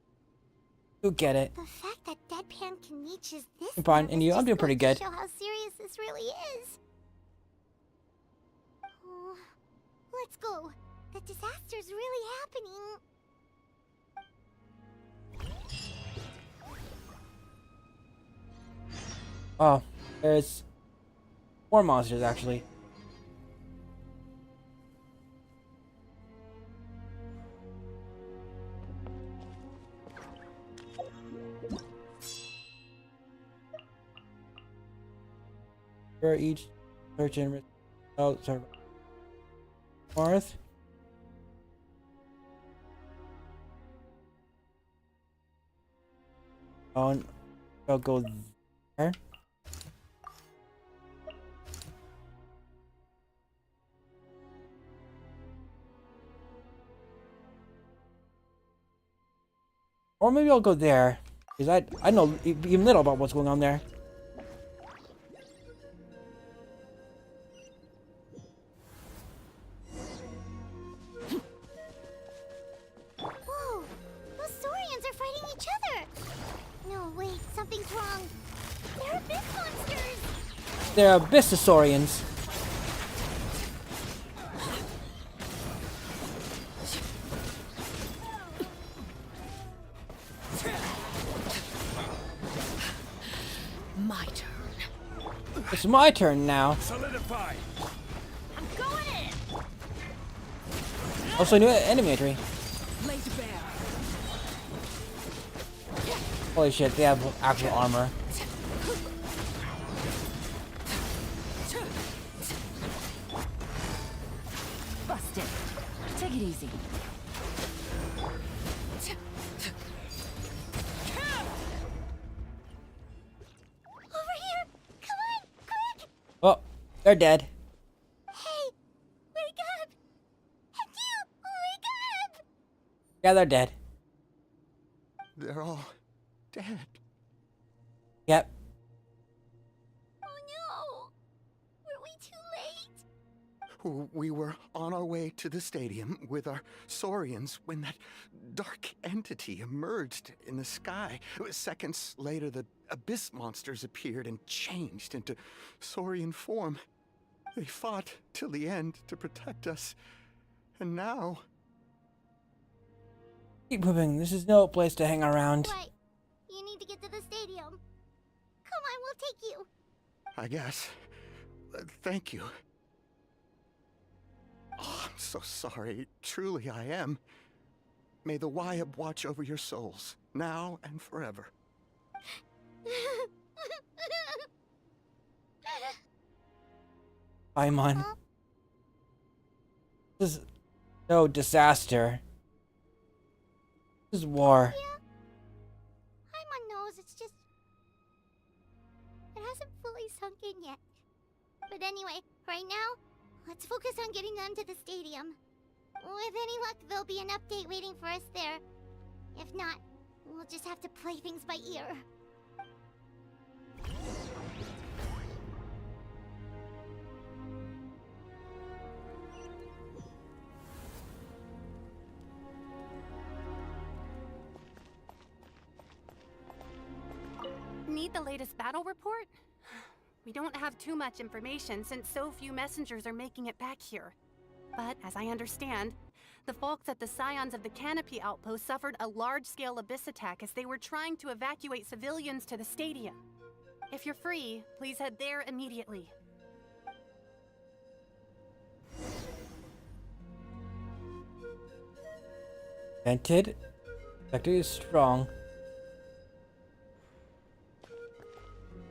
You get it. The fact that Deadpan can reach is this. I'm fine, and you? I'm doing pretty good. Show how serious this really is. Oh, let's go. The disaster's really happening. Oh, there's more monsters actually. For each search and oh, sorry. North. Oh, I'll go there. Or maybe I'll go there, because I know even little about what's going on there. Whoa! Those Saurians are fighting each other! No, wait, something's wrong. They're abyss monsters. They're Abyssosaurians. My turn. It's my turn now. Solidify. I'm going in. Also, new enemy entry. Laid bare. Holy shit, they have actual armor. Busted. Take it easy. Over here! Come on, quick! Oh, they're dead. Hey, wake up! And you, wake up! Yeah, they're dead. They're all dead. Yep. Oh no! Were we too late? We were on our way to the stadium with our Saurians when that dark entity emerged in the sky. Seconds later, the abyss monsters appeared and changed into Saurian form. They fought till the end to protect us. And now... Keep moving. This is no place to hang around. What? You need to get to the stadium. Come on, we'll take you. I guess. Thank you. Oh, I'm so sorry. Truly I am. May the Wyab watch over your souls, now and forever. Paimon. This is no disaster. This is war. Yeah. Paimon knows, it's just... It hasn't fully sunk in yet. But anyway, right now, let's focus on getting them to the stadium. With any luck, there'll be an update waiting for us there. If not, we'll just have to play things by ear. Need the latest battle report? We don't have too much information since so few messengers are making it back here. But as I understand, the folks at the Scions of the Canopy outpost suffered a large-scale abyss attack as they were trying to evacuate civilians to the stadium. If you're free, please head there immediately. Vented. Vector is strong.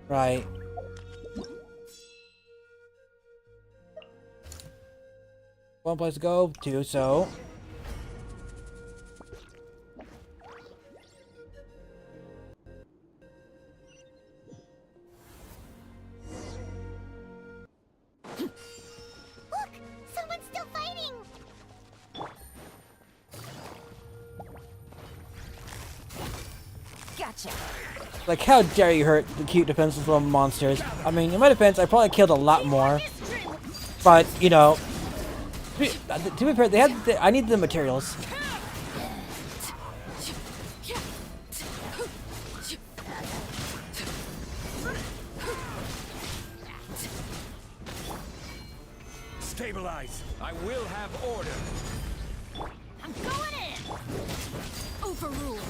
Right. One place to go to, so. Look! Someone's still fighting! Gotcha. Like, how dare you hurt the cute defenseless little monsters? I mean, in my defense, I probably killed a lot more. But, you know, to be fair, they had. I need the materials. Stabilize. I will have order. I'm going in. Overruled.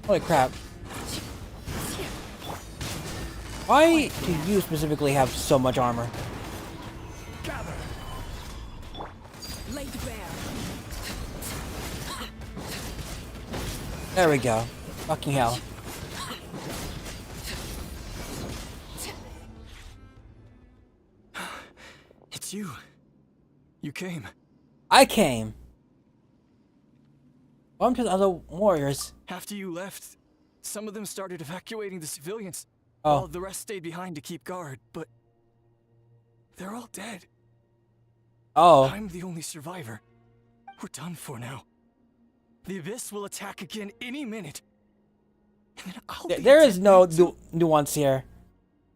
Holy crap. Why do you specifically have so much armor? Gather. Laid bare. There we go. Fucking hell. It's you. You came. I came. Welcome to the other warriors. After you left, some of them started evacuating the civilians. Oh. While the rest stayed behind to keep guard, but they're all dead. Oh. I'm the only survivor. We're done for now. The Abyss will attack again any minute. And then I'll be There is dead no too. nuance here.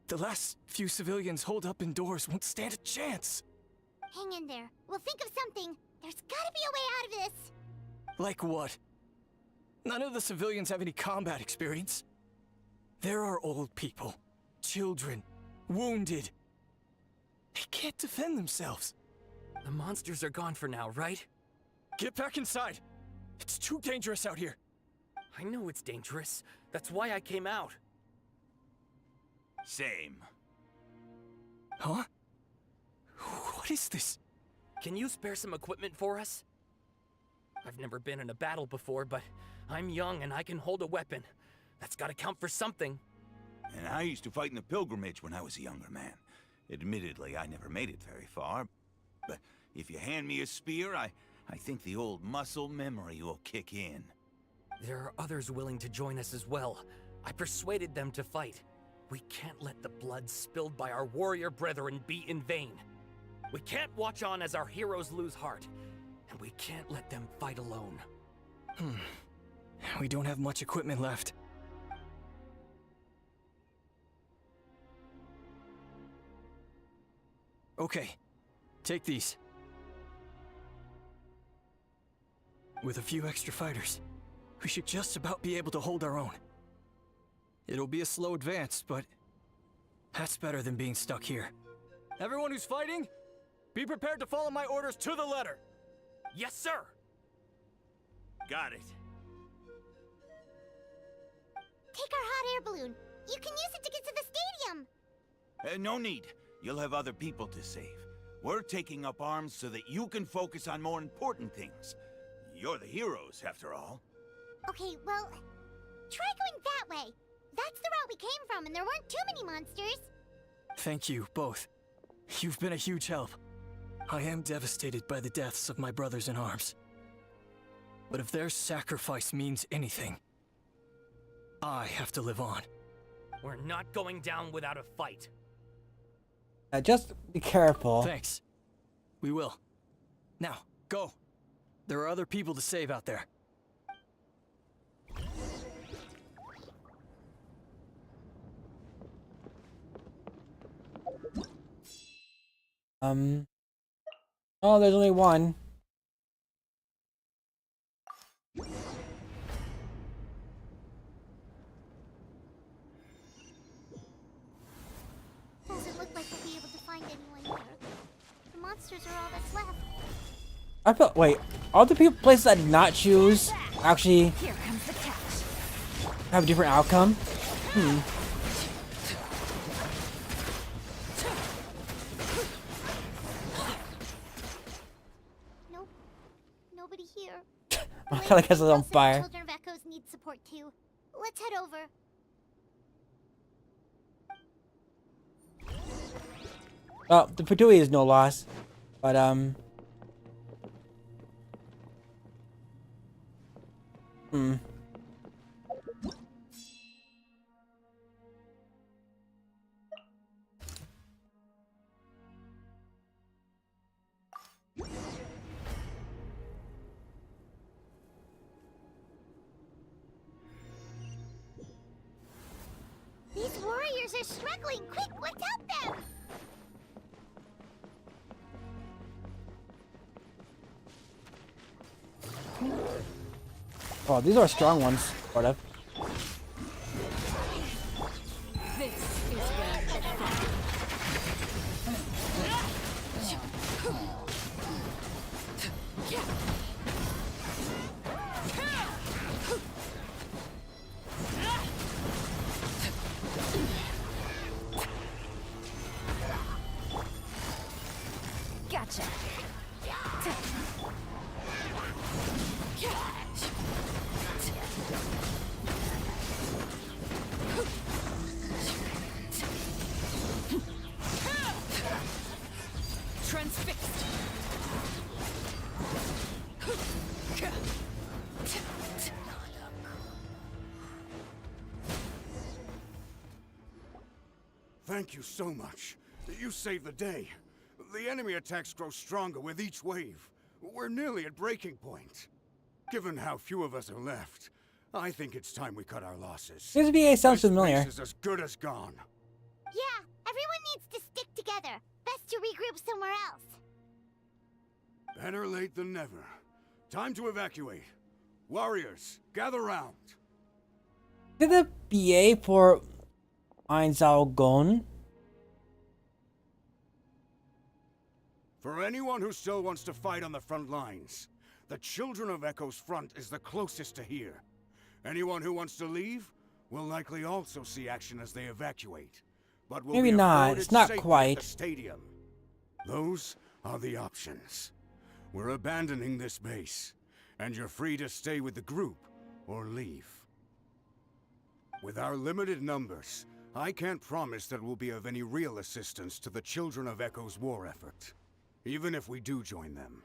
The last few civilians holed up indoors won't stand a chance. Hang in there. We'll think of something. There's gotta be a way out of this. Like what? None of the civilians have any combat experience. There are old people, children, wounded. They can't defend themselves. The monsters are gone for now, right? Get back inside. It's too dangerous out here. I know it's dangerous. That's why I came out. Same. Huh? What is this? Can you spare some equipment for us? I've never been in a battle before, but I'm young and I can hold a weapon. That's gotta count for something. And I used to fight in the pilgrimage when I was a younger man. Admittedly, I never made it very far. But if you hand me a spear, I think the old muscle memory will kick in. There are others willing to join us as well. I persuaded them to fight. We can't let the blood spilled by our warrior brethren be in vain. We can't watch on as our heroes lose heart. And we can't let them fight alone. We don't have much equipment left. Okay, take these. With a few extra fighters, we should just about be able to hold our own. It'll be a slow advance, but that's better than being stuck here. Everyone who's fighting, be prepared to follow my orders to the letter. Yes, sir! Got it. Take our hot air balloon. You can use it to get to the stadium. No need. You'll have other people to save. We're taking up arms so that you can focus on more important things. You're the heroes, after all. Okay, well, try going that way. That's the route we came from, and there weren't too many monsters. Thank you, both. You've been a huge help. I am devastated by the deaths of my brothers in arms. But if their sacrifice means anything, I have to live on. We're not going down without a fight. Just be careful. Thanks. We will. Now, go. There are other people to save out there. Oh, there's only one. Doesn't look like we'll be able to find anyone here. The monsters are all that's left. I felt. Wait, all the people places I did not choose actually Here comes the catch. have a different outcome. Nope. Nobody here. I kind of guess it's on fire. Children of Echoes need support too. Let's head over. Oh, the Patui is no loss, but These warriors are struggling. Quick, let's help them. Oh, these are strong ones, sort of. This is where the fun. Gotcha. Transfixed. Thank you so much. You saved the day. The enemy attacks grow stronger with each wave. We're nearly at breaking point. Given how few of us are left, I think it's time we cut our losses. This VA sounds This familiar. base is as good as gone. Yeah, everyone needs to stick together. Best to regroup somewhere else. Better late than never. Time to evacuate. Warriors, gather round. Did the BA for Einsalgon? For anyone who still wants to fight on the front lines, the Children of Echo's front is the closest to here. Anyone who wants to leave will likely also see action as they evacuate, but will Maybe be not. afforded It's not safety quite. at the stadium. Those are the options. We're abandoning this base, and you're free to stay with the group or leave. With our limited numbers, I can't promise that we'll be of any real assistance to the Children of Echo's war effort. Even if we do join them,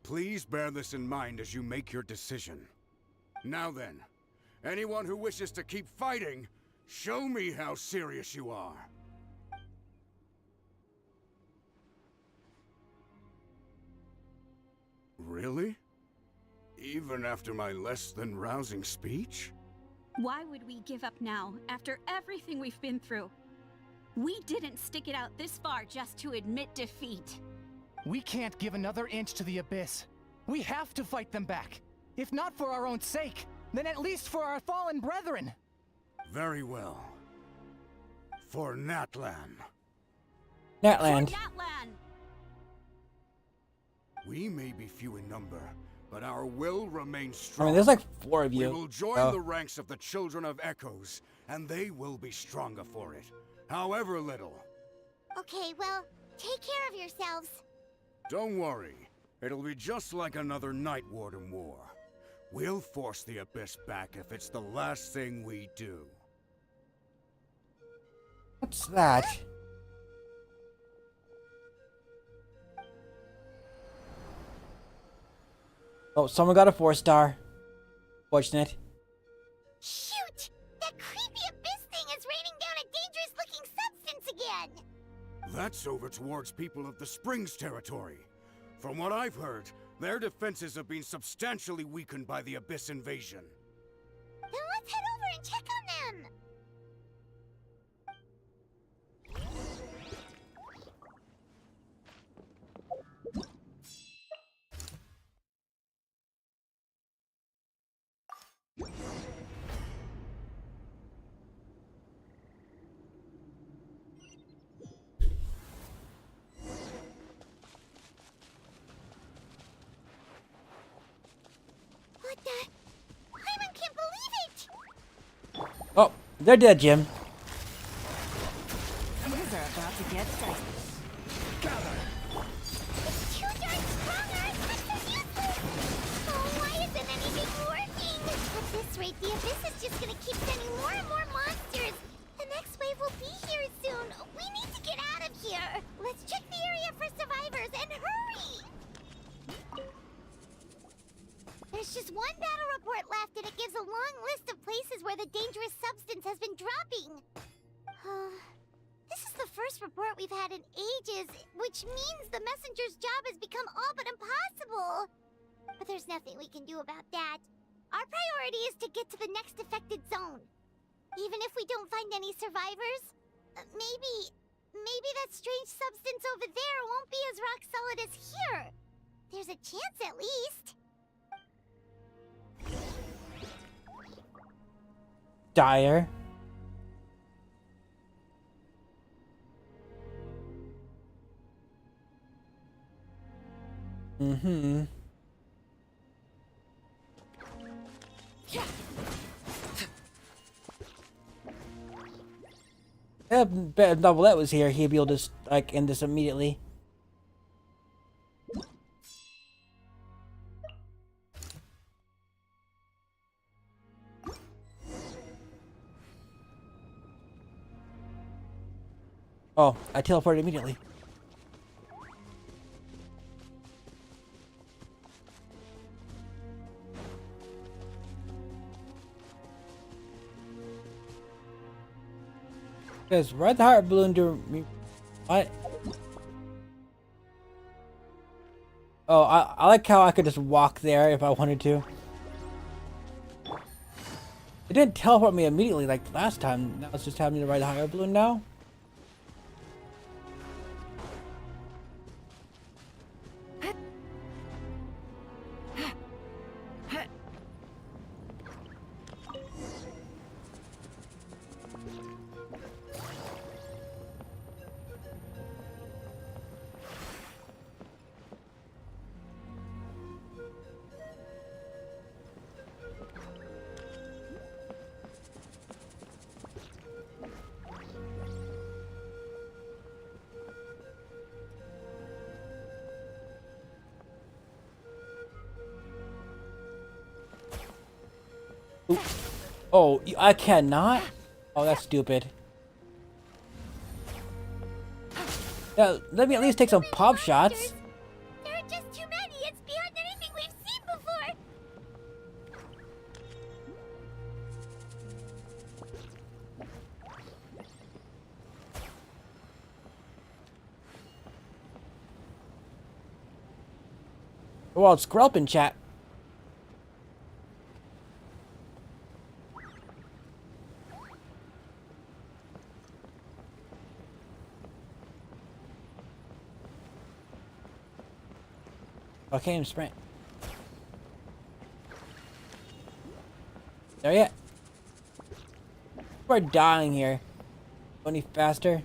please bear this in mind as you make your decision. Now then, anyone who wishes to keep fighting, show me how serious you are. Really? Even after my less than rousing speech? Why would we give up now, after everything we've been through? We didn't stick it out this far just to admit defeat. We can't give another inch to the Abyss. We have to fight them back. If not for our own sake, then at least for our fallen brethren. Very well. For Natlan. Natland. Natlan! We may be few in number, but our will remains I strong. mean, there's like 4 of you. We will join so- the ranks of the Children of Echoes, and they will be stronger for it, however little. Okay, well, take care of yourselves. Don't worry. It'll be just like another Night Warden war. We'll force the Abyss back if it's the last thing we do. What's that? Oh, someone got a 4-star. Fortunate. Shoot! That creepy abyss thing is raining down a dangerous-looking substance again! That's over towards people of the Springs territory. From what I've heard, their defenses have been substantially weakened by the Abyss invasion. Then let's head over and check on them! What the? Hyman can't believe it! Oh, they're dead, Jim. Things are about to get dicey. It's too darn strong, our attacks are useless! Oh, why isn't anything working? At this rate, the Abyss is just gonna keep sending more and more monsters! The next wave will be here soon! We need to get out of here! Let's check the area for survivors, and hurry! There's just one battle report left, and it gives a long list of places where the dangerous substance has been dropping. This is the first report we've had in ages, which means the messenger's job has become all but impossible. But there's nothing we can do about that. Our priority is to get to the next affected zone. Even if we don't find any survivors, maybe that strange substance over there won't be as rock solid as here. There's a chance at least. Dire. Mm-hmm. Yeah, bet if Novelette was here, he'd be able to like end this immediately. Oh, I teleported immediately. Because ride the heart balloon to me. What? Oh, I like how I could just walk there if I wanted to. It didn't teleport me immediately like last time. Now it's just having me to ride the higher balloon now. Ooh. Oh, I cannot? Oh, that's stupid. Yeah, let me at least take some pop shots. There are just too many. It's beyond anything we've seen before. Well, it's Skrelp chat. I can't even sprint. There yet? We're dying here. Go any faster?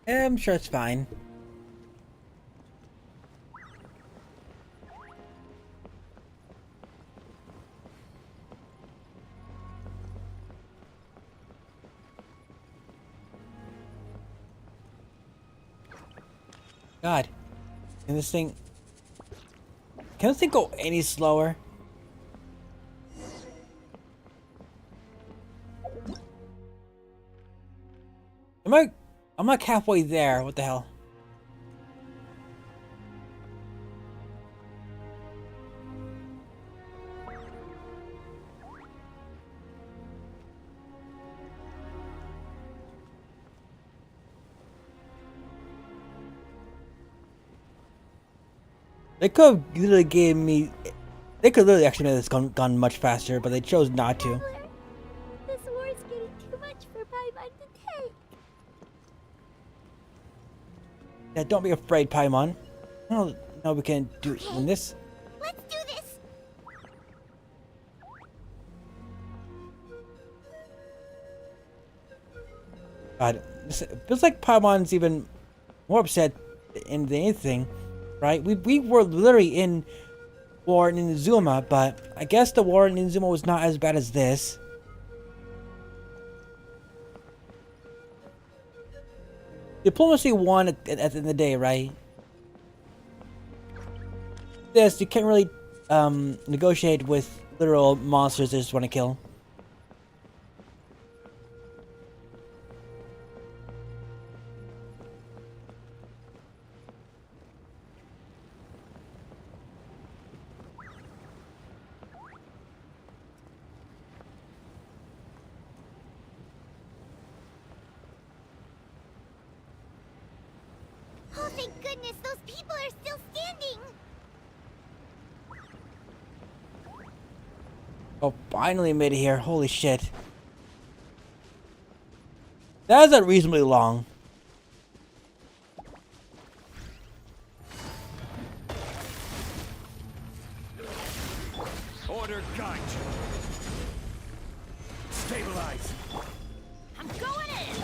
I'm sure it's fine. God. Can this thing... Can this thing go any slower? I'm like halfway there. What the hell? They could have literally gave me... They could literally actually made this gone much faster, but they chose not to. This war is getting too much for Paimon to take. Yeah, don't be afraid, Paimon. No, we can do in this. Let's do this. God, it feels like Paimon's even more upset than anything, right? We were literally in war in Inazuma, but I guess the war in Inazuma was not as bad as this. Diplomacy won at the end of the day, right? This, you can't really negotiate with literal monsters that just want to kill. Oh, thank goodness, those people are still standing. Oh, finally made it here. Holy shit. That is unreasonably long. Order guide. Stabilize. I'm going in!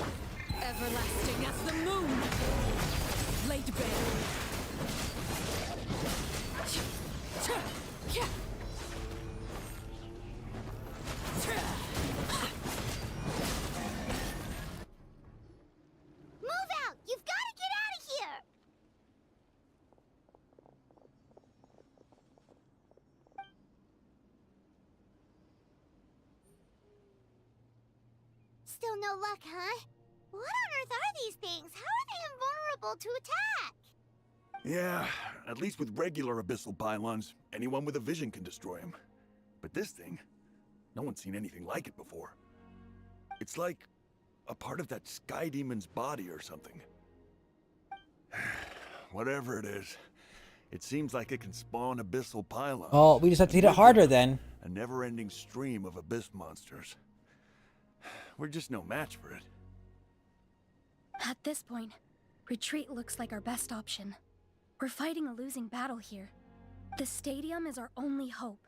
Everlasting as the moon! Laid bare. Move out! You've got to get out of here! Still no luck, huh? What on earth are these things? How are they invulnerable to attack? Yeah, at least with regular abyssal pylons, anyone with a vision can destroy them. But this thing, no one's seen anything like it before. It's like a part of that sky demon's body or something. Whatever it is, It seems like it can spawn abyssal pylons. Oh, we just have to hit it harder then. A never-ending stream of abyss monsters. We're just no match for it. At this point, retreat looks like our best option. We're fighting a losing battle here. The stadium is our only hope.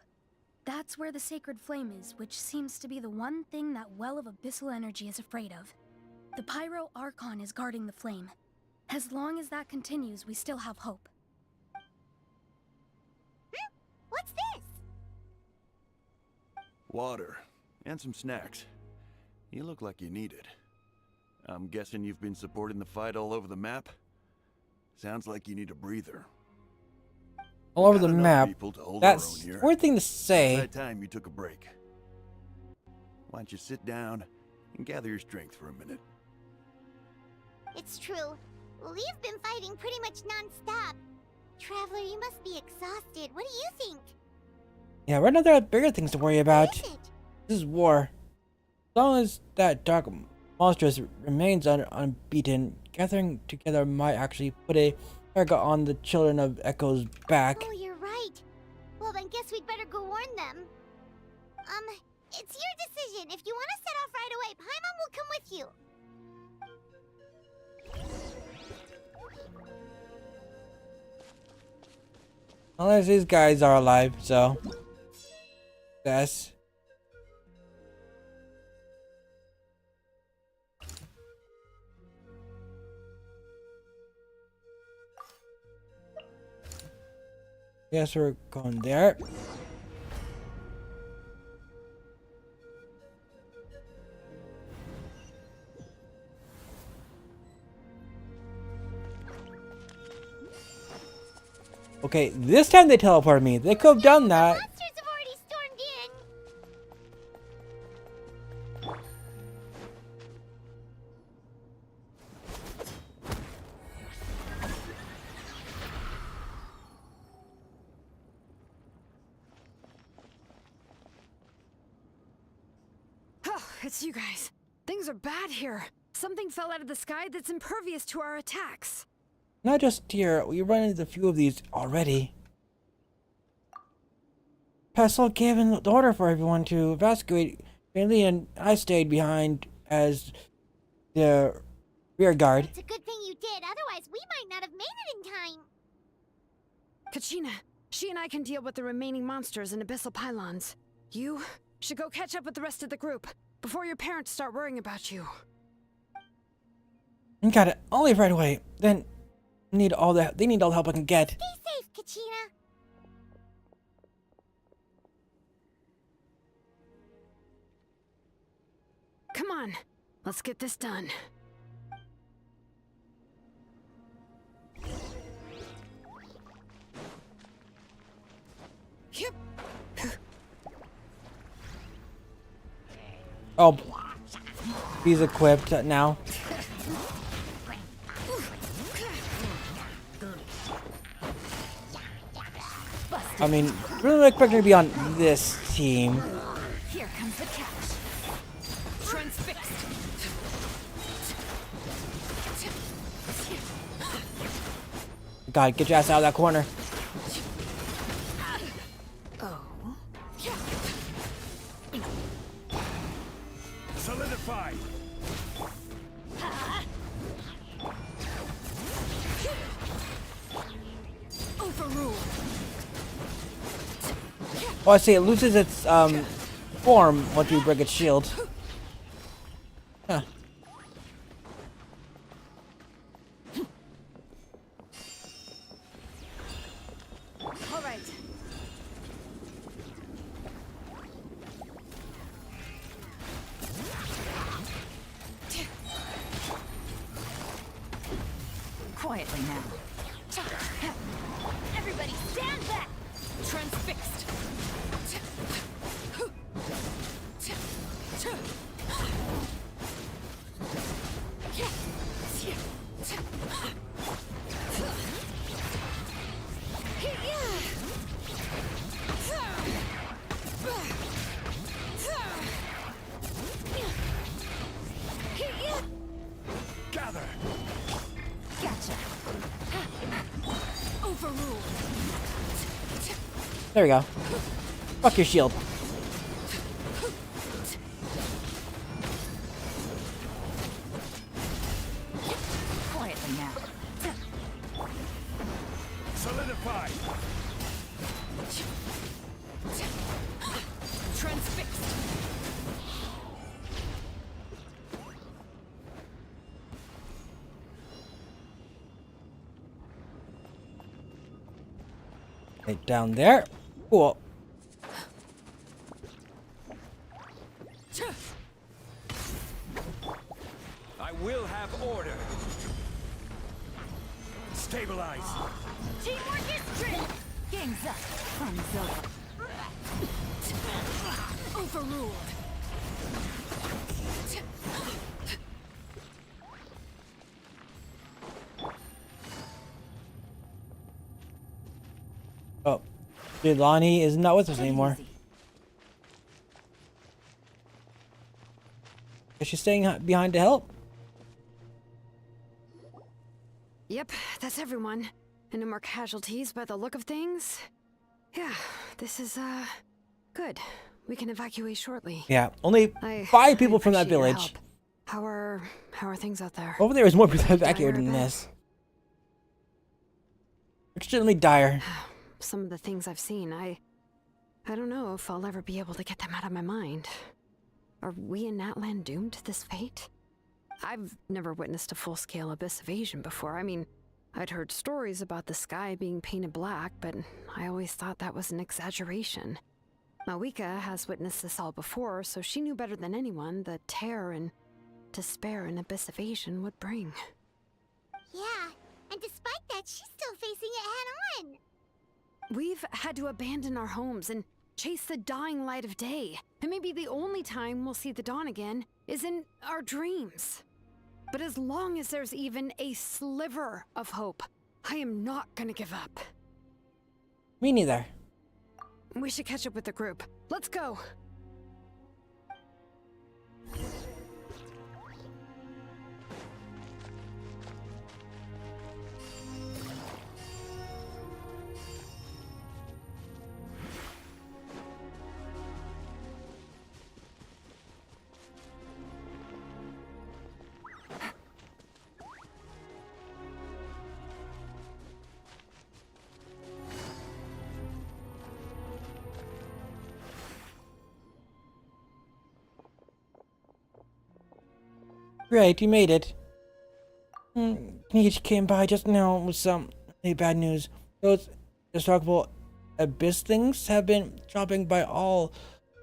That's where the sacred flame is, which seems to be the one thing that well of abyssal energy is afraid of. The Pyro Archon is guarding the flame. As long as that continues, we still have hope. What's this? Water. And some snacks. You look like you need it. I'm guessing you've been supporting the fight all over the map? Sounds like you need a breather. All over the Got enough map. people to hold That's our own here. a weird thing to It's say. about time you took a break. Why don't you sit down and gather your strength for a minute? It's true. We've been fighting pretty much non-stop. Traveler, you must be exhausted. What do you think? Yeah, right now there are bigger things to worry about. This is war. As long as that dark monstrous remains unbeaten, gathering together might actually put a target on the children of Echo's back. Oh, you're right. Well, then guess we'd better go warn them. It's your decision. If you want to set off right away, Paimon will come with you. Unless these guys are alive, so. Yes. Yes, we're going there. Okay, this time they teleported me. They could have done that. Monsters have already stormed in. Oh, it's you guys. Things are bad here. Something fell out of the sky that's impervious to our attacks. Not just here, we run into a few of these already. Pestle gave an order for everyone to evacuate. Bailey and I stayed behind as the rear guard. It's a good thing you did, otherwise we might not have made it in time. Kachina, she and I can deal with the remaining monsters and abyssal pylons. You should go catch up with the rest of the group before your parents start worrying about you. Got it. I'll leave right away. Then they need all the help I can get. Stay safe, Kachina. Come on, let's get this done. Yep. Oh, he's equipped now. I mean, really expecting to be on this team. Here comes the catch. Transfixed. God, get your ass out of that corner. Solidify. Overrule. Oh, I see. It loses its form once you break its shield. Huh. All right. Quietly now. Everybody stand back! Transfixed. Gather. Gotcha. Overrule. There we go. Fuck your shield. Quietly now. Solidify! Transfixed. Right down there. Cool. I will have order. Stabilize. Teamwork is strength. Game's up. Fun's over. Overruled. Oh, Jelani is not with us anymore. Is she staying behind to help? Yep, that's everyone. And no more casualties by the look of things. Yeah, this is, good. We can evacuate shortly. Yeah, only 5 people from that village. How are things out there? Over there is more people evacuated than this. Extremely dire. Some of the things I've seen, I don't know if I'll ever be able to get them out of my mind. Are we in Natlan doomed to this fate? I've never witnessed a full-scale abyss invasion before. I mean, I'd heard stories about the sky being painted black, but I always thought that was an exaggeration. Mawika has witnessed this all before, so she knew better than anyone the terror and despair an abyss invasion would bring. Yeah, and despite that, she's still facing it head-on. We've had to abandon our homes and chase the dying light of day. And maybe the only time we'll see the dawn again is in our dreams. But as long as there's even a sliver of hope, I am not gonna give up. Me neither. We should catch up with the group. Let's go! Great, you made it. He came by just now with some really bad news. Those destructible abyss things have been dropping by all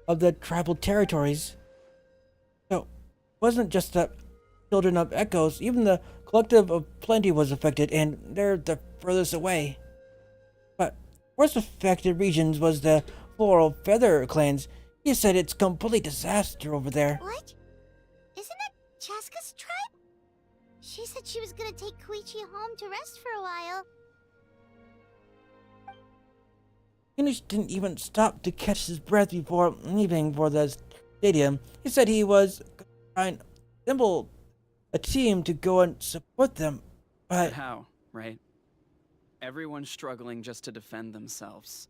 of the tribal territories. So, it wasn't just the children of Echoes, even the collective of Plenty was affected, and they're the furthest away. But worst affected regions was the Floral Feather clans. He said it's complete disaster over there. What? Isn't that Chaska's tribe? She said she was gonna take Koichi home to rest for a while. Inish didn't even stop to catch his breath before leaving for the stadium. He said he was trying to assemble a team to go and support them, but how, right? Everyone's struggling just to defend themselves.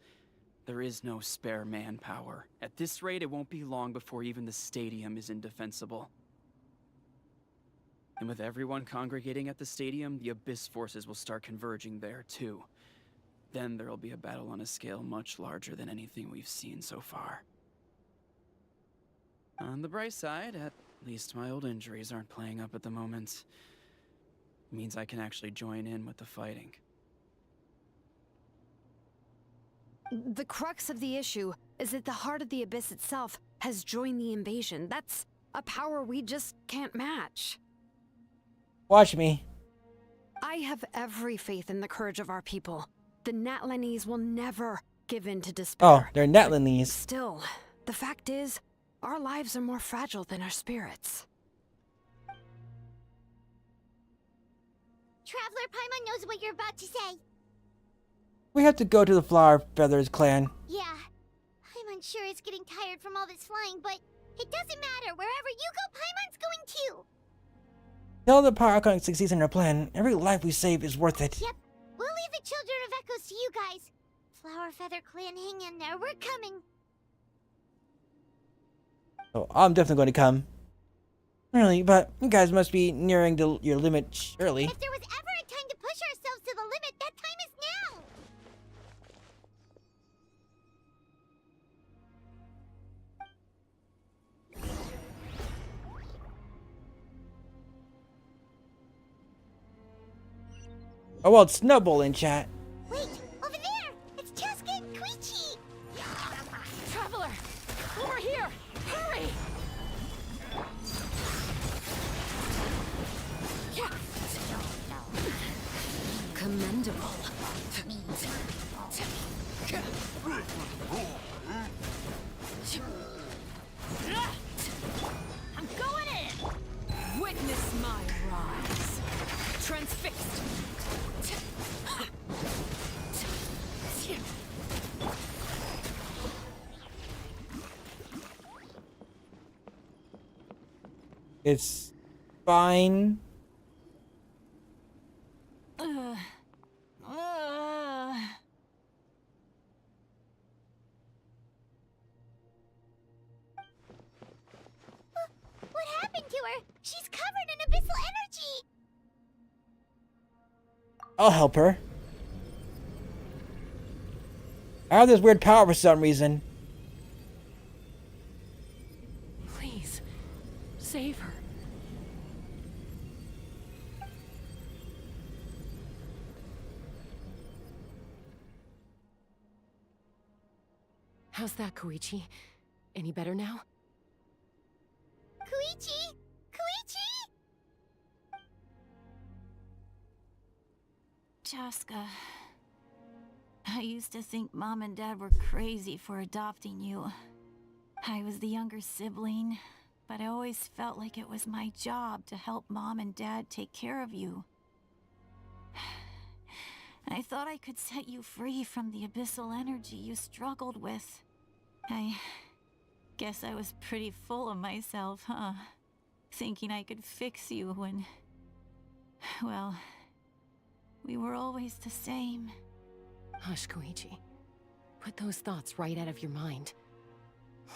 There is no spare manpower. At this rate, it won't be long before even the stadium is indefensible. And with everyone congregating at the stadium, the Abyss forces will start converging there too. Then there'll be a battle on a scale much larger than anything we've seen so far. On the bright side, at least my old injuries aren't playing up at the moment. It means I can actually join in with the fighting. The crux of the issue is that the heart of the Abyss itself has joined the invasion. That's a power we just can't match. Watch me. I have every faith in the courage of our people. The Natlanese will never give in to despair. Oh, they're Natlanese. Still, the fact is, our lives are more fragile than our spirits. Traveler Paimon knows what you're about to say. We have to go to the Flower Feathers clan. Yeah, I'm unsure it's getting tired from all this flying, but it doesn't matter. Wherever you go, Paimon's going too. Tell the Power Archon succeeds in our plan. Every life we save is worth it. Yep, we'll leave the Children of Echoes to you guys. Flower Feather Clan, hang in there. We're coming. Oh, I'm definitely going to come. Really, but you guys must be nearing your limit, surely. If there was ever a time to push ourselves to the limit, that time is now. Oh, well, it's Snowball in chat. Wait, over there! It's Cheska and Koichi! Traveler! Over here! Hurry! Commendable. I'm going in! Witness my rise. Transfixed. It's fine. What happened to her? She's covered in abyssal energy! I'll help her. I have this weird power for some reason. Please, save her. How's that, Koichi? Any better now? Koichi! Koichi! Cheska, I used to think Mom and Dad were crazy for adopting you. I was the younger sibling, but I always felt like it was my job to help Mom and Dad take care of you. I thought I could set you free from the abyssal energy you struggled with. I guess I was pretty full of myself, huh? Thinking I could fix you when... well, we were always the same. Hush, Koichi. Put those thoughts right out of your mind.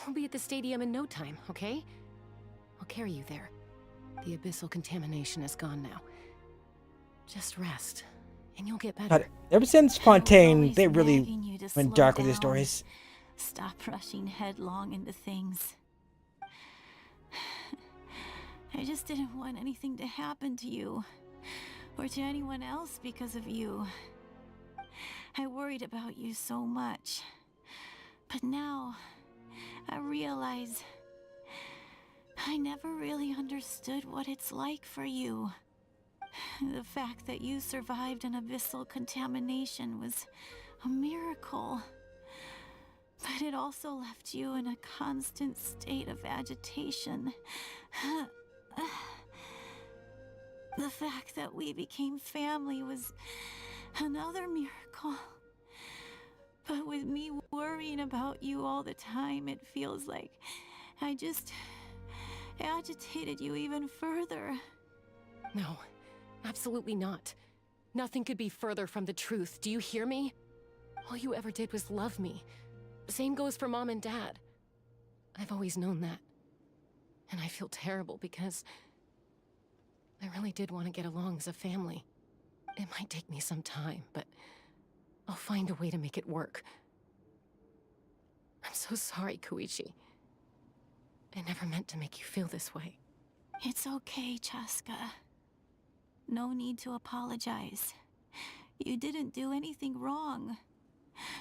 We'll be at the stadium in no time, okay? I'll carry you there. The abyssal contamination is gone now. Just rest, and you'll get better. God, ever since Fontaine, they really went dark with their stories. Stop rushing headlong into things. I just didn't want anything to happen to you, or to anyone else because of you. I worried about you so much. But now, I realize I never really understood what it's like for you. The fact that you survived an abyssal contamination was a miracle. But it also left you in a constant state of agitation. The fact that we became family was another miracle. But with me worrying about you all the time, it feels like I just agitated you even further. No, absolutely not. Nothing could be further from the truth. Do you hear me? All you ever did was love me. Same goes for Mom and Dad. I've always known that. And I feel terrible because I really did want to get along as a family. It might take me some time, but I'll find a way to make it work. I'm so sorry, Koichi. I never meant to make you feel this way. It's okay, Cheska. No need to apologize. You didn't do anything wrong.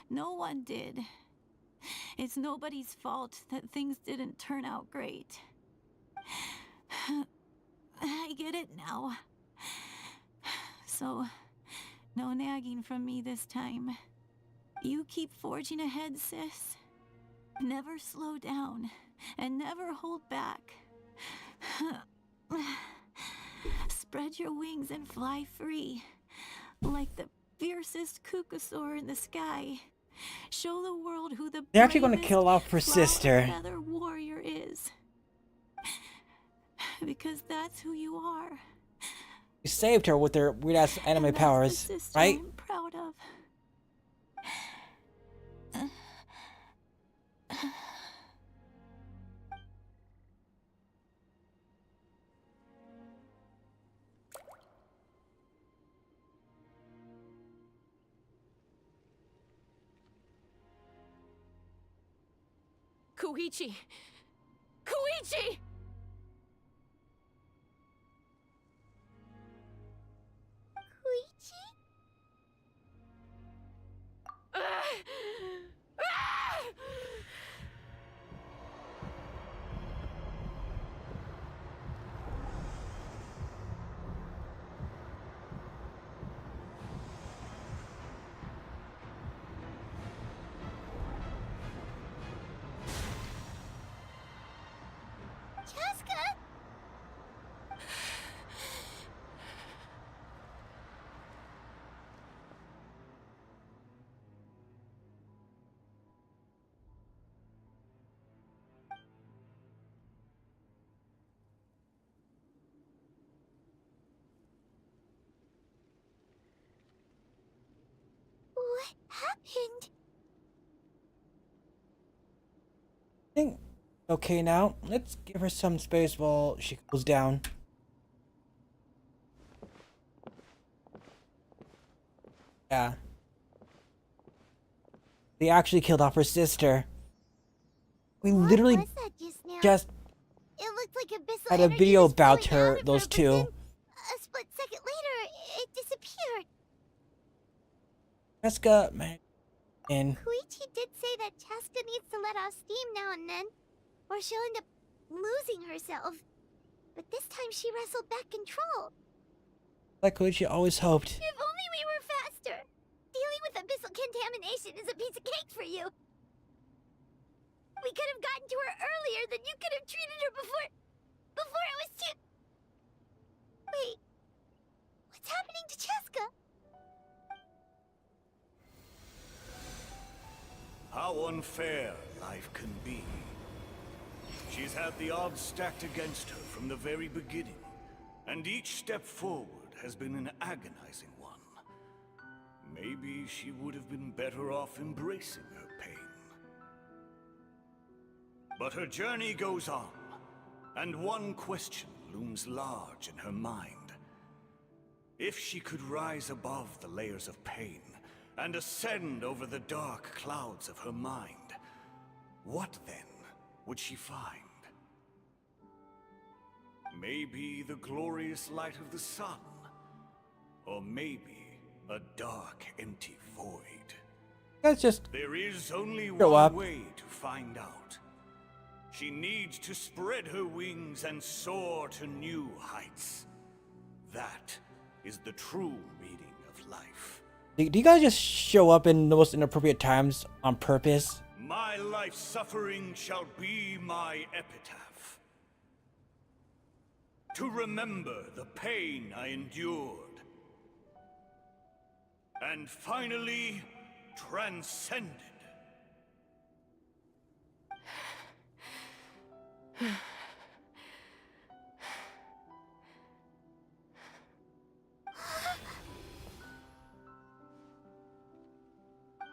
No one did. It's nobody's fault that things didn't turn out great. I get it now. So, no nagging from me this time. You keep forging ahead, sis. Never slow down, and never hold back. Spread your wings and fly free, like the fiercest kukusaur in the sky. Show the world who the They're actually going to kill off her sister. Feather warrior is. Because that's who you are. You saved her with their weird-ass anime powers, right? I'm proud of. Koichi! Koichi! Koichi? Chaska? What happened? I think okay now. Let's give her some space while she cools down. Yeah. They actually killed off her sister. We literally What was that just now? just It looked like abyssal had a energy video was about flowing out her, of those but two. then a split second later, it disappeared. Jessica, man. And Koichi did say that Chaska needs to let off steam now and then, or she'll end up losing herself. But this time she wrestled back control. like Koichi always hoped. If only we were faster. Dealing with abyssal contamination is a piece of cake for you. We could have gotten to her earlier, then you could have treated her before it was too... Wait, what's happening to Chaska? How unfair life can be. She's had the odds stacked against her from the very beginning, and each step forward has been an agonizing one. Maybe she would have been better off embracing her pain. But her journey goes on, and one question looms large in her mind. If she could rise above the layers of pain and ascend over the dark clouds of her mind, what then would she find? Maybe the glorious light of the sun, or maybe a dark, empty void. That's just There is only grow one up. way to find out. She needs to spread her wings and soar to new heights. That is the true meaning of life. Do you guys just show up in the most inappropriate times on purpose? My life suffering shall be my epitaph. To remember the pain I endured. And finally, transcended.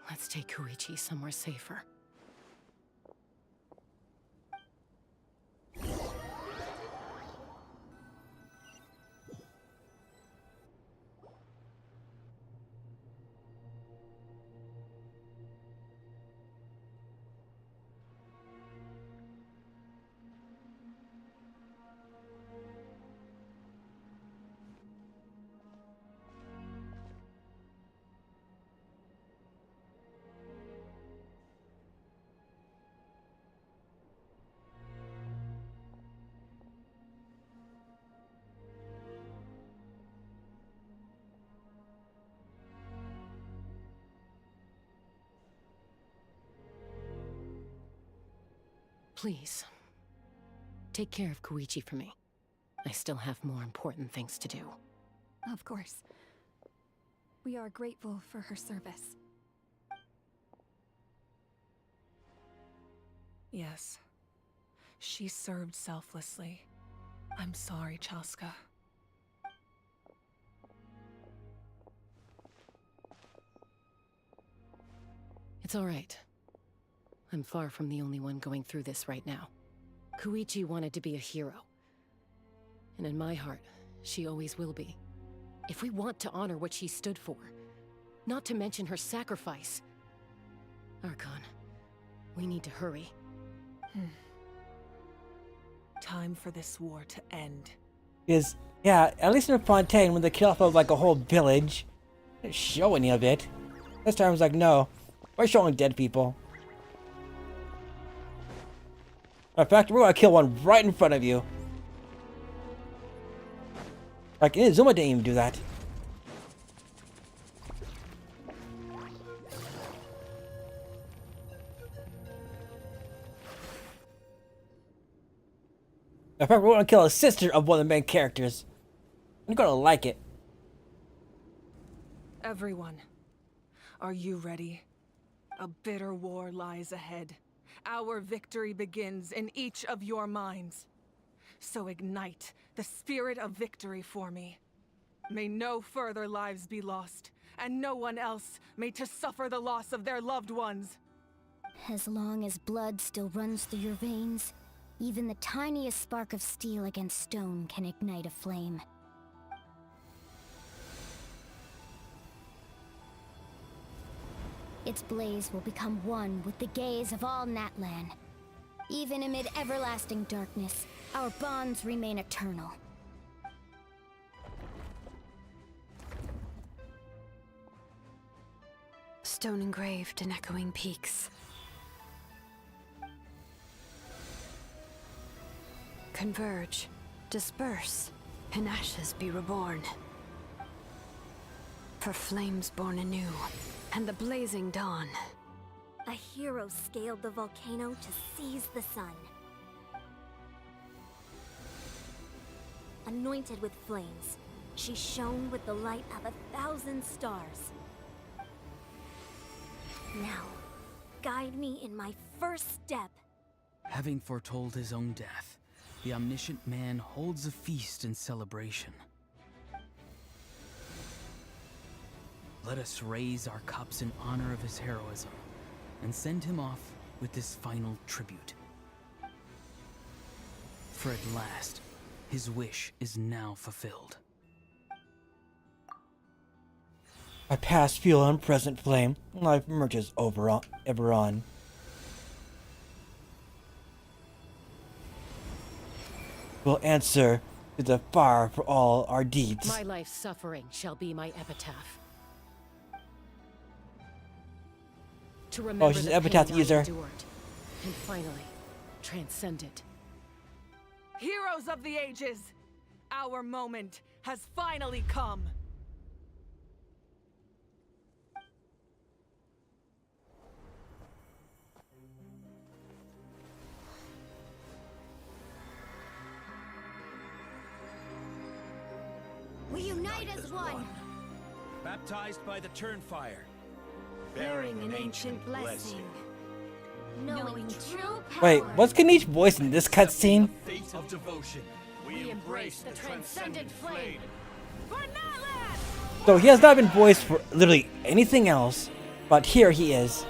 Let's take Koichi somewhere safer. Please, take care of Koichi for me. I still have more important things to do. Of course. We are grateful for her service. Yes. She served selflessly. I'm sorry, Chaska. It's all right. I'm far from the only one going through this right now. Koichi wanted to be a hero. And in my heart, she always will be. If we want to honor what she stood for, not to mention her sacrifice. Archon, we need to hurry. Time for this war to end. Because, yeah, at least in Fontaine, when they kill off of like a whole village, they didn't show any of it. This time I was like, no, we're showing dead people. In fact, we're gonna kill one right in front of you. Like, Inazuma didn't even do that. In fact, we're gonna kill a sister of one of the main characters. I'm gonna like it. Everyone, are you ready? A bitter war lies ahead. Our victory begins in each of your minds. So ignite the spirit of victory for me. May no further lives be lost, and no one else may to suffer the loss of their loved ones. As long as blood still runs through your veins, even the tiniest spark of steel against stone can ignite a flame. Its blaze will become one with the gaze of all Natlan. Even amid everlasting darkness, our bonds remain eternal. Stone engraved in echoing peaks. Converge, disperse, in ashes be reborn. For flames born anew, and the blazing dawn. A hero scaled the volcano to seize the sun. Anointed with flames, she shone with the light of 1,000 stars. Now, guide me in my first step. Having foretold his own death, the omniscient man holds a feast in celebration. Let us raise our cups in honor of his heroism, and send him off with this final tribute. For at last, his wish is now fulfilled. My past fuel and present flame, life merges ever on. We'll answer to the fire for all our deeds. My life's suffering shall be my epitaph. To remember she's the an epitaph pain I user. endured, and finally, transcend it. Heroes of the ages, our moment has finally come. We unite as one. Baptized by the Turnfire. Bearing an ancient blessing. Knowing true power. Wait, what's Ganesh voice in this cutscene? Faith of devotion. We embrace the transcendent flame. So he has not been voiced for literally anything else, but here he is.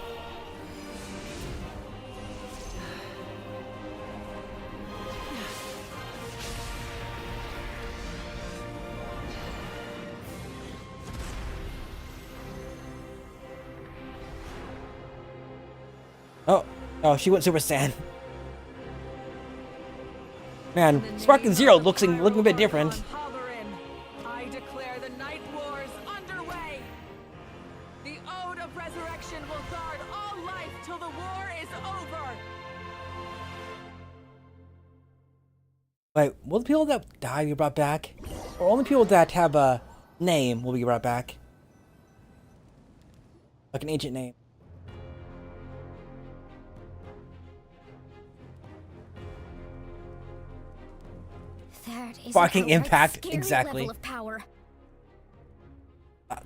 Oh, she went Super Saiyan. Man, Sparking Zero looking a bit different. I declare the Night Wars underway. The Ode of Resurrection will guard all life till the war is over. Wait, will the people that die be brought back? Or only people that have a name will be brought back? Like an ancient name. That is Sparking a impact, scary exactly. level of power. Some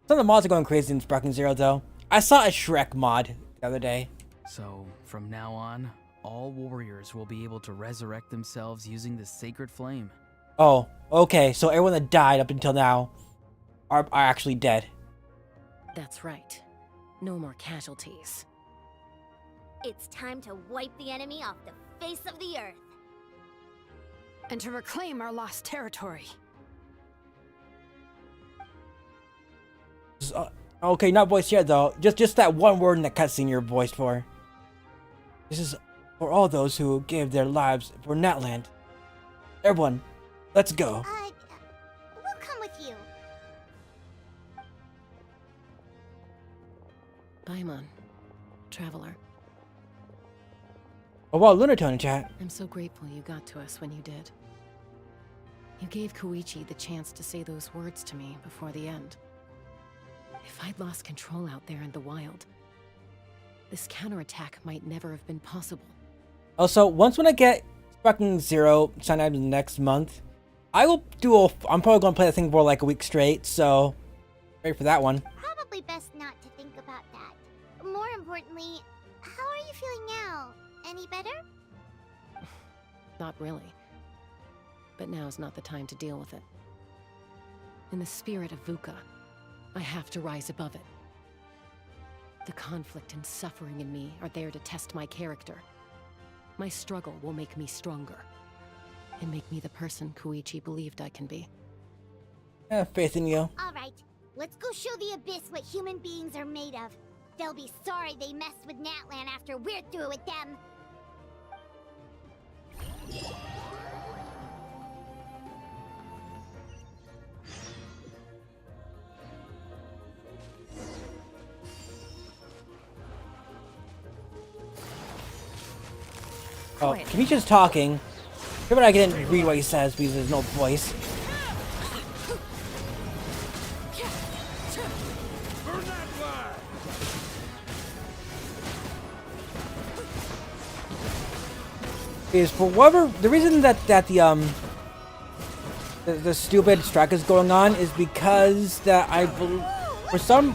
of the mods are going crazy in Sparking Zero, though. I saw a Shrek mod the other day. So, from now on, all warriors will be able to resurrect themselves using the sacred flame. Oh, okay, so everyone that died up until now are actually dead. That's right. No more casualties. It's time to wipe the enemy off the face of the earth. And to reclaim our lost territory. Okay, not voiced yet though. Just that one word in the cutscene you're voiced for. This is For all those who gave their lives for Natland. Everyone, let's go. We'll come with you. Paimon, traveler. Oh wow, Lunatone in chat. I'm so grateful you got to us when you did. You gave Koichi the chance to say those words to me before the end. If I'd lost control out there in the wild, this counterattack might never have been possible. Also, when I get fucking 0 shine items next month, I will do I'm probably gonna play that thing for like a week straight, so ready for that one. Probably best not to think about that. More importantly, how are you feeling now? Any better? Not really. But now's not the time to deal with it. In the spirit of VUCA, I have to rise above it. The conflict and suffering in me are there to test my character. My struggle will make me stronger. And make me the person Koichi believed I can be. I have faith in you. Alright, let's go show the Abyss what human beings are made of. They'll be sorry they messed with Natlan after we're through with them. Oh, Kamisha's talking. Maybe I can read what he says because there's no voice. Is for whatever the reason that the stupid strike is going on is because that I believe for some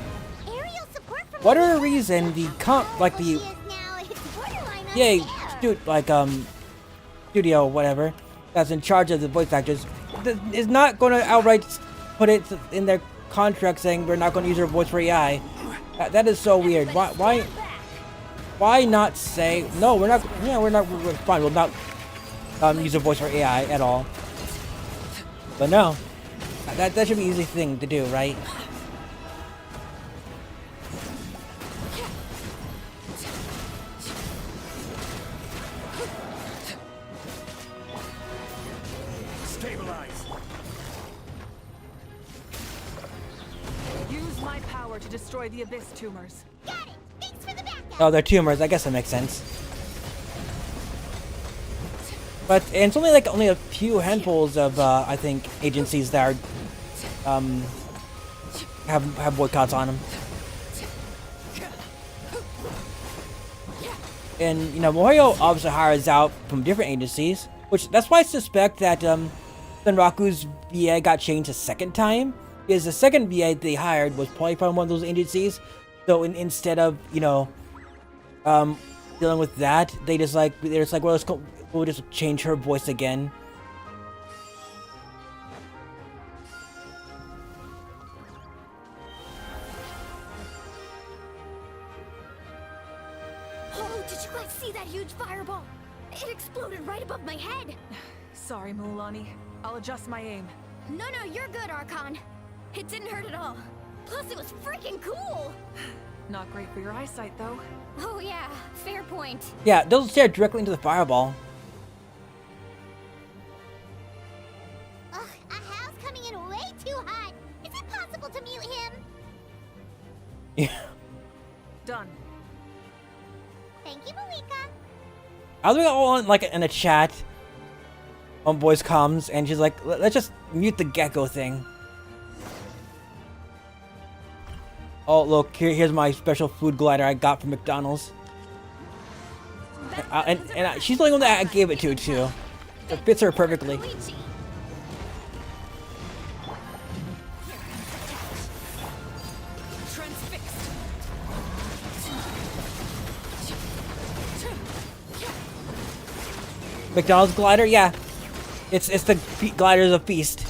whatever reason the studio whatever that's in charge of the voice actors is not going to outright put it in their contract saying we're not going to use our voice for AI. That is so weird. Why not say no? We're not. Yeah, we're fine. We'll not use a voice for AI at all. But no, that should be an easy thing to do, right? Stabilize. Use my power to destroy the Abyss tumors. Got it. Thanks for the backup. Oh, they're tumors. I guess that makes sense. But it's only a few handfuls of I think agencies that are have boycotts on them. And you know, Morio obviously hires out from different agencies, which that's why I suspect that Senraku's VA got changed a second time, because the second VA they hired was probably from one of those agencies. So instead of dealing with that, they're just like, well, we'll just change her voice again. Oh, did you guys see that huge fireball? It exploded right above my head. Sorry, Mulan. I'll adjust my aim. No, you're good, Archon. It didn't hurt at all. Plus, it was freaking cool. Not great for your eyesight, though. Oh yeah, fair point. Yeah, they'll stare directly into the fireball. Ugh, Ahal's coming in way too hot. Is it possible to mute him? Yeah. Done. Thank you, Malika. I was all in a chat on voice comms, and she's like, let's just mute the gecko thing. Oh, look, here's my special food glider I got from McDonald's. And she's the only one that I gave it to, too. It fits her perfectly. McDonald's glider? Yeah. It's the gliders of Feast.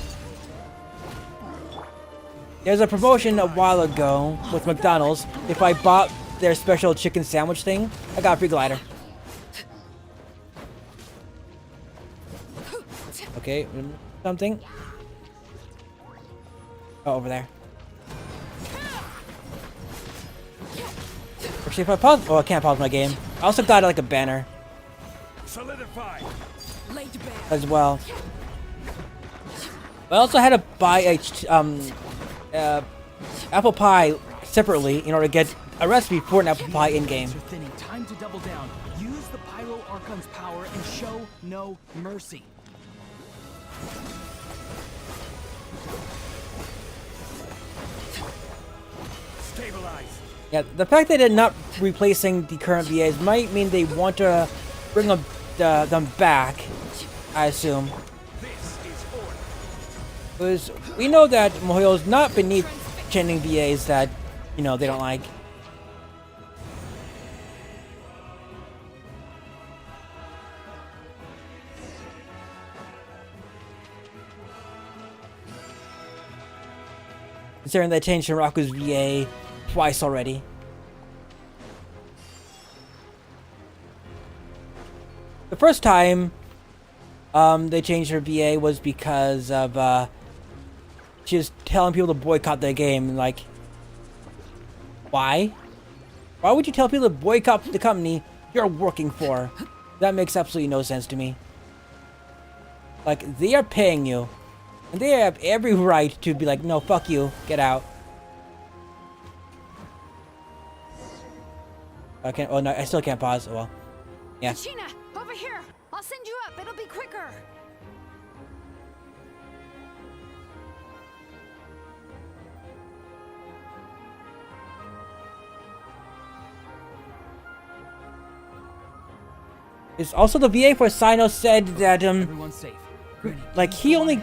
There's a promotion a while ago with McDonald's. If I bought their special chicken sandwich thing, I got a free glider. Okay, something. Oh, over there. Actually, if I pause, oh, I can't pause my game. I also got like a banner. Solidify. as well. I also had to buy apple pie separately in order to get a recipe for an apple pie in game. Time to double down. Use the Pyro Archon's power and show no mercy. Stabilize. Yeah, the fact that they're not replacing the current VAs might mean they want to bring them back, I assume. Because we know that Mohoyo's not beneath chaining VAs that, you know, they don't like. Considering they changed Shiraku's VA twice already. The first time they changed her VA was because of she was telling people to boycott their game. Like, why? Why would you tell people to boycott the company you're working for? That makes absolutely no sense to me. Like, they are paying you, and they have every right to be like, no, fuck you, get out. Okay, oh no, I still can't pause. Well, yeah. China, over here. I'll send you up. It'll be quicker. It's also the VA for Sino said that Everyone's safe. like he only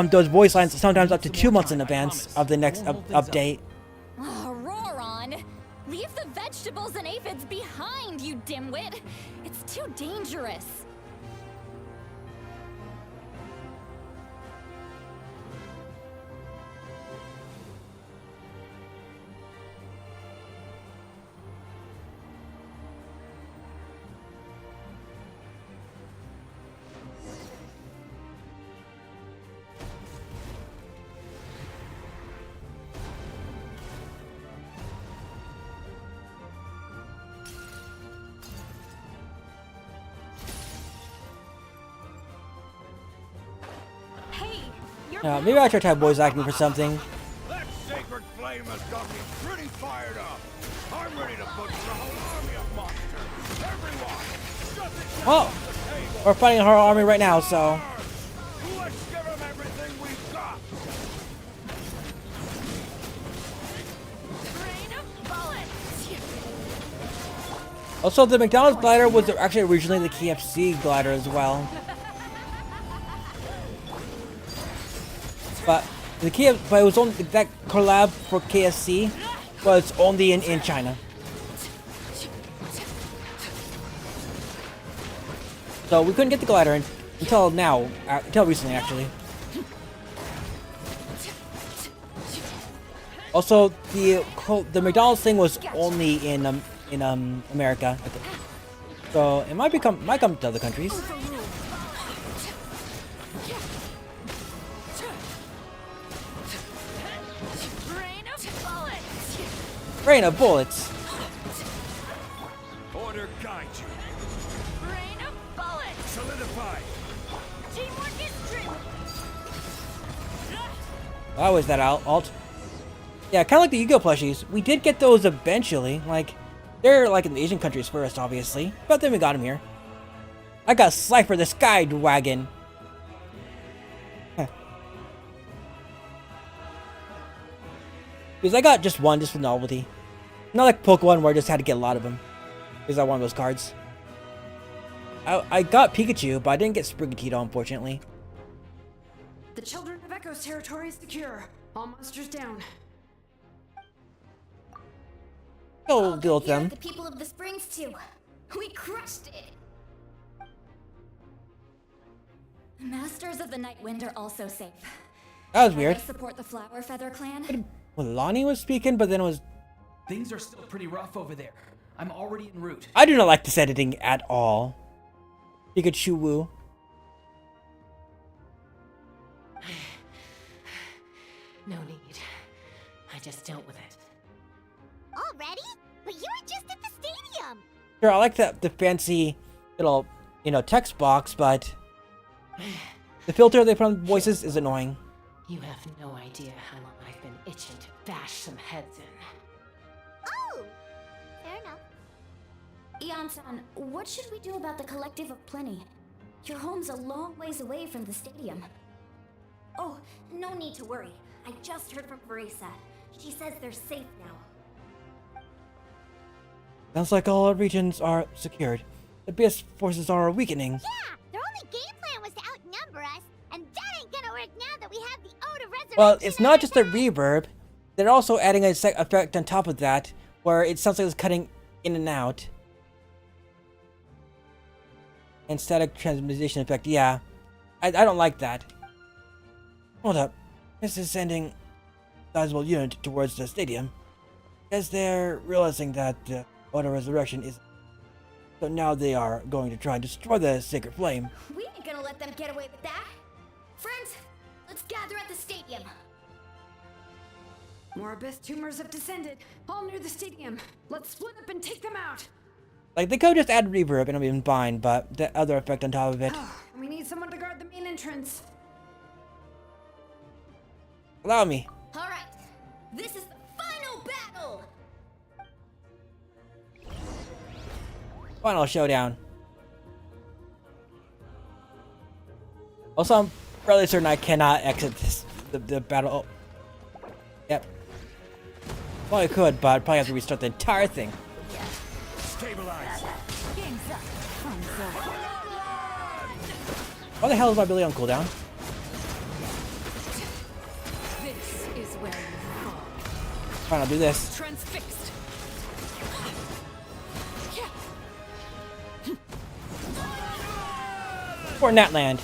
does voice lines sometimes up to 2 months in advance of the next update. Oh, Roron! Leave the vegetables and aphids behind, you dimwit! It's too dangerous. Maybe I should try voice acting for something. That sacred flame has got me pretty fired up. I'm ready to put the whole army of monsters. Everyone, shut it down. Oh, we're fighting a horror army right now, so. Let's give them everything we've got. Also, the McDonald's glider was actually originally the KFC glider as well. But it was only that collab for KFC was only in China. So we couldn't get the glider until now, until recently actually. Also, the McDonald's thing was only in America, so it might come to other countries. Rain of bullets. Order guide you. Rain of bullets. Solidify. Teamwork is dream. Why was that alt? Yeah, kind of like the Yu-Gi-Oh plushies. We did get those eventually. Like, they're like in the Asian countries first, obviously, but then we got them here. I got Slifer the Sky Wagon. Because I got just one, just for novelty. Not like Pokemon where I just had to get a lot of them. Because I wanted those cards. I got Pikachu, but I didn't get Sprigatito, unfortunately. The Children of Echo's territory is secure. All monsters down. Go deal with them. The people of the springs too. We crushed it. The Masters of the Night Wind are also safe. That was weird. I support the Flower Feather clan. Well, Lonnie was speaking, but then it was... Things are still pretty rough over there. I'm already en route. I do not like this editing at all. Pikachu woo. No need. I just dealt with it. Already? But you were just at the stadium. Sure, I like the fancy little you know, text box, but the filter they put on voices is annoying. You have no idea how long I've been itching to bash some heads in. Oh! Fair enough. Ian-san, what should we do about the Collective of Plenty? Your home's a long ways away from the stadium. Oh, no need to worry. I just heard from Veresa. She says they're safe now. Sounds like all our regions are secured. The Abyss forces are weakening. Yeah! Their only game plan was to outnumber us, and that ain't gonna work now that we have the Ode of Resurrection. Well, it's not just the reverb. They're also adding a effect on top of that, where it sounds like it's cutting in and out. And static transmission effect, yeah. I don't like that. Hold up. This is sending a sizable unit towards the stadium. As they're realizing that the Ode of Resurrection is... So now they are going to try and destroy the Sacred Flame. We ain't gonna let them get away with that. Friends, let's gather at the stadium. More Abyss tumors have descended, all near the stadium. Let's split up and take them out. Like, they could just add reverb and it'll be fine, but the other effect on top of it. We need someone to guard the main entrance. Allow me. All right, this is the final battle. Final showdown. Also, I'm fairly certain I cannot exit this the battle. Oh. Yep. Well, I could, but I'd probably have to restart the entire thing. Stabilize. Why the hell is my ability on cooldown? This is where you fall. Fine, I'll do this. Transfixed. For Natland.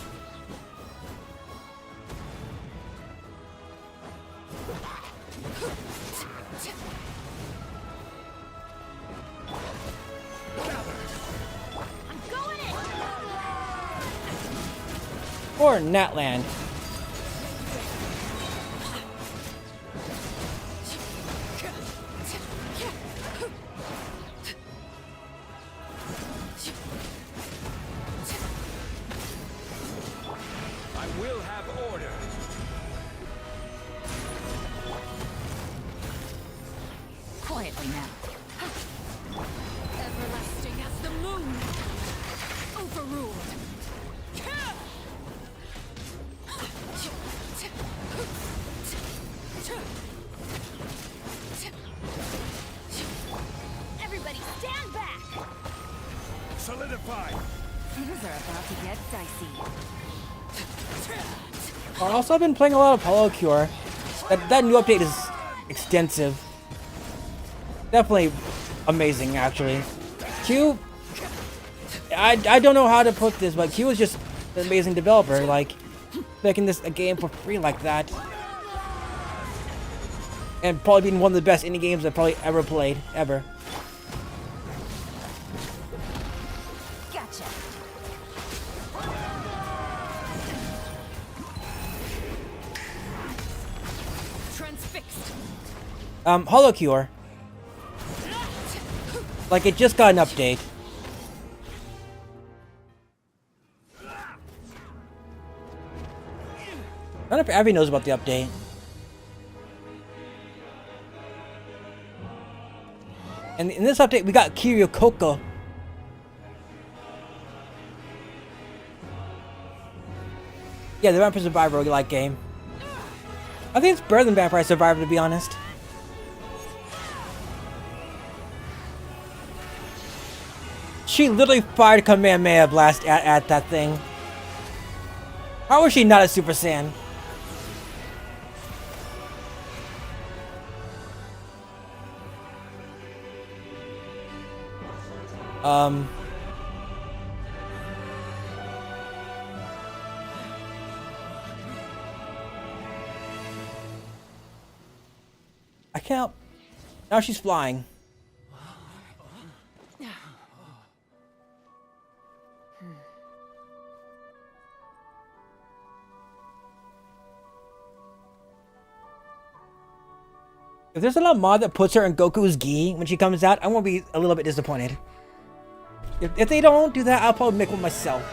For Natland. I will have order. Quietly now. Everlasting as the moon. Overruled. Everybody stand back. Solidify. Things are about to get dicey. Also, I've been playing a lot of Hollow Cure. That new update is extensive. Definitely amazing, actually. Q... I don't know how to put this, but Q is just an amazing developer. Like, making this a game for free like that. And probably being one of the best indie games I've probably ever played. Ever. Gotcha. Transfixed. Hollow Cure. Like, it just got an update. I don't know if Abby knows about the update. And in this update, we got Kiryu Koko. Yeah, the Vampire Survivor roguelike game. I think it's better than Vampire Survivor, to be honest. She literally fired Kamehameha Blast at that thing. How was she not a Super Saiyan? I can't. Now she's flying. If there's a mod that puts her in Goku's gi when she comes out, I'm gonna be a little bit disappointed. If they don't do that, I'll probably make one myself.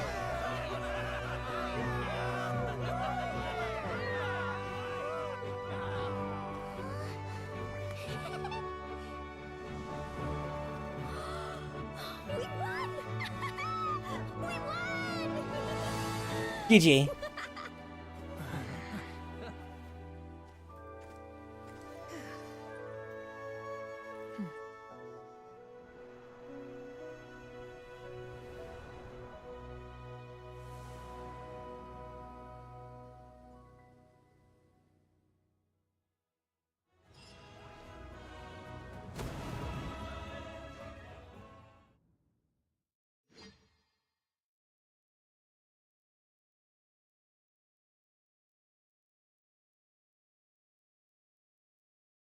GG.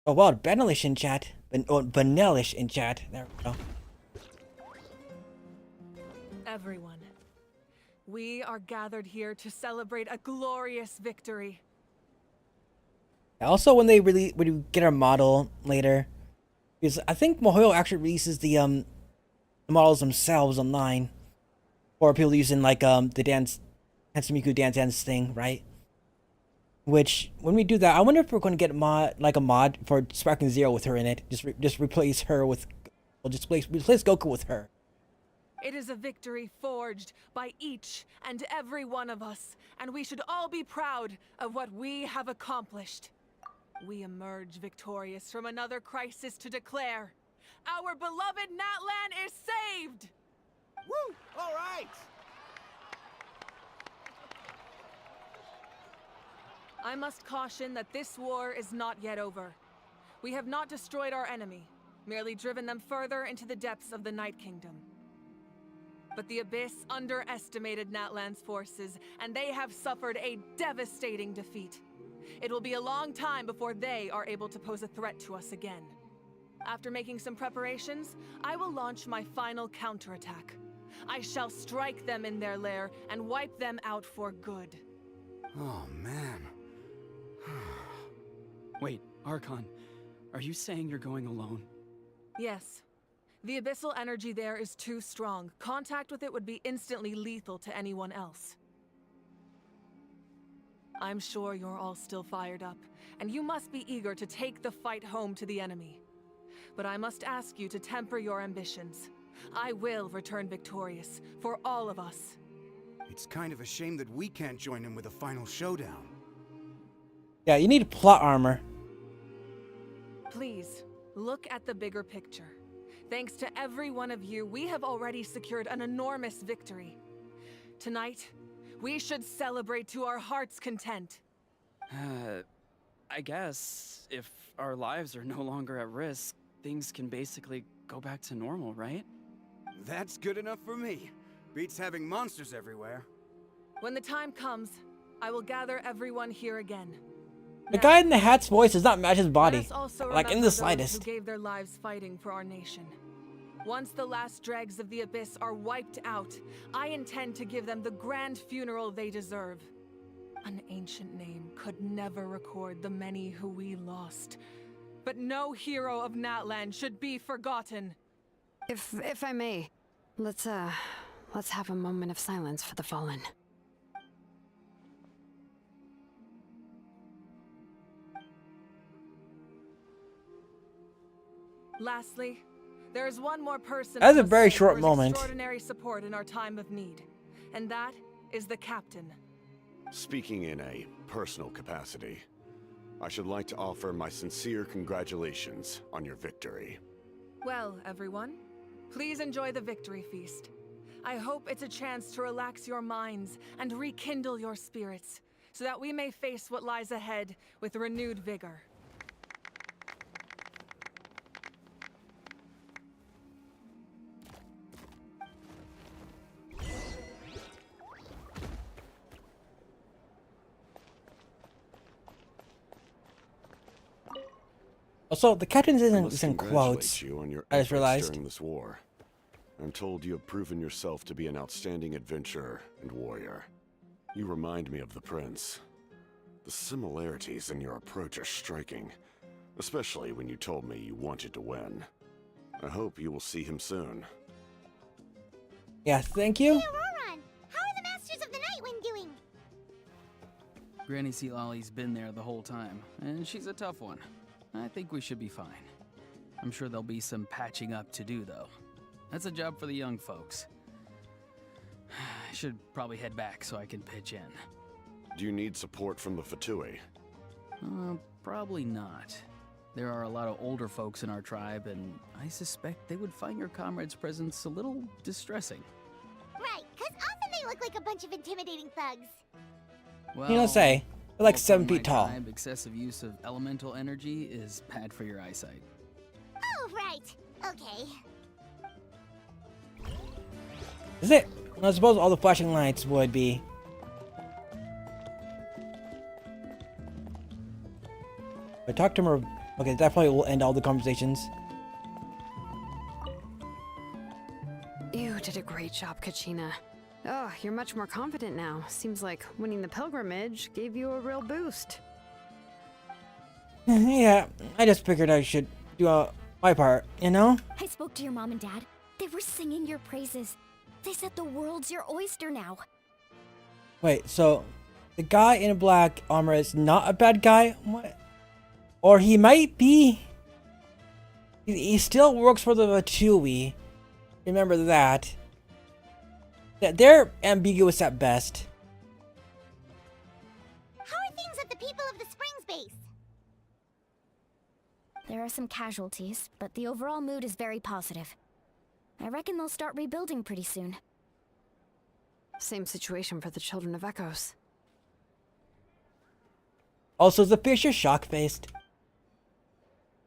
Oh wow, Vanillish in chat. Vanillish in chat. There we go. Everyone, we are gathered here to celebrate a glorious victory. Also, when we get our model later, because I think Mihoyo actually releases the models themselves online, or people using like the dance, Hatsune dance thing, right? Which when we do that, I wonder if we're going to get a mod for Sparking Zero with her in it. Just replace her with, well, just replace Goku with her. It is a victory forged by each and every one of us, and we should all be proud of what we have accomplished. We emerge victorious from another crisis to declare, our beloved Natlan is saved! Woo! All right! I must caution that this war is not yet over. We have not destroyed our enemy, merely driven them further into the depths of the Night Kingdom. But the Abyss underestimated Natlan's forces, and they have suffered a devastating defeat. It will be a long time before they are able to pose a threat to us again. After making some preparations, I will launch my final counterattack. I shall strike them in their lair and wipe them out for good. Oh, man. Wait, Archon, are you saying you're going alone? Yes. The abyssal energy there is too strong. Contact with it would be instantly lethal to anyone else. I'm sure you're all still fired up, and you must be eager to take the fight home to the enemy. But I must ask you to temper your ambitions. I will return victorious, for all of us. It's kind of a shame that we can't join him with a final showdown. Yeah, you need plot armor. Please, look at the bigger picture. Thanks to every one of you, we have already secured an enormous victory. Tonight, we should celebrate to our heart's content. I guess if our lives are no longer at risk, things can basically go back to normal, right? That's good enough for me. Beats having monsters everywhere. When the time comes, I will gather everyone here again. The guy in the hat's voice does not match his body, Let us also like in remember the those slightest. who gave their lives fighting for our nation. Once the last dregs of the Abyss are wiped out, I intend to give them the grand funeral they deserve. An ancient name could never record the many who we lost. But no hero of Natlan should be forgotten. If I may, let's have a moment of silence for the fallen. Lastly, there is one more person. That is a on very site short who is moment. Extraordinary support in our time of need, and that is the captain. Speaking in a personal capacity, I should like to offer my sincere congratulations on your victory. Well, everyone, please enjoy the victory feast. I hope it's a chance to relax your minds and rekindle your spirits, so that we may face what lies ahead with renewed vigor. Also, the captain I isn't must in congratulate quotes. you on your I just efforts realized. during this war. I'm told you have proven yourself to be an outstanding adventurer and warrior. You remind me of the prince. The similarities in your approach are striking, especially when you told me you wanted to win. I hope you will see him soon. Yeah, thank you. Hey, Auroron, how are the Masters of the Night Wind doing? Granny Sea Lolly's been there the whole time, and she's a tough one. I think we should be fine. I'm sure there'll be some patching up to do, though. That's a job for the young folks. I should probably head back so I can pitch in. Do you need support from the Fatui? Probably not. There are a lot of older folks in our tribe, and I suspect they would find your comrade's presence a little distressing. Right, because often they look like a bunch of intimidating thugs. Well, You don't say. They're like also 7 in feet my tall. tribe, excessive use of elemental energy is bad for your eyesight. Oh, right. Okay. Is it? I suppose all the flashing lights would be. I talked to him. Okay, that probably will end all the conversations. You did a great job, Kachina. Oh, you're much more confident now. Seems like winning the pilgrimage gave you a real boost. Yeah, I just figured I should do my part, you know? I spoke to your mom and dad. They were singing your praises. They said the world's your oyster now. Wait, so the guy in black armor is not a bad guy? What? Or he might be. He still works for the Vatui. Remember that. They're ambiguous at best. How are things at the People of the Springs base? There are some casualties, but the overall mood is very positive. I reckon they'll start rebuilding pretty soon. Same situation for the Children of Echoes. Also, the fish is shock-faced.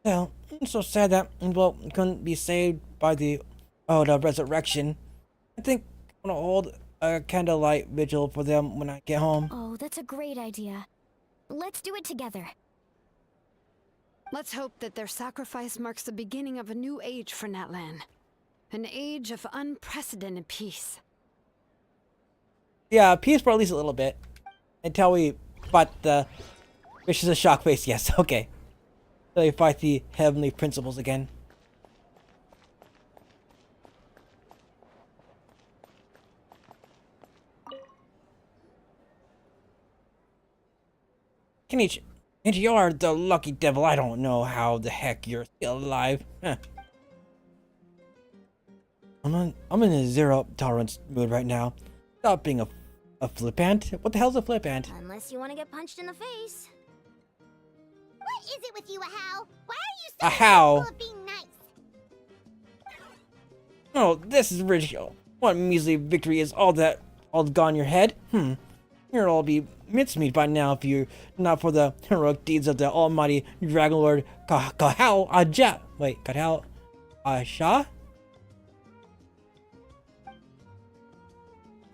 Well, it's so sad that, well, couldn't be saved by the resurrection. I think I'm gonna hold a candlelight vigil for them when I get home. Oh, that's a great idea. Let's do it together. Let's hope that their sacrifice marks the beginning of a new age for Natlan. An age of unprecedented peace. Yeah, peace for at least a little bit. Until we fight the fish is a shock face, yes, okay. Until we fight the heavenly principles again. Kenichi, you are the lucky devil. I don't know how the heck you're still alive. Huh. I'm in a zero tolerance mood right now. Stop being a flippant. What the hell's a flippant? Unless you want to get punched in the face. What is it with you, Ahau? Why are you so Ahau. capable of being nice? Oh, this is ridiculous. What measly victory is all gone your head? You'll all be mincemeat by now if you're not for the heroic deeds of the almighty Dragon Lord Kahal Aja. Wait, Kahal Asha?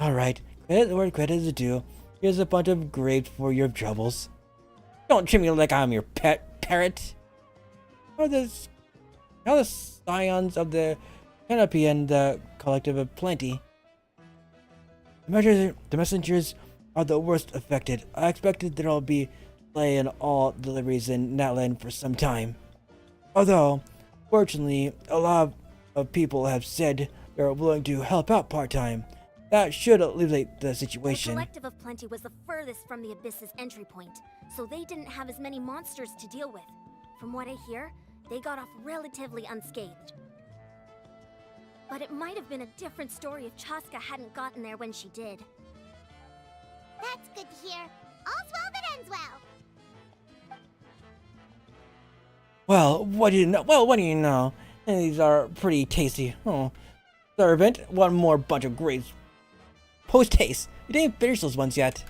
Alright, credit where credit is due. Here's a bunch of grapes for your troubles. Don't treat me like I'm your pet parrot. How the scions of the canopy and the collective of plenty. The messengers are the worst affected. I expected there'll be delay in all deliveries in Natlan for some time. Although, fortunately, a lot of people have said they're willing to help out part-time. That should alleviate the The situation. Collective of Plenty was the furthest from the Abyss's entry point, so they didn't have as many monsters to deal with. From what I hear, they got off relatively unscathed. But it might have been a different story if Chaska hadn't gotten there when she did. That's good to hear. All's well that ends well. Well, what do you know? Well, what do you know? These are pretty tasty. Oh, servant, one more bunch of grapes. Post haste. You didn't finish those ones yet.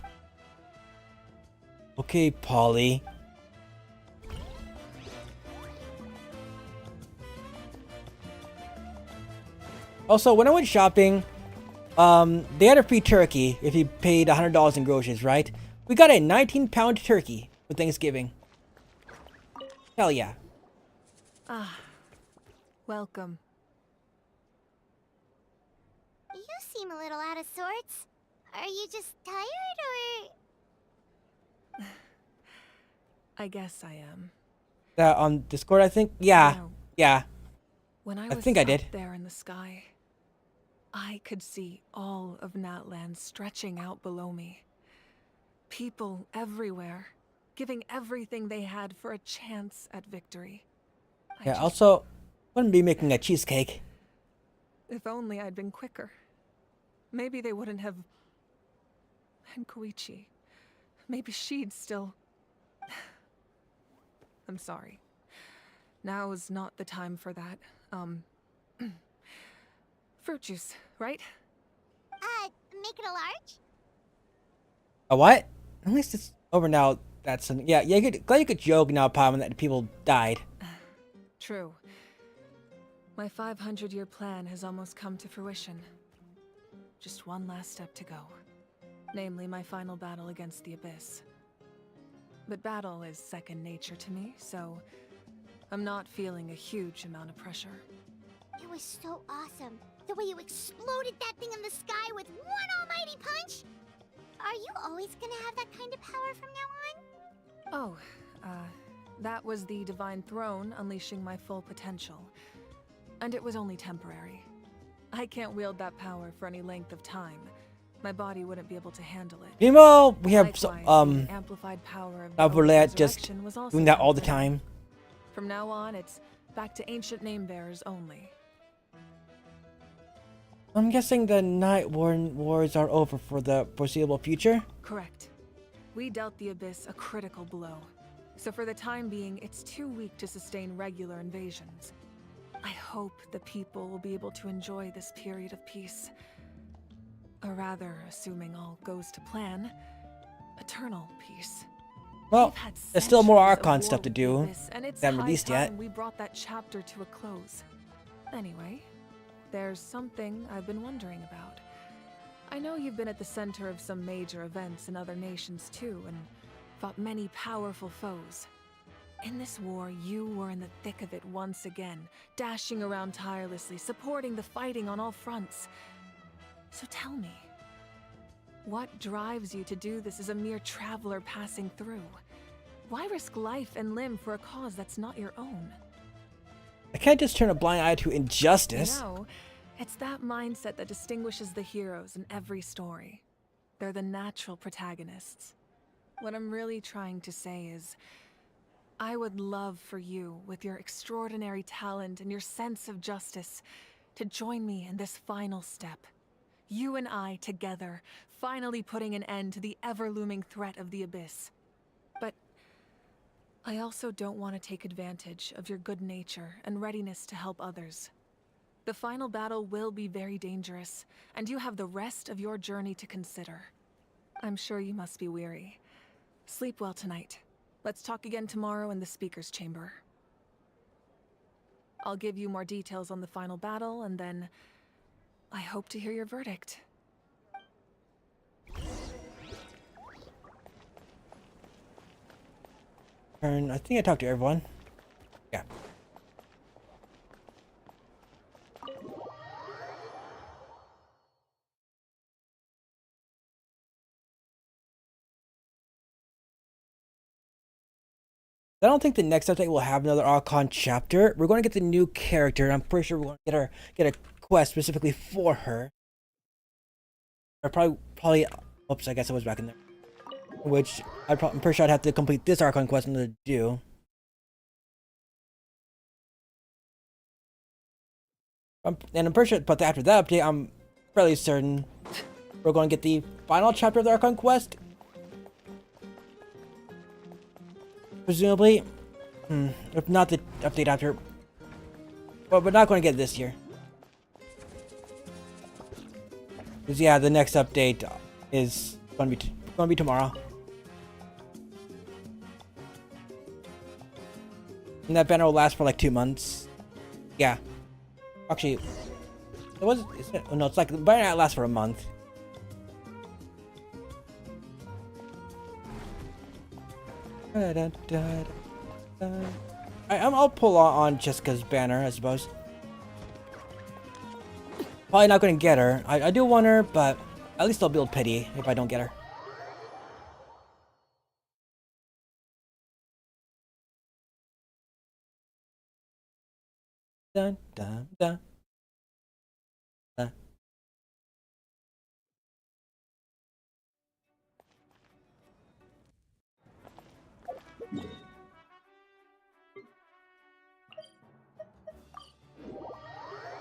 Okay, Polly. Also, when I went shopping, they had a free turkey if you paid $100 in groceries, right? We got a 19-pound turkey for Thanksgiving. Hell yeah. Ah, welcome. You seem a little out of sorts. Are you just tired, or...? I guess I am. On Discord, I think? Yeah. No. Yeah. When I I was think I up did. there in the sky, I could see all of Natland stretching out below me. People everywhere, giving everything they had for a chance at victory. Yeah, also, wouldn't be making a cheesecake. If only I'd been quicker. Maybe they wouldn't have... And Koichi. Maybe she'd still... I'm sorry. Now is not the time for that. Fruit juice, right? Make it a large? A what? At least it's over now. That's something. Yeah, yeah. Glad you could joke now, Palm, that people died. True. My 500-year plan has almost come to fruition. Just one last step to go. Namely, my final battle against the Abyss. But battle is second nature to me, so I'm not feeling a huge amount of pressure. It was so awesome. The way you exploded that thing in the sky with one almighty punch. Are you always gonna have that kind of power from now on? Oh, that was the Divine Throne unleashing my full potential. And it was only temporary. I can't wield that power for any length of time. My body wouldn't be able to handle it. Meanwhile, we have Likewise, the amplified power of the Alvalet just resurrection was also doing that all the temporary. time. From now on, it's back to ancient name bearers only. I'm guessing the Night Wars are over for the foreseeable future. Correct. We dealt the Abyss a critical blow. So for the time being, it's too weak to sustain regular invasions. I hope the people will be able to enjoy this period of peace. Or rather, assuming all goes to plan, eternal peace. Well, there's still more centuries of Archon war stuff to with the do. Abyss, and it's They haven't high released yet. time we brought that chapter to a close. Anyway, there's something I've been wondering about. I know you've been at the center of some major events in other nations too, and fought many powerful foes. In this war, you were in the thick of it once again, dashing around tirelessly, supporting the fighting on all fronts. So tell me, what drives you to do this as a mere traveler passing through? Why risk life and limb for a cause that's not your own? I can't just turn a blind eye to injustice. No, it's that mindset that distinguishes the heroes in every story. They're the natural protagonists. What I'm really trying to say is, I would love for you, with your extraordinary talent and your sense of justice, to join me in this final step. You and I together, finally putting an end to the ever-looming threat of the Abyss. But I also don't want to take advantage of your good nature and readiness to help others. The final battle will be very dangerous, and you have the rest of your journey to consider. I'm sure you must be weary. Sleep well tonight. Let's talk again tomorrow in the speaker's chamber. I'll give you more details on the final battle, and then I hope to hear your verdict. And I think I talked to everyone. Yeah. I don't think the next update will have another Archon chapter. We're going to get the new character. I'm pretty sure we're going to get a quest specifically for her. Or probably. Oops, I guess I was back in there. Which I'm pretty sure I'd have to complete this Archon quest in order to do. And I'm pretty sure, but after that update, I'm fairly certain we're going to get the final chapter of the Archon quest. Presumably, if not the update after, but we're not going to get it this year. Because yeah, the next update is going to be tomorrow, and that banner will last for like 2 months. Yeah, actually, it was. Oh no, it's like the banner lasts for a month. I'll pull on Jessica's banner, I suppose. Probably not going to get her. I do want her, but at least I'll build pity if I don't get her. Dun dun dun.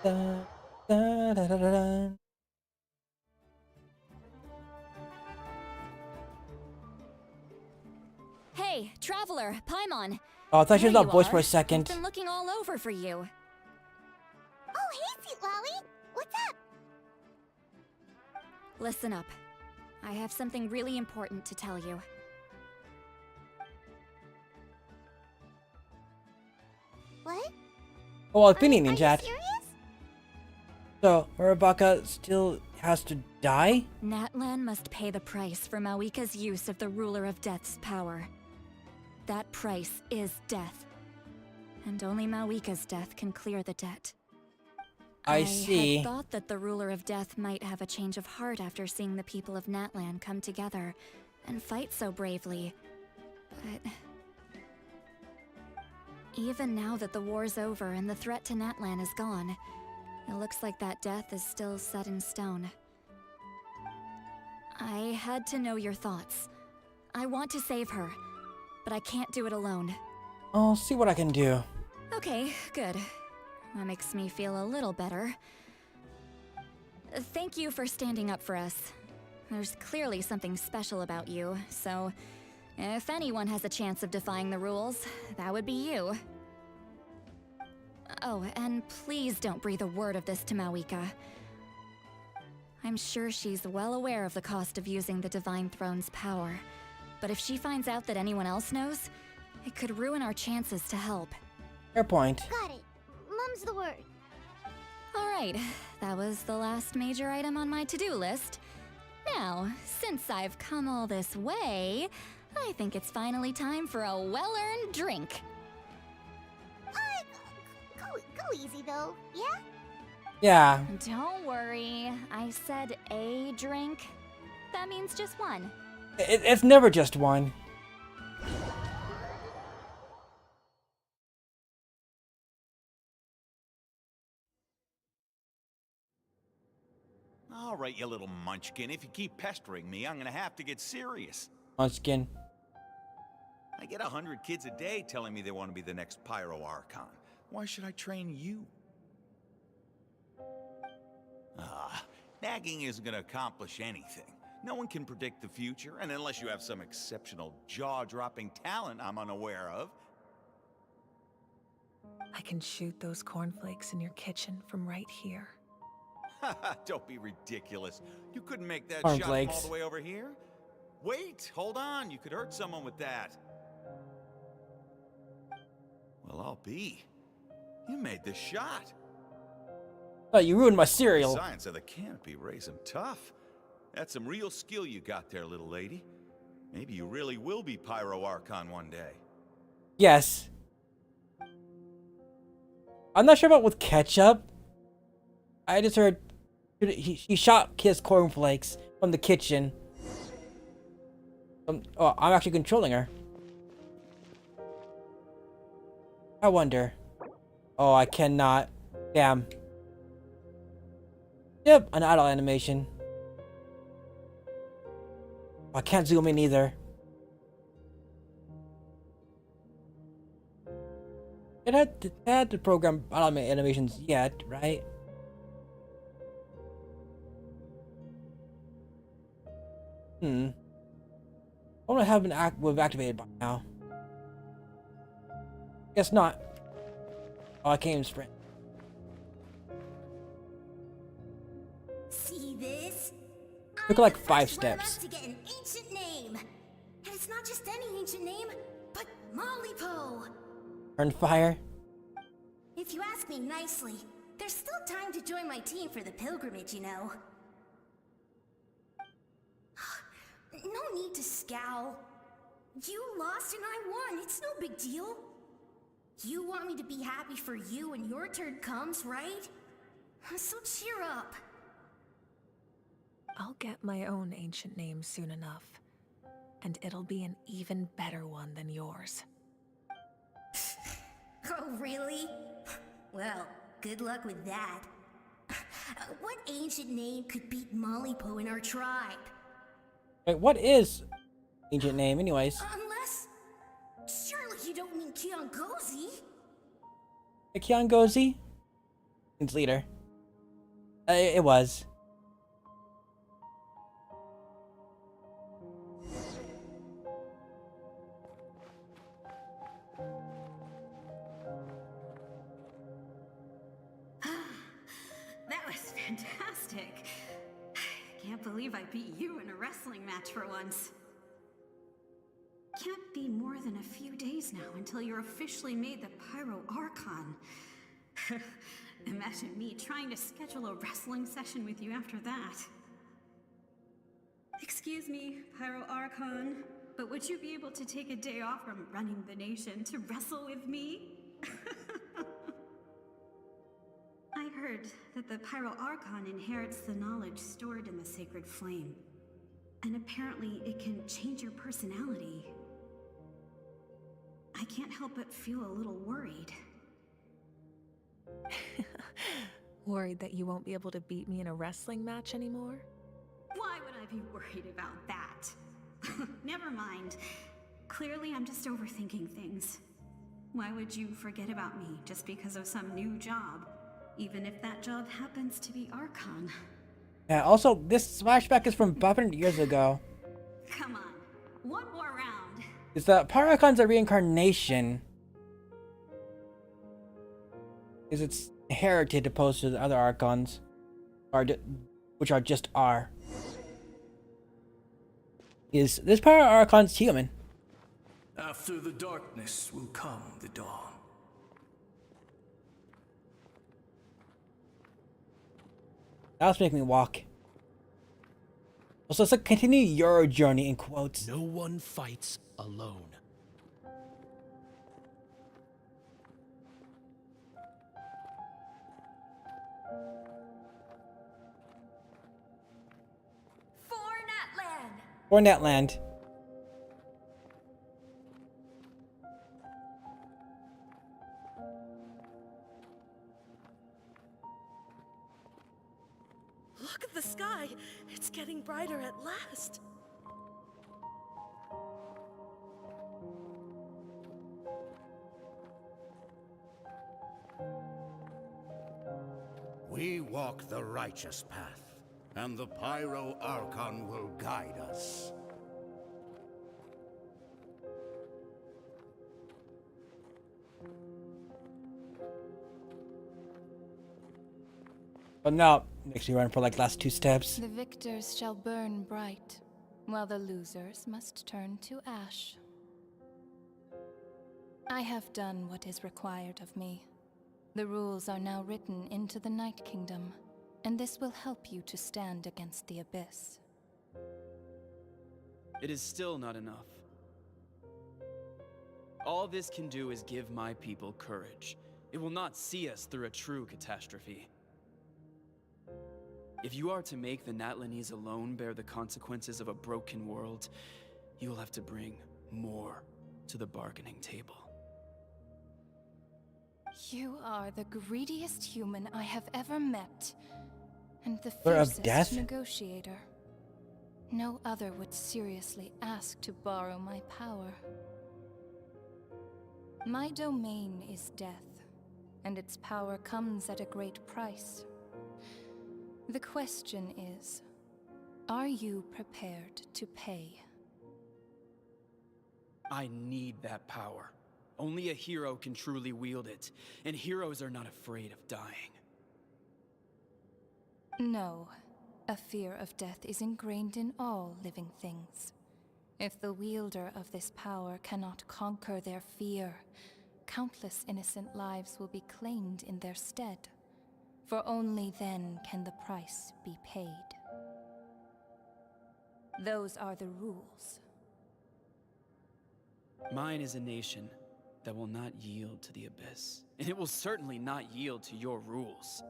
Da, da, da, da, da. Hey, traveler, Paimon. Oh, I thought she was There not you voice for are. a second. I've been looking all over for you. Oh, hey, Sweet Lolly! What's up? Listen up. I have something really important to tell you. What? Oh, well, opinion in Are chat. you serious? So, Murabaka still has to die? Natlan must pay the price for Mawika's use of the Ruler of Death's power. That price is death. And only Mawika's death can clear the debt. I see. I had thought that the Ruler of Death might have a change of heart after seeing the people of Natlan come together and fight so bravely. But even now that the war's over and the threat to Natlan is gone, it looks like that death is still set in stone. I had to know your thoughts. I want to save her, but I can't do it alone. I'll see what I can do. Okay, good. That makes me feel a little better. Thank you for standing up for us. There's clearly something special about you, so if anyone has a chance of defying the rules, that would be you. Oh, and please don't breathe a word of this to Mawika. I'm sure she's well aware of the cost of using the Divine Throne's power, but if she finds out that anyone else knows, it could ruin our chances to help. Fair point. Got it. Mum's the word. Alright, that was the last major item on my to-do list. Now, since I've come all this way, I think it's finally time for a well-earned drink. Go easy though, yeah? Yeah. Don't worry, I said a drink. That means just one. It's never just one. All right, you little munchkin. If you keep pestering me, I'm gonna have to get serious. Munchkin. I get 100 kids a day telling me they want to be the next Pyro Archon. Why should I train you? Nagging isn't gonna accomplish anything. No one can predict the future, and unless you have some exceptional jaw-dropping talent I'm unaware of. I can shoot those cornflakes in your kitchen from right here. Don't be ridiculous. You couldn't make that shot from all Cornflakes. the way over here? Wait, hold on. You could hurt someone with that. Well, I'll be. You made the shot. Oh, you ruined my cereal. Science of the canopy raise 'em tough. That's some real skill you got there, little lady. Maybe you really will be Pyro Archon one day. Yes. I'm not sure about with ketchup. I just heard he shot his cornflakes from the kitchen. Oh, I'm actually controlling her. I wonder. Oh, I cannot. Damn. Yep, an idle animation. I can't zoom in either. It had to program idle animations yet, right? I want to have we've activated by now. Guess not. Oh, I can't even sprint. See this? Took like 5 Run up steps. to get an ancient name. And it's not just any ancient name, but Mollypo. Burn fire. If you ask me nicely, there's still time to join my team for the pilgrimage, you know. No need to scowl. You lost and I won. It's no big deal. You want me to be happy for you when your turn comes, right? So cheer up. I'll get my own ancient name soon enough. And it'll be an even better one than yours. Oh, really? Well, good luck with that. What ancient name could beat Mollypo in our tribe? Wait, what is ancient name, anyways? Unless... Surely you don't mean Kiangozi? Kiangozi? Means leader. It was. That was fantastic. I can't believe I beat you in a wrestling match for once. Can't be more than a few days now until you're officially made the Pyro Archon. Imagine me trying to schedule a wrestling session with you after that. Excuse me, Pyro Archon, but would you be able to take a day off from running the nation to wrestle with me? I heard that the Pyro Archon inherits the knowledge stored in the Sacred Flame. And apparently it can change your personality. I can't help but feel a little worried. Worried that you won't be able to beat me in a wrestling match anymore? Why would I be worried about that? Never mind. Clearly I'm just overthinking things. Why would you forget about me just because of some new job? Even if that job happens to be Archon. Yeah, also, this flashback is from 500 years ago. Come on, one more round. Is the Pyrocon's a reincarnation? Is it's inherited opposed to the other Archons, which are just R? Is this Pyro Archon's human? After the darkness will come the dawn. That'll make me walk. Also, it's like continue your journey in quotes. No one fights alone. Or Netland. Look at the sky. It's getting brighter at last. We walk the righteous path, and the Pyro Archon will guide us. But now, makes me run for like last 2 steps. The victors shall burn bright, while the losers must turn to ash. I have done what is required of me. The rules are now written into the Night Kingdom, and this will help you to stand against the Abyss. It is still not enough. All this can do is give my people courage. It will not see us through a true catastrophe. If you are to make the Natlanese alone bear the consequences of a broken world, you will have to bring more to the bargaining table. You are the greediest human I have ever met, and the Lord of fiercest Death? negotiator. No other would seriously ask to borrow my power. My domain is death, and its power comes at a great price. The question is, are you prepared to pay? I need that power. Only a hero can truly wield it, and heroes are not afraid of dying. No, a fear of death is ingrained in all living things. If the wielder of this power cannot conquer their fear, countless innocent lives will be claimed in their stead. For only then can the price be paid. Those are the rules. Mine is a nation that will not yield to the Abyss, and it will certainly not yield to your rules.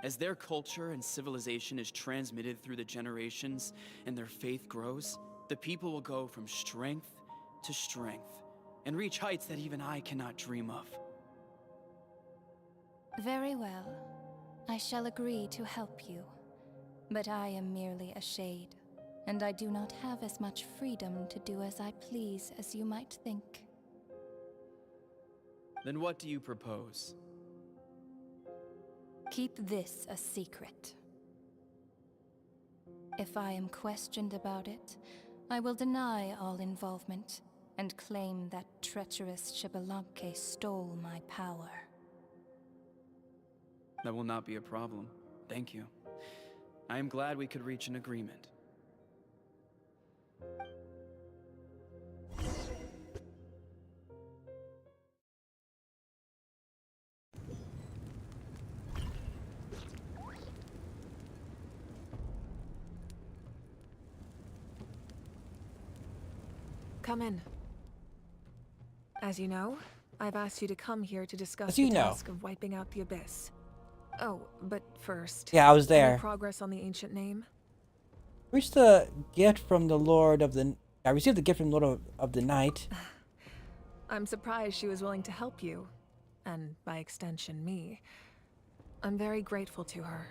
As their culture and civilization is transmitted through the generations and their faith grows, the people will go from strength to strength and reach heights that even I cannot dream of. Very well. I shall agree to help you. But I am merely a shade, and I do not have as much freedom to do as I please as you might think. Then what do you propose? Keep this a secret. If I am questioned about it, I will deny all involvement and claim that treacherous Xbalanque stole my power. That will not be a problem. Thank you. I am glad we could reach an agreement. Come in. As you know, I've asked you to come here to discuss As you the know. task of wiping out the Abyss. Oh, but first... Yeah, I was there. Any progress on the ancient name? Reached the gift from the Lord of the... I received the gift from the Lord of the Night. I'm surprised she was willing to help you. And by extension, me. I'm very grateful to her.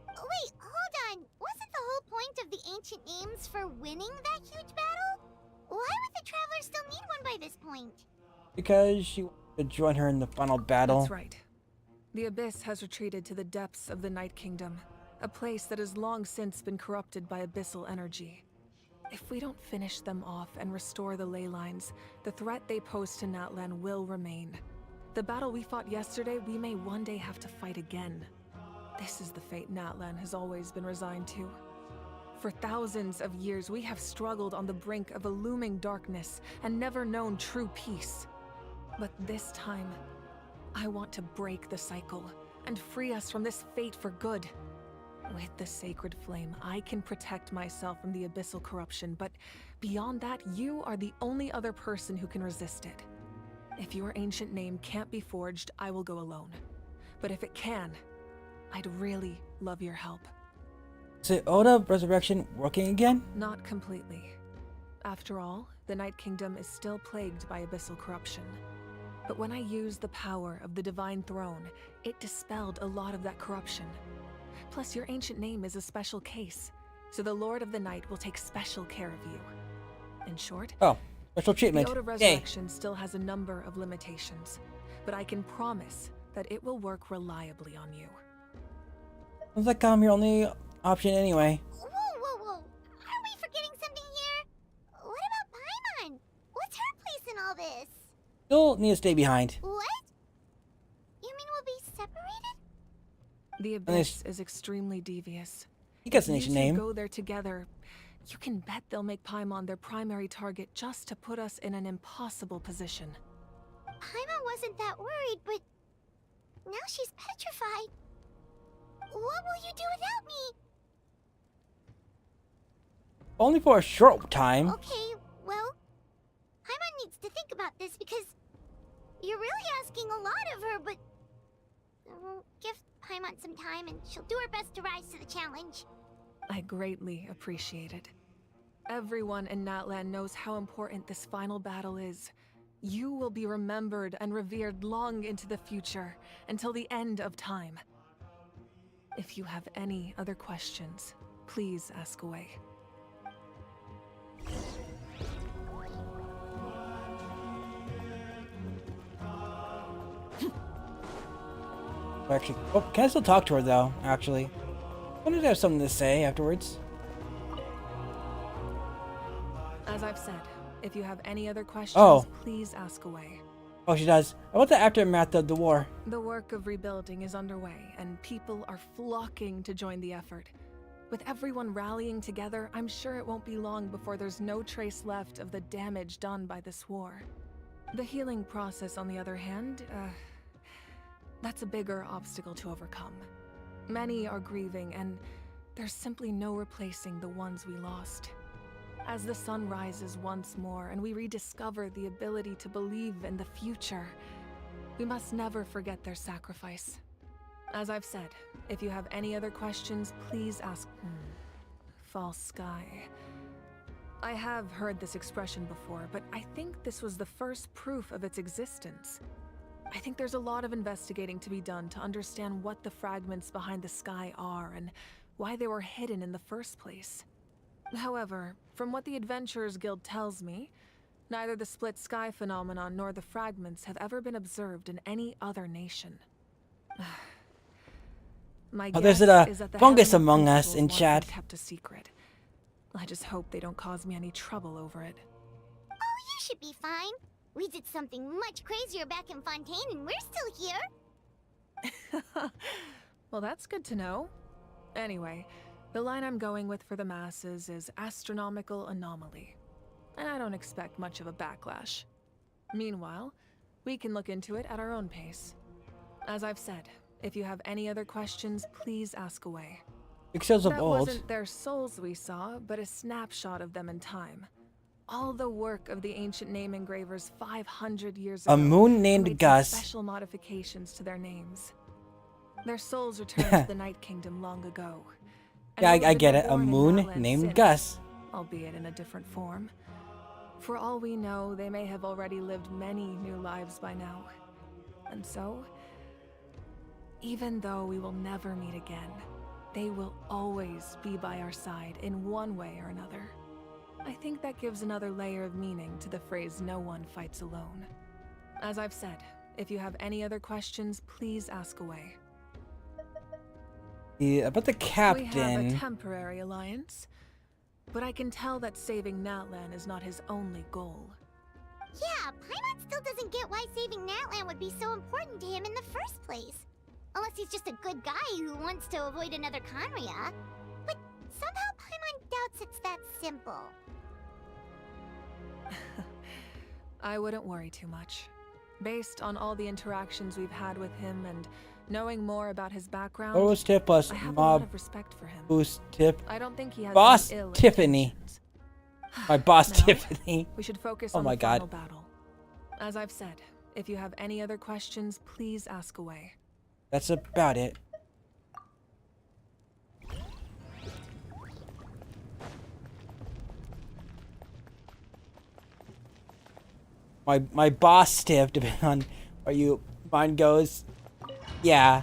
Wait, hold on. Wasn't the whole point of the ancient names for winning that huge battle? Why would the Traveler still need one by this point? Because she wanted to join her in the final battle. That's right. The Abyss has retreated to the depths of the Night Kingdom, a place that has long since been corrupted by abyssal energy. If we don't finish them off and restore the ley lines, the threat they pose to Natlan will remain. The battle we fought yesterday, we may one day have to fight again. This is the fate Natlan has always been resigned to. For thousands of years, we have struggled on the brink of a looming darkness and never known true peace. But this time, I want to break the cycle and free us from this fate for good. With the sacred flame, I can protect myself from the abyssal corruption, but beyond that, you are the only other person who can resist it. If your ancient name can't be forged, I will go alone. But if it can, I'd really love your help. Is it Oda Resurrection working again? Not completely. After all, the Night Kingdom is still plagued by abyssal corruption. But when I used the power of the Divine Throne, it dispelled a lot of that corruption. Plus, your ancient name is a special case, so the Lord of the Night will take special care of you. In short, special treatment. The Oda Resurrection still has a number of limitations, but I can promise that it will work reliably on you. Sounds like I'm your only option anyway. Whoa. Are we forgetting something here? What about Paimon? What's her place in all this? Still need to stay behind. What? You mean we'll be separated? The Abyss is extremely devious. He gets an If ancient you two name. go there together, you can bet they'll make Paimon their primary target just to put us in an impossible position. Paimon wasn't that worried, but now she's petrified. What will you do without me? Only for a short time. Okay, well, Paimon needs to think about this because you're really asking a lot of her, but give Paimon some time and she'll do her best to rise to the challenge. I greatly appreciate it. Everyone in Natlan knows how important this final battle is. You will be remembered and revered long into the future, until the end of time. If you have any other questions, please ask away. Actually, can I still talk to her though? Actually, I wanted to have something to say afterwards. As I've said, if you have any other questions, please ask away. Oh, she does. About the aftermath of the war. The work of rebuilding is underway, and people are flocking to join the effort. With everyone rallying together, I'm sure it won't be long before there's no trace left of the damage done by this war. The healing process, on the other hand, that's a bigger obstacle to overcome. Many are grieving, and there's simply no replacing the ones we lost. As the sun rises once more and we rediscover the ability to believe in the future, we must never forget their sacrifice. As I've said, if you have any other questions, please ask. False sky. I have heard this expression before, but I think this was the first proof of its existence. I think there's a lot of investigating to be done to understand what the fragments behind the sky are and why they were hidden in the first place. However, from what the Adventurers Guild tells me, neither the split sky phenomenon nor the fragments have ever been observed in any other nation. My Oh, there's guess a is that the fungus Helena among us principals in want them chat. kept a secret. I just hope they don't cause me any trouble over it. Oh, you should be fine. We did something much crazier back in Fontaine and we're still here. Well, that's good to know. Anyway, the line I'm going with for the masses is astronomical anomaly. And I don't expect much of a backlash. Meanwhile, we can look into it at our own pace. As I've said, if you have any other questions, please ask away. Pixels of That old. wasn't their souls we saw, but a snapshot of them in time. All the work of the ancient name engravers 500 years ago. A moon who named made Gus. some special modifications to their names. Their souls returned to the Night Kingdom long ago. And Yeah, those I that get were it. A born in moon Natlan named since, Gus. albeit in a different form. For all we know, they may have already lived many new lives by now. And so, even though we will never meet again, they will always be by our side in one way or another. I think that gives another layer of meaning to the phrase "no one fights alone." As I've said, if you have any other questions, please ask away. Yeah, about the We have a captain. temporary alliance, but I can tell that saving Natlan is not his only goal. Yeah, Paimon still doesn't get why saving Natlan would be so important to him in the first place. Unless he's just a good guy who wants to avoid another Conria. But somehow Paimon doubts it's that simple. I wouldn't worry too much. Based on all the interactions we've had with him and knowing more about his background, Boost tip plus I have a lot mob of respect for him. boost tip. I don't think he has Boss any ill Tiffany. intentions. My boss Now, Tiffany. We should focus Oh on my the final god. battle. As I've said, if you have any other questions, please ask away. That's about it. My boss tip, depending on where you mine goes. Yeah.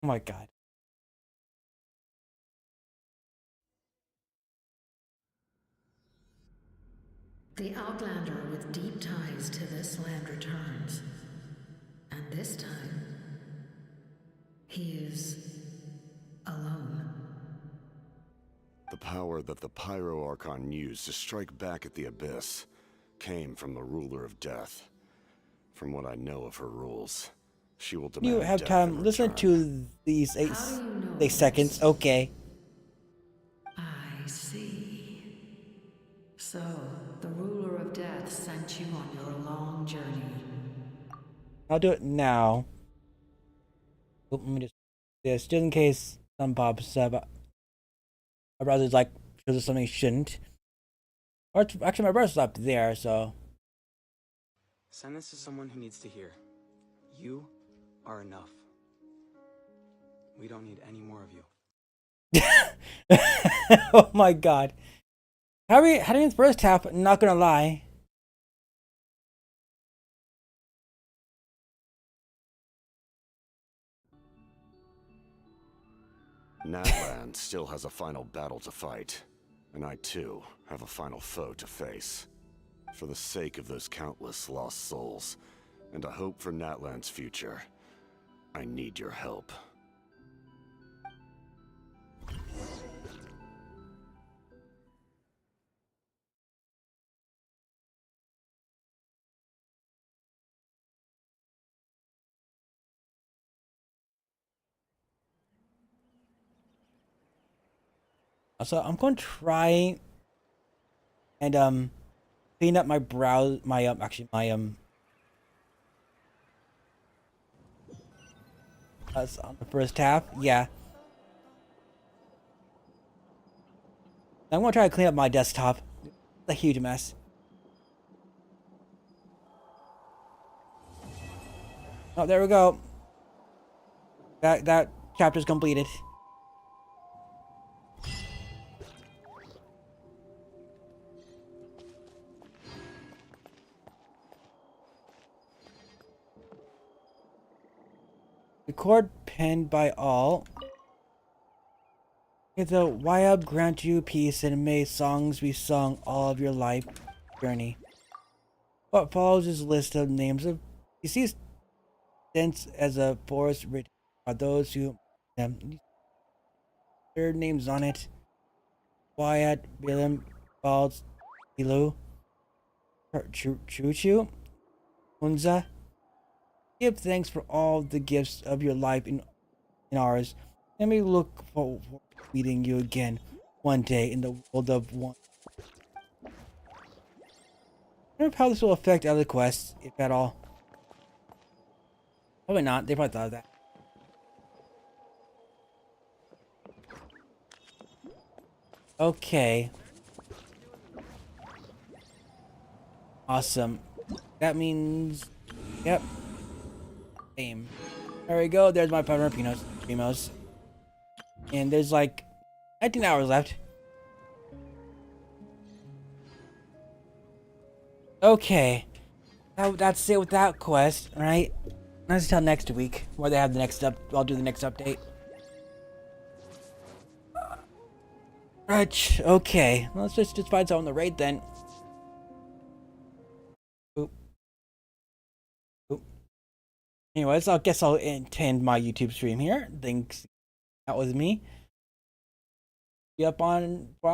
Oh my god. The Outlander with deep ties to this land returns. And this time, he is alone. The power that the Pyro Archon used to strike back at the Abyss came from the Ruler of Death. From what I know of her rules, she will demand You have death time. in Listen return. to these eight, How do you know 8 seconds. Okay. I see. So, the Ruler of Death sent you on your long journey. I'll do it now. Oop, let me just do this, just in case some pops up. My browser's like, shows us something it shouldn't. Or actually, my browser's up there, so. Send this to someone who needs to hear. You are enough. We don't need any more of you. Oh my god. How are we heading in the first half? Not gonna lie. Natlan still has a final battle to fight, and I too have a final foe to face. For the sake of those countless lost souls, and a hope for Natlan's future, I need your help. So I'm going to try and clean up my brow, my actually my that's on the first half. Yeah. I'm gonna try to clean up my desktop. It's a huge mess. Oh, there we go. That chapter's completed. Record penned by all. May the Wyab grant you peace, and may songs be sung all of your life journey. What follows is a list of names of deceased since as a forest written are those who their names on it. Wyatt, Willem, Balds, Elu, Choo, Unza. Give thanks for all the gifts of your life in ours. Let me look forward to meeting you again one day in the world of one. I wonder how this will affect other quests, if at all. Probably not. They probably thought of that. Okay. Awesome. That means... Yep. Same. There we go. There's my partner, Primos. And there's like 19 hours left. Okay. That's it with that quest, right? Let's tell next week where they have the next I'll do the next update. Right. Okay. Let's just find something to raid then. Oop. Oop. Anyways, I guess I'll end my YouTube stream here. Thanks. That was me. Be up on